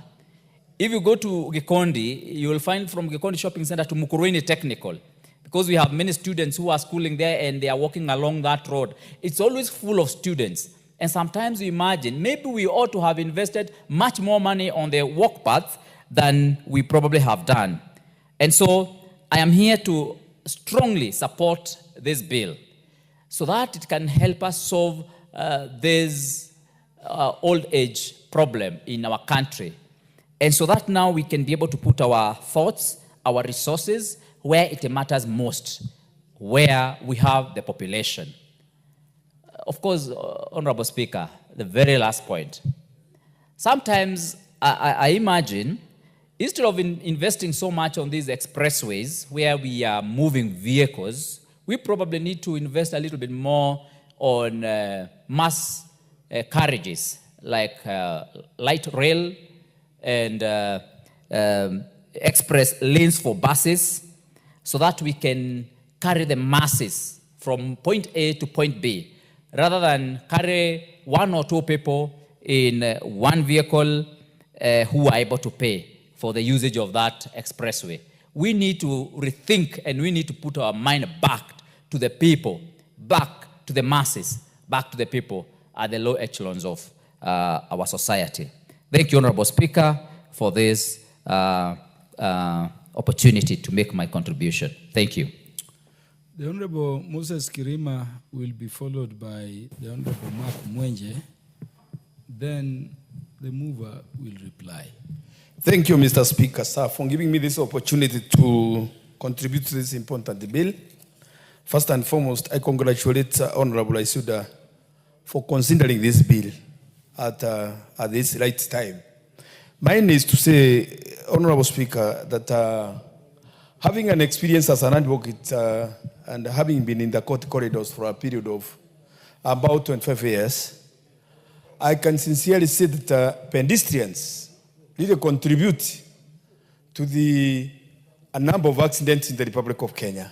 If you go to Gikondi, you will find from Gikondi Shopping Center to Mukurweini Technical, because we have many students who are schooling there and they are walking along that road. It's always full of students. And sometimes we imagine maybe we ought to have invested much more money on the walk path than we probably have done. And so I am here to strongly support this bill so that it can help us solve this old age problem in our country. And so that now we can be able to put our thoughts, our resources, where it matters most, where we have the population. Of course, Honorable Speaker, the very last point. Sometimes I imagine, instead of investing so much on these expressways where we are moving vehicles, we probably need to invest a little bit more on mass carriages like light rail and express lanes for buses, so that we can carry the masses from point A to point B, rather than carry one or two people in one vehicle who are able to pay for the usage of that expressway. We need to rethink and we need to put our mind back to the people, back to the masses, back to the people at the low echelons of our society. Thank you, Honorable Speaker, for this opportunity to make my contribution. Thank you. The Honorable Moses Kirima will be followed by the Honorable Mark Mwenje. Then the mover will reply. Thank you, Mr. Speaker, sir, for giving me this opportunity to contribute to this important bill. First and foremost, I congratulate Honorable Isuda for considering this bill at this right time. Mine is to say, Honorable Speaker, that having an experience as an advocate and having been in the court corridors for a period of about 25 years, I can sincerely say that pedestrians really contribute to a number of accidents in the Republic of Kenya.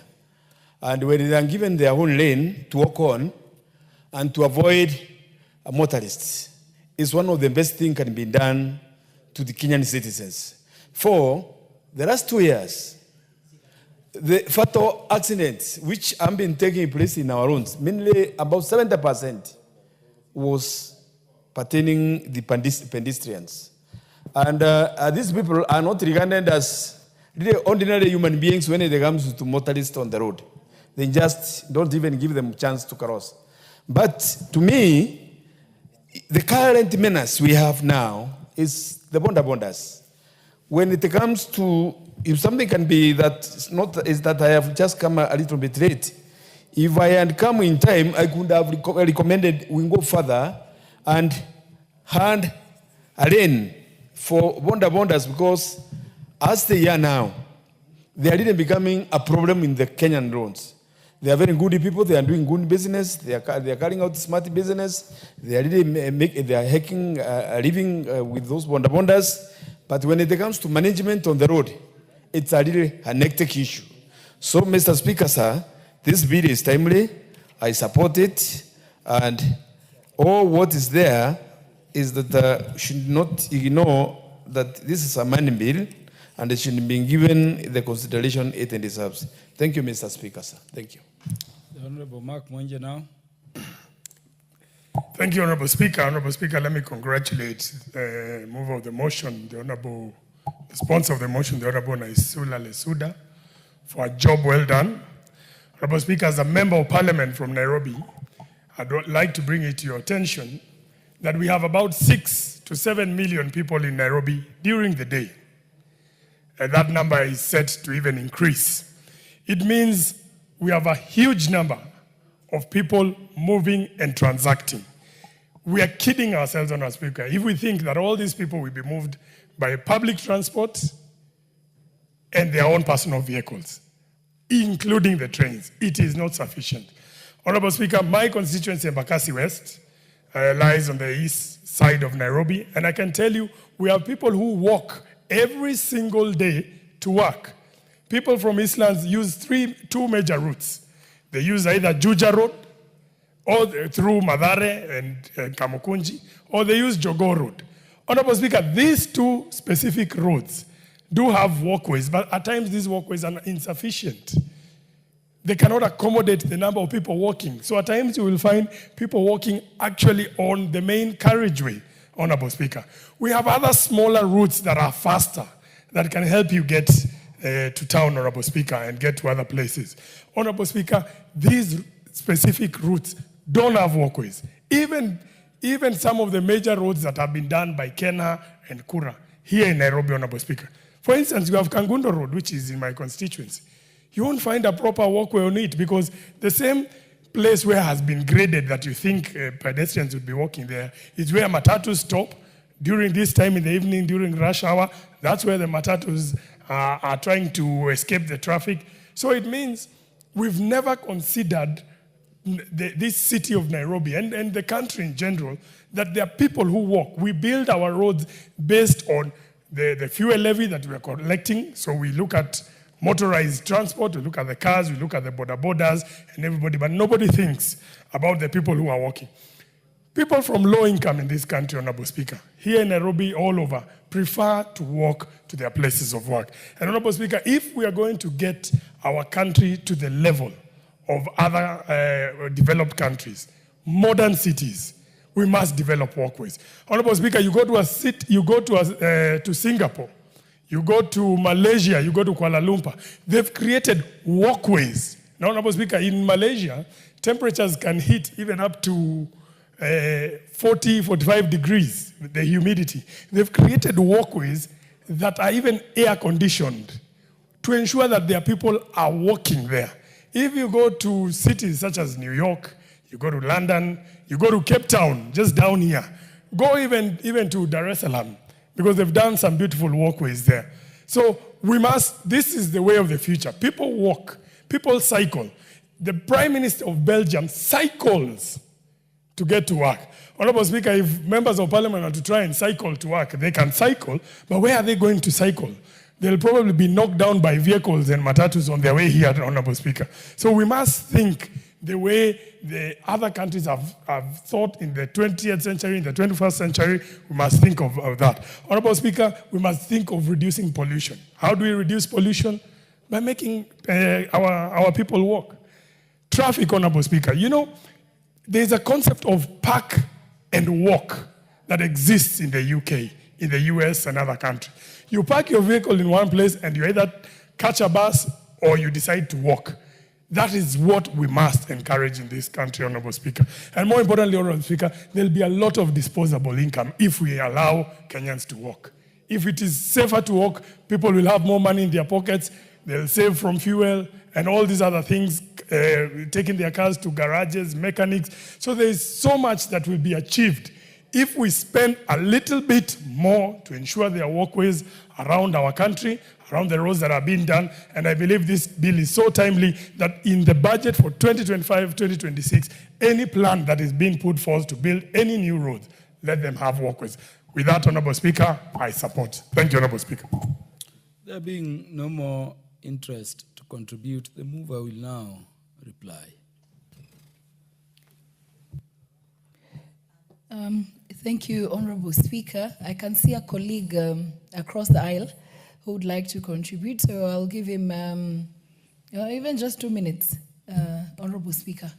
And when they are given their own lane to walk on and to avoid motorists, is one of the best things can be done to the Kenyan citizens. For the last 2 years, the fatal accidents which have been taking place in our roads, mainly about 70% was pertaining the pedestrians. And these people are not regarded as really ordinary human beings when it comes to motorists on the road. They just don't even give them a chance to cross. But to me, the current menace we have now is the bonders. When it comes to, if something can be that is that I have just come a little bit late. If I had come in time, I could have recommended we go further and hand a lane for bonders, because as they are now, they are really becoming a problem in the Kenyan roads. They are very good people. They are doing good business. They are carrying out smart business. They are really they are making a living with those bonders. But when it comes to management on the road, it's a really a hectic issue. So, Mr. Speaker, sir, this bill is timely. I support it, and all what is there is that should not ignore that this is a money bill, and it should be given the consideration it deserves. Thank you, Mr. Speaker, sir. Thank you. The Honorable Mark Mwanje now. Thank you, Honorable Speaker. Honorable Speaker, let me congratulate the mover of the motion, the sponsor of the motion, the Honorable Naisula Lesuda, for a job well done. Honorable Speaker, as a member of Parliament from Nairobi, I'd like to bring it to your attention that we have about 6 to 7 million people in Nairobi during the day. And that number is set to even increase. It means we have a huge number of people moving and transacting. We are kidding ourselves, Honorable Speaker, if we think that all these people will be moved by public transport and their own personal vehicles, including the trains. It is not sufficient. Honorable Speaker, my constituency, Embakasi West, lies on the east side of Nairobi, and I can tell you we have people who walk every single day to work. People from Eastlands use two major routes. They use either Juja Road, or through Mathare and Kamukunji, or they use Jogoo Road. Honorable Speaker, these two specific roads do have walkways, but at times these walkways are insufficient. They cannot accommodate the number of people walking. So at times you will find people walking actually on the main carriageway, Honorable Speaker. We have other smaller routes that are faster, that can help you get to town, Honorable Speaker, and get to other places. Honorable Speaker, these specific routes don't have walkways. Even some of the major roads that have been done by Kenya and Kura here in Nairobi, Honorable Speaker. For instance, you have Kangundo Road, which is in my constituency. You won't find a proper walkway on it because the same place where has been graded that you think pedestrians would be walking there is where matatus stop during this time in the evening, during rush hour. That's where the matatus are trying to escape the traffic. So it means we've never considered this city of Nairobi and the country in general, that there are people who walk. We build our roads based on the fuel levy that we are collecting. So we look at motorized transport, we look at the cars, we look at the borders and everybody, but nobody thinks about the people who are walking. People from low income in this country, Honorable Speaker, here in Nairobi, all over, prefer to walk to their places of work. And Honorable Speaker, if we are going to get our country to the level of other developed countries, modern cities, we must develop walkways. Honorable Speaker, you go to a city, you go to Singapore, you go to Malaysia, you go to Kuala Lumpur. They've created walkways. Now, Honorable Speaker, in Malaysia, temperatures can hit even up to 40, 45 degrees, the humidity. They've created walkways that are even air conditioned to ensure that their people are walking there. If you go to cities such as New York, you go to London, you go to Cape Town, just down here, go even to Dar es Salaam, because they've done some beautiful walkways there. So this is the way of the future. People walk, people cycle. The Prime Minister of Belgium cycles to get to work. Honorable Speaker, if members of parliament are to try and cycle to work, they can cycle, but where are they going to cycle? They'll probably be knocked down by vehicles and matatus on their way here, Honorable Speaker. So we must think the way the other countries have thought in the 20th century, in the 21st century. We must think of that. Honorable Speaker, we must think of reducing pollution. How do we reduce pollution? By making our people walk. Traffic, Honorable Speaker. You know, there's a concept of park and walk that exists in the UK, in the US and other countries. You park your vehicle in one place and you either catch a bus or you decide to walk. That is what we must encourage in this country, Honorable Speaker. And more importantly, Honorable Speaker, there'll be a lot of disposable income if we allow Kenyans to walk. If it is safer to walk, people will have more money in their pockets, they'll save from fuel and all these other things, taking their cars to garages, mechanics. So there is so much that will be achieved if we spend a little bit more to ensure there are walkways around our country, around the roads that are being done. And I believe this bill is so timely that in the budget for 2025-2026, any plan that is being put forth to build any new roads, let them have walkways. With that, Honorable Speaker, I support. Thank you, Honorable Speaker. There being no more interest to contribute, the mover will now reply. Thank you, Honorable Speaker. I can see a colleague across the aisle who would like to contribute, so I'll give him even just 2 minutes, Honorable Speaker.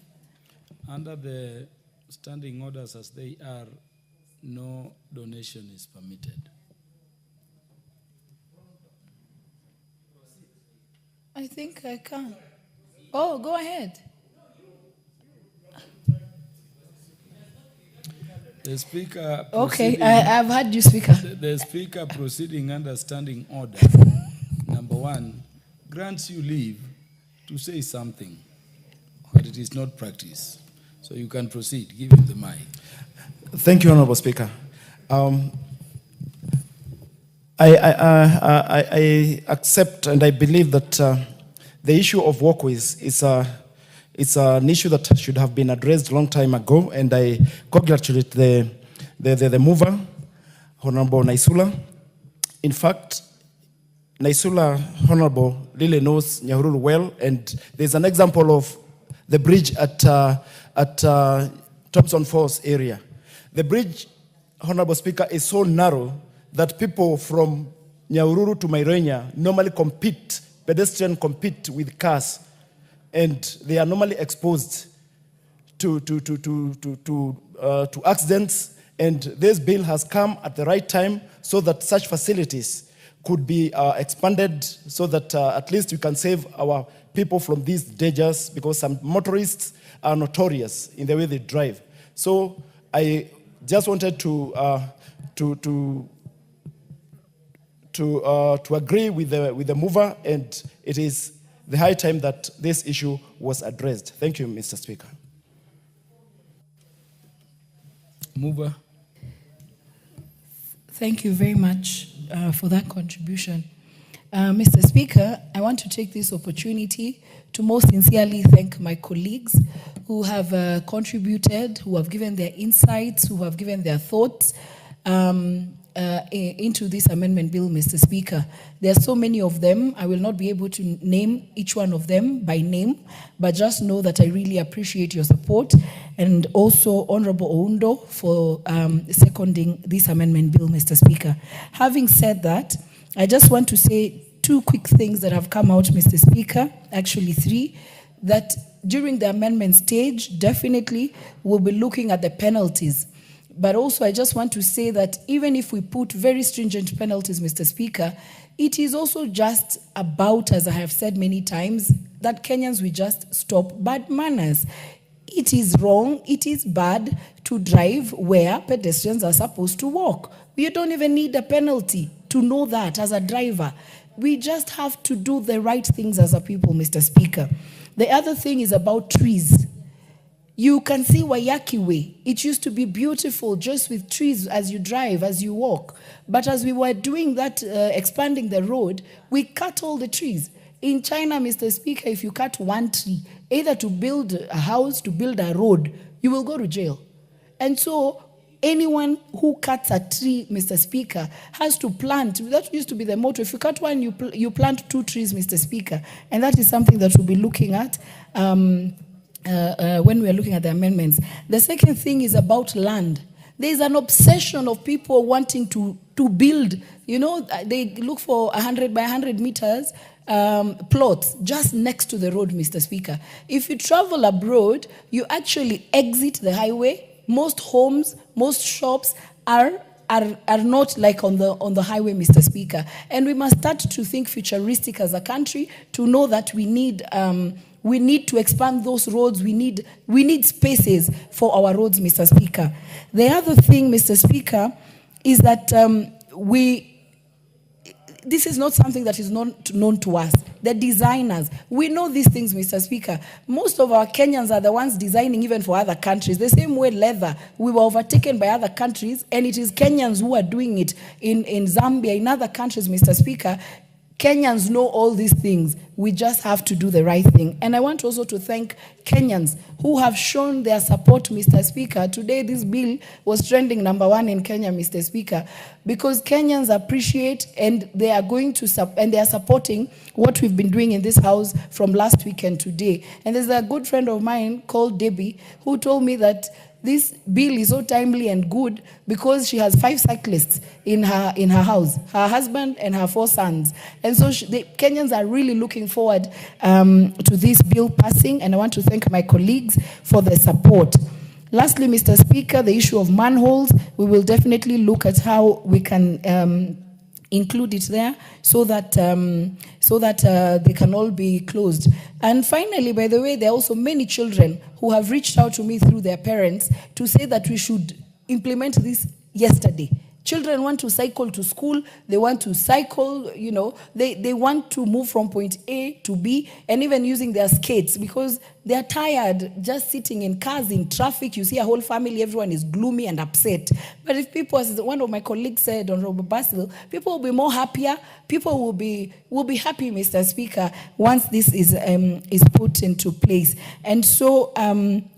Under the standing orders as they are, no donation is permitted. I think I can. Oh, go ahead. The Speaker. Okay, I've heard you, Speaker. The Speaker, proceeding under standing order, number 1, grants you leave to say something, but it is not practice. So you can proceed. Give him the mic. Thank you, Honorable Speaker. I accept and I believe that the issue of walkways is an issue that should have been addressed a long time ago, and I congratulate the mover, Honorable Naisula. In fact, Naisula, Honorable, really knows Nyahururu well, and there's an example of the bridge at Thompson Falls area. The bridge, Honorable Speaker, is so narrow that people from Nyahururu to Mairenya normally pedestrians compete with cars, and they are normally exposed to accidents. And this bill has come at the right time so that such facilities could be expanded so that at least we can save our people from these dangers, because some motorists are notorious in the way they drive. So I just wanted to agree with the mover, and it is the high time that this issue was addressed. Thank you, Mr. Speaker. Mover. Thank you very much for that contribution. Mr. Speaker, I want to take this opportunity to most sincerely thank my colleagues who have contributed, who have given their insights, who have given their thoughts into this amendment bill, Mr. Speaker. There are so many of them. I will not be able to name each one of them by name, but just know that I really appreciate your support, and also Honorable Oundo for seconding this amendment bill, Mr. Speaker. Having said that, I just want to say 2 quick things that have come out, Mr. Speaker, actually 3, that during the amendment stage, definitely we'll be looking at the penalties. But also, I just want to say that even if we put very stringent penalties, Mr. Speaker, it is also just about, as I have said many times, that Kenyans will just stop bad manners. It is wrong, it is bad to drive where pedestrians are supposed to walk. You don't even need a penalty. to know that as a driver. We just have to do the right things as a people, Mr. Speaker. The other thing is about trees. You can see Wayaki Way. It used to be beautiful just with trees as you drive, as you walk. But as we were doing that, expanding the road, we cut all the trees. In China, Mr. Speaker, if you cut one tree, either to build a house, to build a road, you will go to jail. And so anyone who cuts a tree, Mr. Speaker, has to plant. That used to be the motto. If you cut one, you plant 2 trees, Mr. Speaker. And that is something that we'll be looking at when we are looking at the amendments. The second thing is about land. There is an obsession of people wanting to build. You know, they look for 100 by 100 meters plots just next to the road, Mr. Speaker. If you travel abroad, you actually exit the highway. Most homes, most shops are not like on the highway, Mr. Speaker. And we must start to think futuristic as a country to know that we need to expand those roads. We need spaces for our roads, Mr. Speaker. The other thing, Mr. Speaker, is that this is not something that is known to us. The designers, we know these things, Mr. Speaker. Most of our Kenyans are the ones designing even for other countries. The same way leather, we were overtaken by other countries, and it is Kenyans who are doing it in Zambia, in other countries, Mr. Speaker. Kenyans know all these things. We just have to do the right thing. And I want also to thank Kenyans who have shown their support, Mr. Speaker. Today, this bill was trending #1 in Kenya, Mr. Speaker, because Kenyans appreciate and they are going to and they are supporting what we've been doing in this house from last week and today. And there's a good friend of mine called Debbie who told me that this bill is so timely and good because she has 5 cyclists in her house, her husband and her 4 sons. And so the Kenyans are really looking forward to this bill passing, and I want to thank my colleagues for their support. Lastly, Mr. Speaker, the issue of manholes, we will definitely look at how we can include it there so that they can all be closed. And finally, by the way, there are also many children who have reached out to me through their parents to say that we should implement this yesterday. Children want to cycle to school, they want to cycle, you know, they want to move from point A to B, and even using their skates because they're tired just sitting in cars in traffic. You see a whole family, everyone is gloomy and upset. But if people, as one of my colleagues said on Robert Basil, people will be more happier, people will be happy, Mr. Speaker, once this is put into place. And so,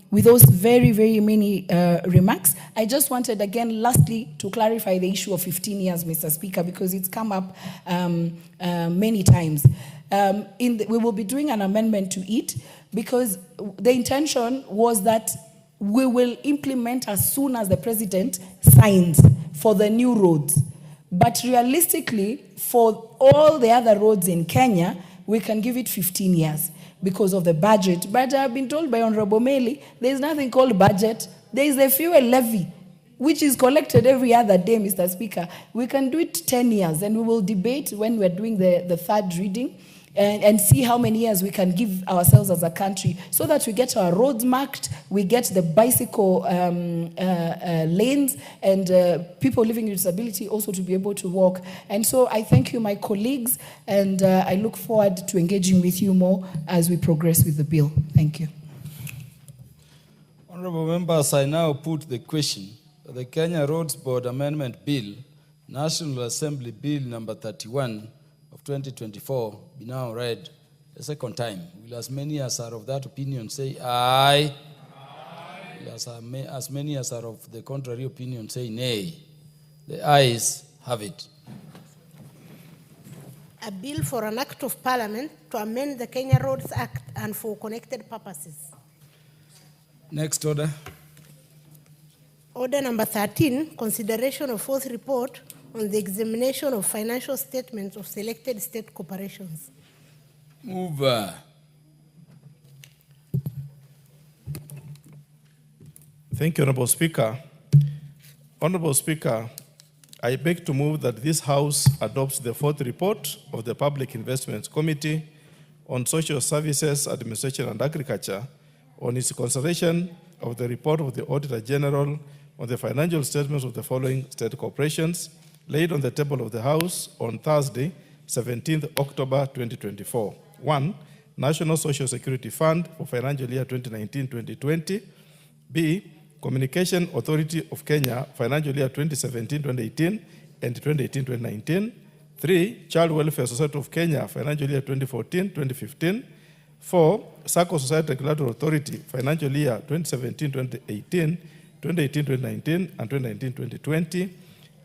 with those very, very many remarks, I just wanted again, lastly, to clarify the issue of 15 years, Mr. Speaker, because it's come up many times. We will be doing an amendment to it because the intention was that we will implement as soon as the president signs for the new roads. But realistically, for all the other roads in Kenya, we can give it 15 years. Because of the budget. But I've been told by Honorable Meli, there's nothing called budget. There is a fuel levy, which is collected every other day, Mr. Speaker. We can do it 10 years, and we will debate when we're doing the third reading and see how many years we can give ourselves as a country so that we get our roads marked, we get the bicycle lanes, and people living with disability also to be able to walk. And so I thank you, my colleagues, and I look forward to engaging with you more as we progress with the bill. Thank you. Honorable members, I now put the question that the Kenya Roads Board Amendment Bill, National Assembly Bill number 31, of 2024 be now read a second time. Will as many as are of that opinion say aye? Aye. Will as many as are of the contrary opinion say nay? The ayes have it. A bill for an act of parliament to amend the Kenya Roads Act and for connected purposes. Next order. Order number 13, consideration of 4th report on the examination of financial statements of selected state corporations. Move. Thank you, Honorable Speaker. Honorable Speaker, I beg to move that this House adopts the 4th report of the Public Investments Committee on Social Services, Administration and Agriculture on its consideration of the report of the Auditor General on the financial statements of the following state corporations: laid on the table of the House on Thursday, 17th October 2024. 1. National Social Security Fund for financial year 2019-2020. B. Communication Authority of Kenya, financial year 2017-2018 and 2018-2019. 3. Child Welfare Society of Kenya, financial year 2014-2015. 4. SACCO Society Regulatory Authority, financial year 2017-2018, 2018-2019, and 2019-2020.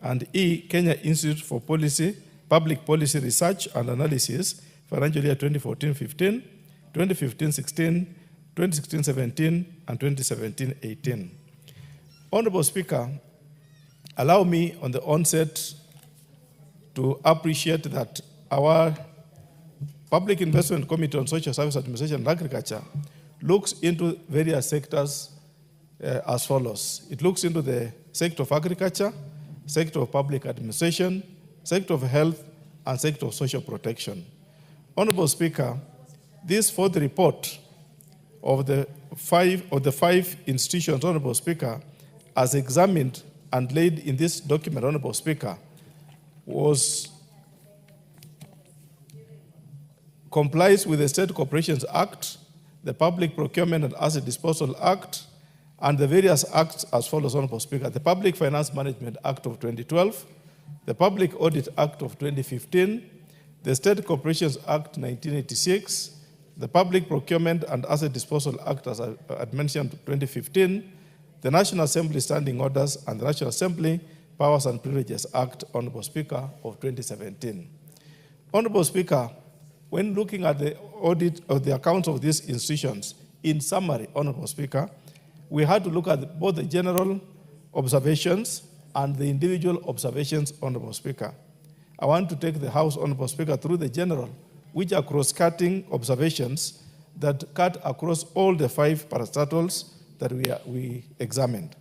And E. Kenya Institute for Policy, Public Policy Research and Analysis, financial year 2014-15, 2015-16, 2016-17, and 2017-18. Honorable Speaker, allow me on the onset to appreciate that our Public Investment Committee on Social Service Administration and Agriculture looks into various sectors as follows. It looks into the sector of agriculture, sector of public administration, sector of health, and sector of social protection. Honorable Speaker, this fourth report of the five institutions, Honorable Speaker, as examined and laid in this document, Honorable Speaker, complies with the State Corporations Act, the Public Procurement and Asset Disposal Act, and the various acts as follows, Honorable Speaker. The Public Finance Management Act of 2012, the Public Audit Act of 2015, the State Corporations Act 1986, the Public Procurement and Asset Disposal Act, as I had mentioned, 2015, the National Assembly Standing Orders, and the National Assembly Powers and Privileges Act, Honorable Speaker, of 2017. Honorable Speaker, when looking at the audit of the accounts of these institutions, in summary, Honorable Speaker, we had to look at both the general observations and the individual observations, Honorable Speaker. I want to take the House, Honorable Speaker, through the general, which are cross-cutting observations that cut across all the five parastatals that we examined.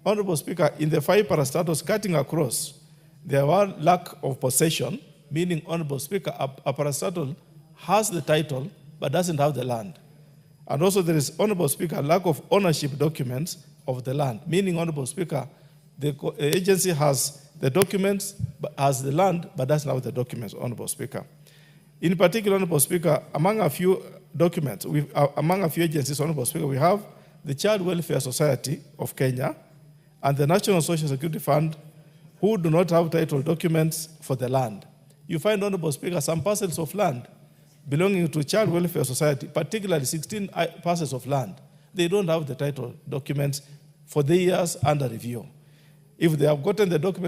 Honorable Speaker, in the five parastatals cutting across, there were lack of possession, meaning, Honorable Speaker, a parastatal has the title but doesn't have the land. And also there is, Honorable Speaker, lack of ownership documents of the land, meaning, Honorable Speaker, the agency has the documents, has the land, but doesn't have the documents, Honorable Speaker. In particular, Honorable Speaker, among a few documents, among a few agencies, Honorable Speaker, we have the Child Welfare Society of Kenya and the National Social Security Fund, who do not have title documents for the land. You find, Honorable Speaker, some parcels of land belonging to Child Welfare Society, particularly 16 parcels of land. They don't have the title documents for the years under review. If they have gotten the documents